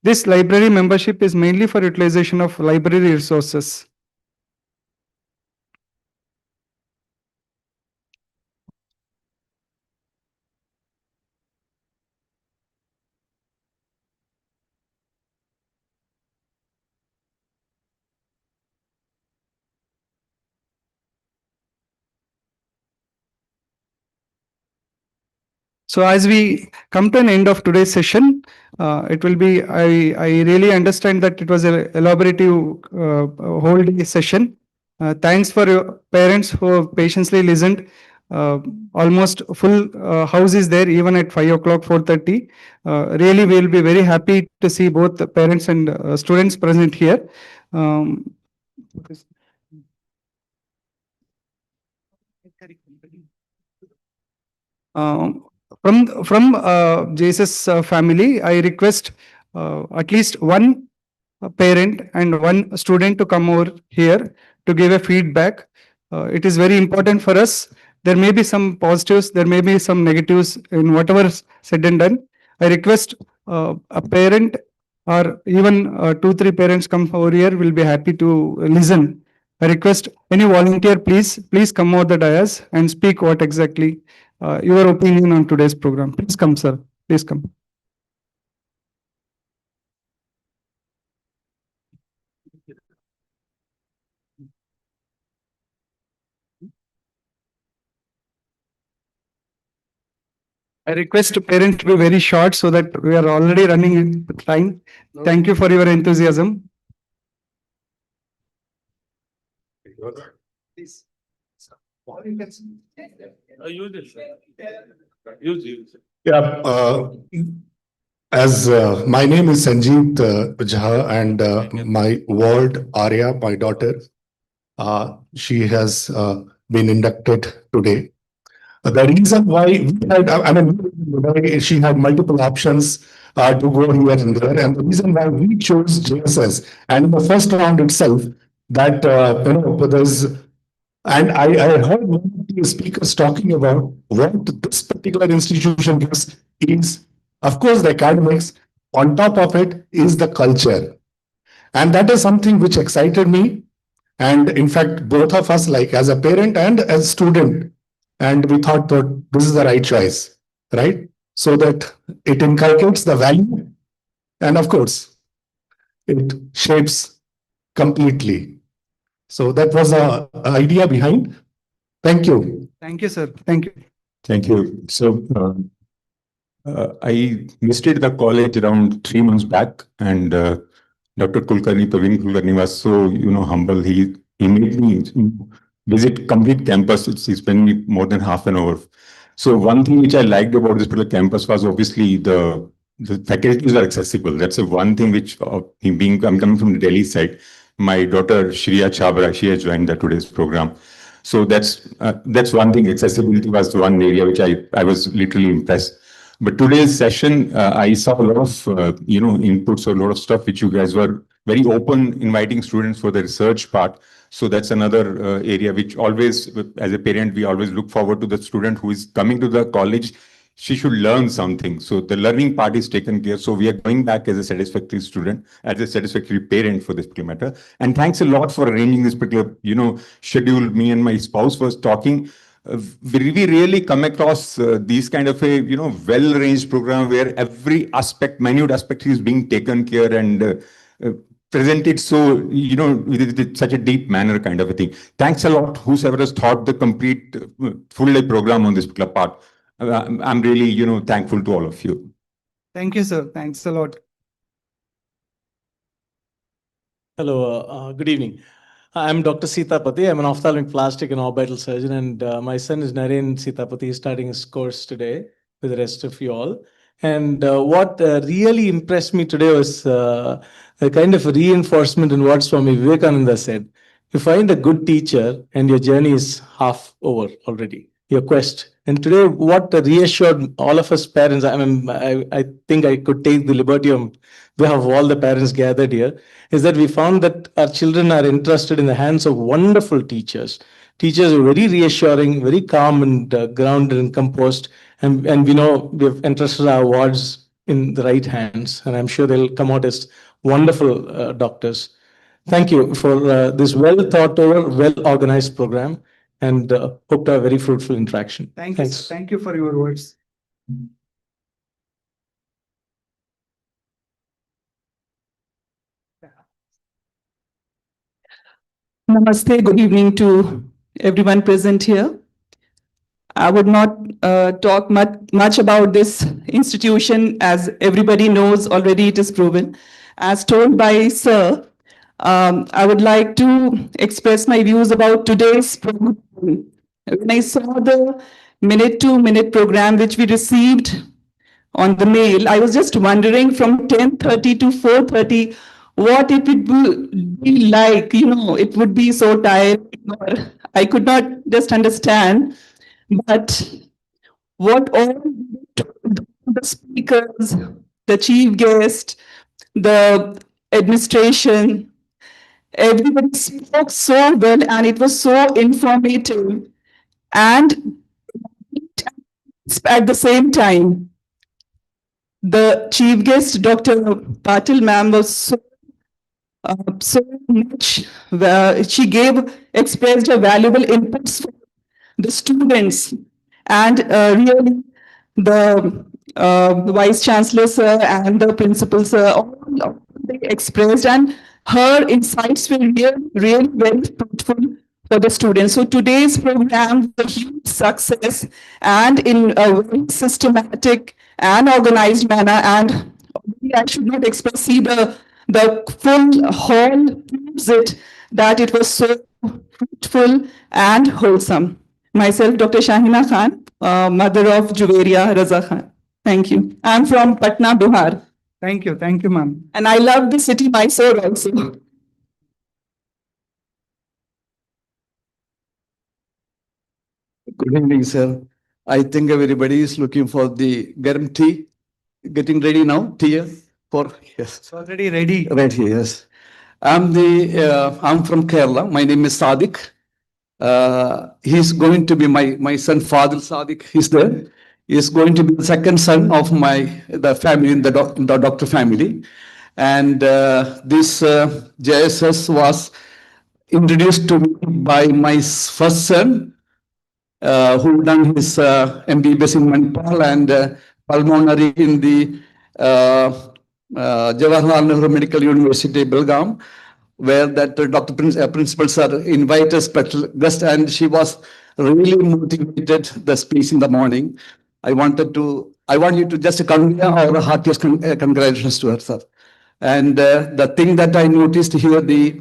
This library membership is mainly for utilization of library resources. So as we come to an end of today's session, it will be, I really understand that it was an elaborative whole day session. Thanks for your parents who have patiently listened. Almost full house is there even at 5 o'clock, 4:30. Really, we will be very happy to see both the parents and students present here. Um, Um, from Jesus family, I request at least one parent and one student to come over here to give a feedback. It is very important for us. There may be some positives, there may be some negatives in whatever is said and done. I request a parent or even two, three parents come over here. Will be happy to listen. I request any volunteer, please come over the dais and speak what exactly your opinion on today's program. Please come, sir. Please come. I request parents to be very short so that we are already running in time. Thank you for your enthusiasm. Yeah, as my name is Sanjeet Jha, and my ward Arya, my daughter, she has been inducted today. The reason why we had, I mean, she had multiple options to go here and there, and the reason why we chose JSS, and in the first round itself, that there's, and I heard one of the speakers talking about what this particular institution gives is, of course, the academics. On top of it is the culture, and that is something which excited me. And in fact, both of us, like as a parent and as a student, and we thought that this is the right choice, right? So that it inculcates the value, and of course, it shapes completely. So that was the idea behind. Thank you. Thank you, sir. Thank you. Thank you. So I visited the college around 3 months back, and Dr. Kulkarni, Praveen Kulkarni was so humble. He made me visit complete campus. He spent me more than half an hour. So one thing which I liked about this particular campus was obviously the faculties are accessible. That's the one thing which, I'm coming from the Delhi side. My daughter Shriya Chabra, she has joined today's program. So that's one thing. Accessibility was one area which I was literally impressed. But today's session, I saw a lot of inputs, or a lot of stuff which you guys were very open, inviting students for the research part. So that's another area which always, as a parent, we always look forward to the student who is coming to the college. She should learn something. So the learning part is taken care. So we are going back as a satisfactory student, as a satisfactory parent for this particular matter. And thanks a lot for arranging this particular, schedule. Me and my spouse was talking. We really come across these kind of a, well-arranged program where every aspect, minute aspect is being taken care and presented so, with such a deep manner kind of a thing. Thanks a lot, whosoever has thought the complete full day program on this particular part. I'm really, thankful to all of you. Thank you, sir. Thanks a lot. Hello, good evening. I'm Dr. Sitapati. I'm an ophthalmic plastic and orbital surgeon, and my son is Naren Sitapati. He's starting his course today with the rest of you all. And what really impressed me today was a kind of reinforcement in what Swami Vivekananda said. You find a good teacher and your journey is half over already, your quest. And today, what reassured all of us parents, I think I could take the liberty on behalf of all the parents gathered here, is that we found that our children are interested in the hands of wonderful teachers. Teachers are very reassuring, very calm and grounded and composed. And we know we've entrusted our wards in the right hands. And I'm sure they'll come out as wonderful doctors. Thank you for this well thought over, well organized program, and hope to have a very fruitful interaction. Thanks. Thanks. Thank you for your words. Namaste, good evening to everyone present here. I would not talk much about this institution, as everybody knows already it is proven. As told by Sir, I would like to express my views about today's program. When I saw the minute-to-minute program which we received on the mail, I was just wondering from 10:30 to 4:30 what it would be like. It would be so tiring, or I could not just understand. But what all the speakers, the chief guest, the administration, everybody spoke so well, and it was so informative and at the same time. The chief guest, Dr. Patil ma'am, was so much, she expressed her valuable inputs for the students, and really the vice chancellor sir and the principal sir, all they expressed, and her insights were really very fruitful for the students. So today's program was a huge success, and in a very systematic and organized manner, and I should not express, see the full hall proves it, that it was so fruitful and wholesome. Myself, Dr. Shahina Khan, mother of Juveria Raza Khan. Thank you. I'm from Patna, Bihar. Thank you, ma'am. And I love the city Mysore also. Good evening, sir. I think everybody is looking for the garam tea. Getting ready now, tea for yes. It's already ready. Ready, yes. I'm from Kerala. My name is Sadiq. He's going to be my son Fadil Sadiq. He's there. He's going to be the second son of the family in the doctor family. And this JSS was introduced to me by my first son, who done his MBBS in Manipal and pulmonary in the Jawaharlal Nehru Medical University, Belgaum, where that Dr. Principal sir invited special guest, and she was really motivated the speech in the morning. I want you to just convey our heartiest congratulations to her, sir. And the thing that I noticed here, the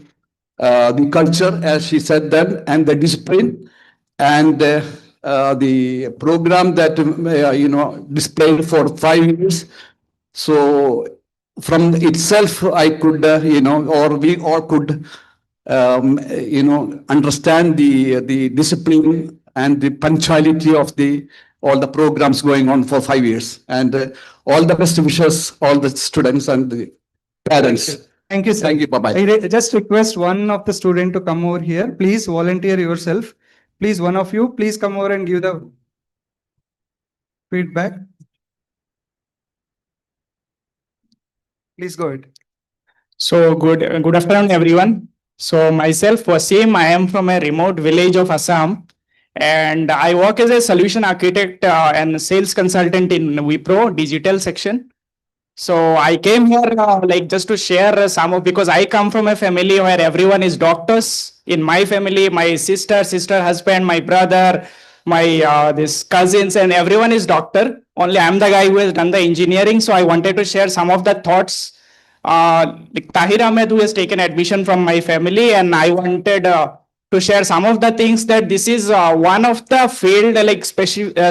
culture, as she said then, and the discipline, and the program that displayed for 5 years. So from itself, I could or we all could understand the discipline and the punctuality of all the programs going on for 5 years. And all the best wishes, all the students and the parents. Thank you, sir. Thank you. Bye-bye. I just request one of the student to come over here. Please volunteer yourself. Please, one of you, please come over and give the feedback. Please go ahead. So good afternoon, everyone. So myself, Wasim, I am from a remote village of Assam, and I work as a solution architect and sales consultant in Wipro digital section. So I came here just to share because I come from a family where everyone is doctors. In my family, my sister, husband, my brother, my this cousins, and everyone is doctor. Only I'm the guy who has done the engineering. So I wanted to share some of the thoughts. Tahir Ahmed, who has taken admission from my family, and I wanted to share some of the things that this is one of the field,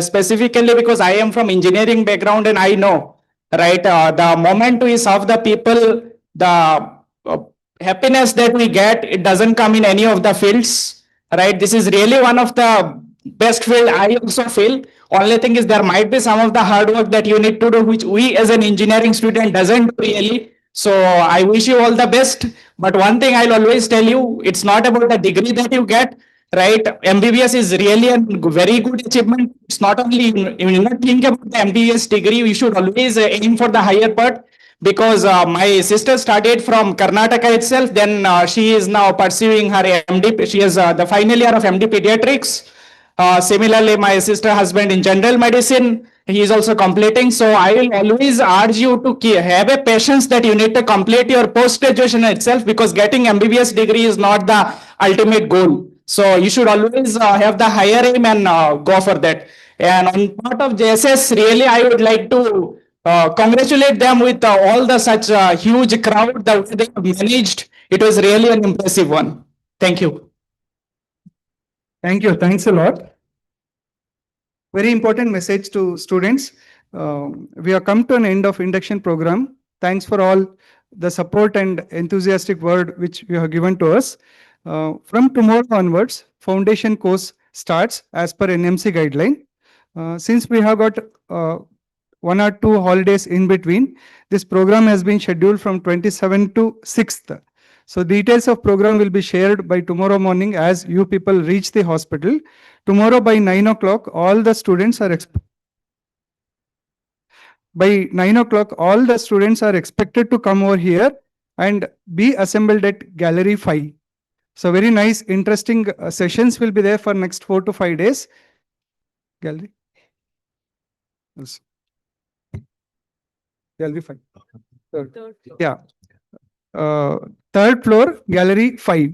specifically because I am from engineering background, and I know, right, the moment we serve the people, the happiness that we get, it doesn't come in any of the fields, right? This is really one of the best field. I also feel. Only thing is there might be some of the hard work that you need to do, which we as an engineering student doesn't do really. So I wish you all the best. But one thing I'll always tell you, it's not about the degree that you get, right? MBBS is really a very good achievement. It's not only, you not think about the MBBS degree, we should always aim for the higher part. Because my sister started from Karnataka itself, then she is now pursuing her MD. She is the final year of MD Pediatrics. Similarly, my sister husband in general medicine, he is also completing. So I will always urge you to have a patience that you need to complete your post-graduation itself, because getting MBBS degree is not the ultimate goal. So you should always have the higher aim and go for that. And on part of JSS, really, I would like to congratulate them with all the such huge crowd that they have managed. It was really an impressive one. Thank you. Thank you. Thanks a lot. Very important message to students. We have come to an end of induction program. Thanks for all the support and enthusiastic word which you have given to us. From tomorrow onwards, foundation course starts as per NMC guideline. Since we have got 1 or 2 holidays in between, this program has been scheduled from 27th to 6th. So details of program will be shared by tomorrow morning as you people reach the hospital. Tomorrow by 9 o'clock, all the students are expected to come over here and be assembled at Gallery 5. So very nice, interesting sessions will be there for next 4 to 5 days. Gallery. Yes. Gallery 5. Yeah. Third floor, Gallery 5.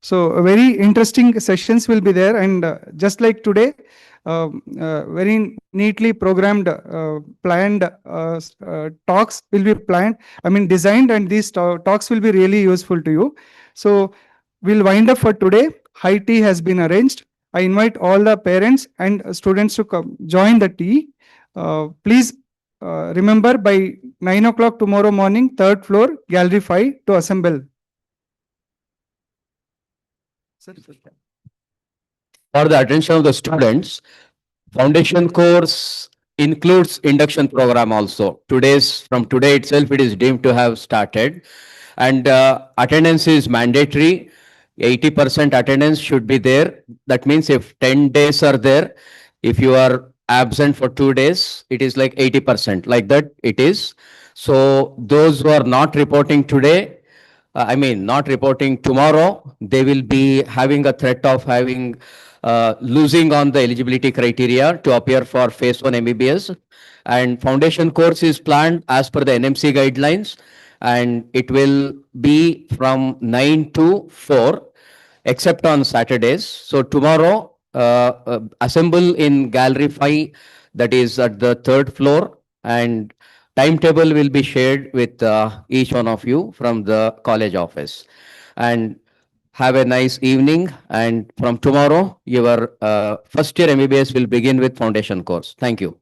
So very interesting sessions will be there, and just like today, very neatly programmed, planned talks will be planned. I mean designed, and these talks will be really useful to you. So we'll wind up for today. High tea has been arranged. I invite all the parents and students to come join the tea. Please remember by 9 o'clock tomorrow morning, third floor, Gallery 5 to assemble. For the attention of the students, foundation course includes induction program also. From today itself, it is deemed to have started, and attendance is mandatory. 80% attendance should be there. That means if 10 days are there, if you are absent for 2 days, it is like 80%. Like that it is. So those who are not reporting today, not reporting tomorrow, they will be having a threat of having losing on the eligibility criteria to appear for phase 1 MBBS. And foundation course is planned as per the NMC guidelines, and it will be from 9 to 4, except on Saturdays. So tomorrow, assemble in Gallery 5, that is at the 3rd floor, and timetable will be shared with each one of you from the college office. And have a nice evening. And from tomorrow, your first year MBBS will begin with foundation course. Thank you.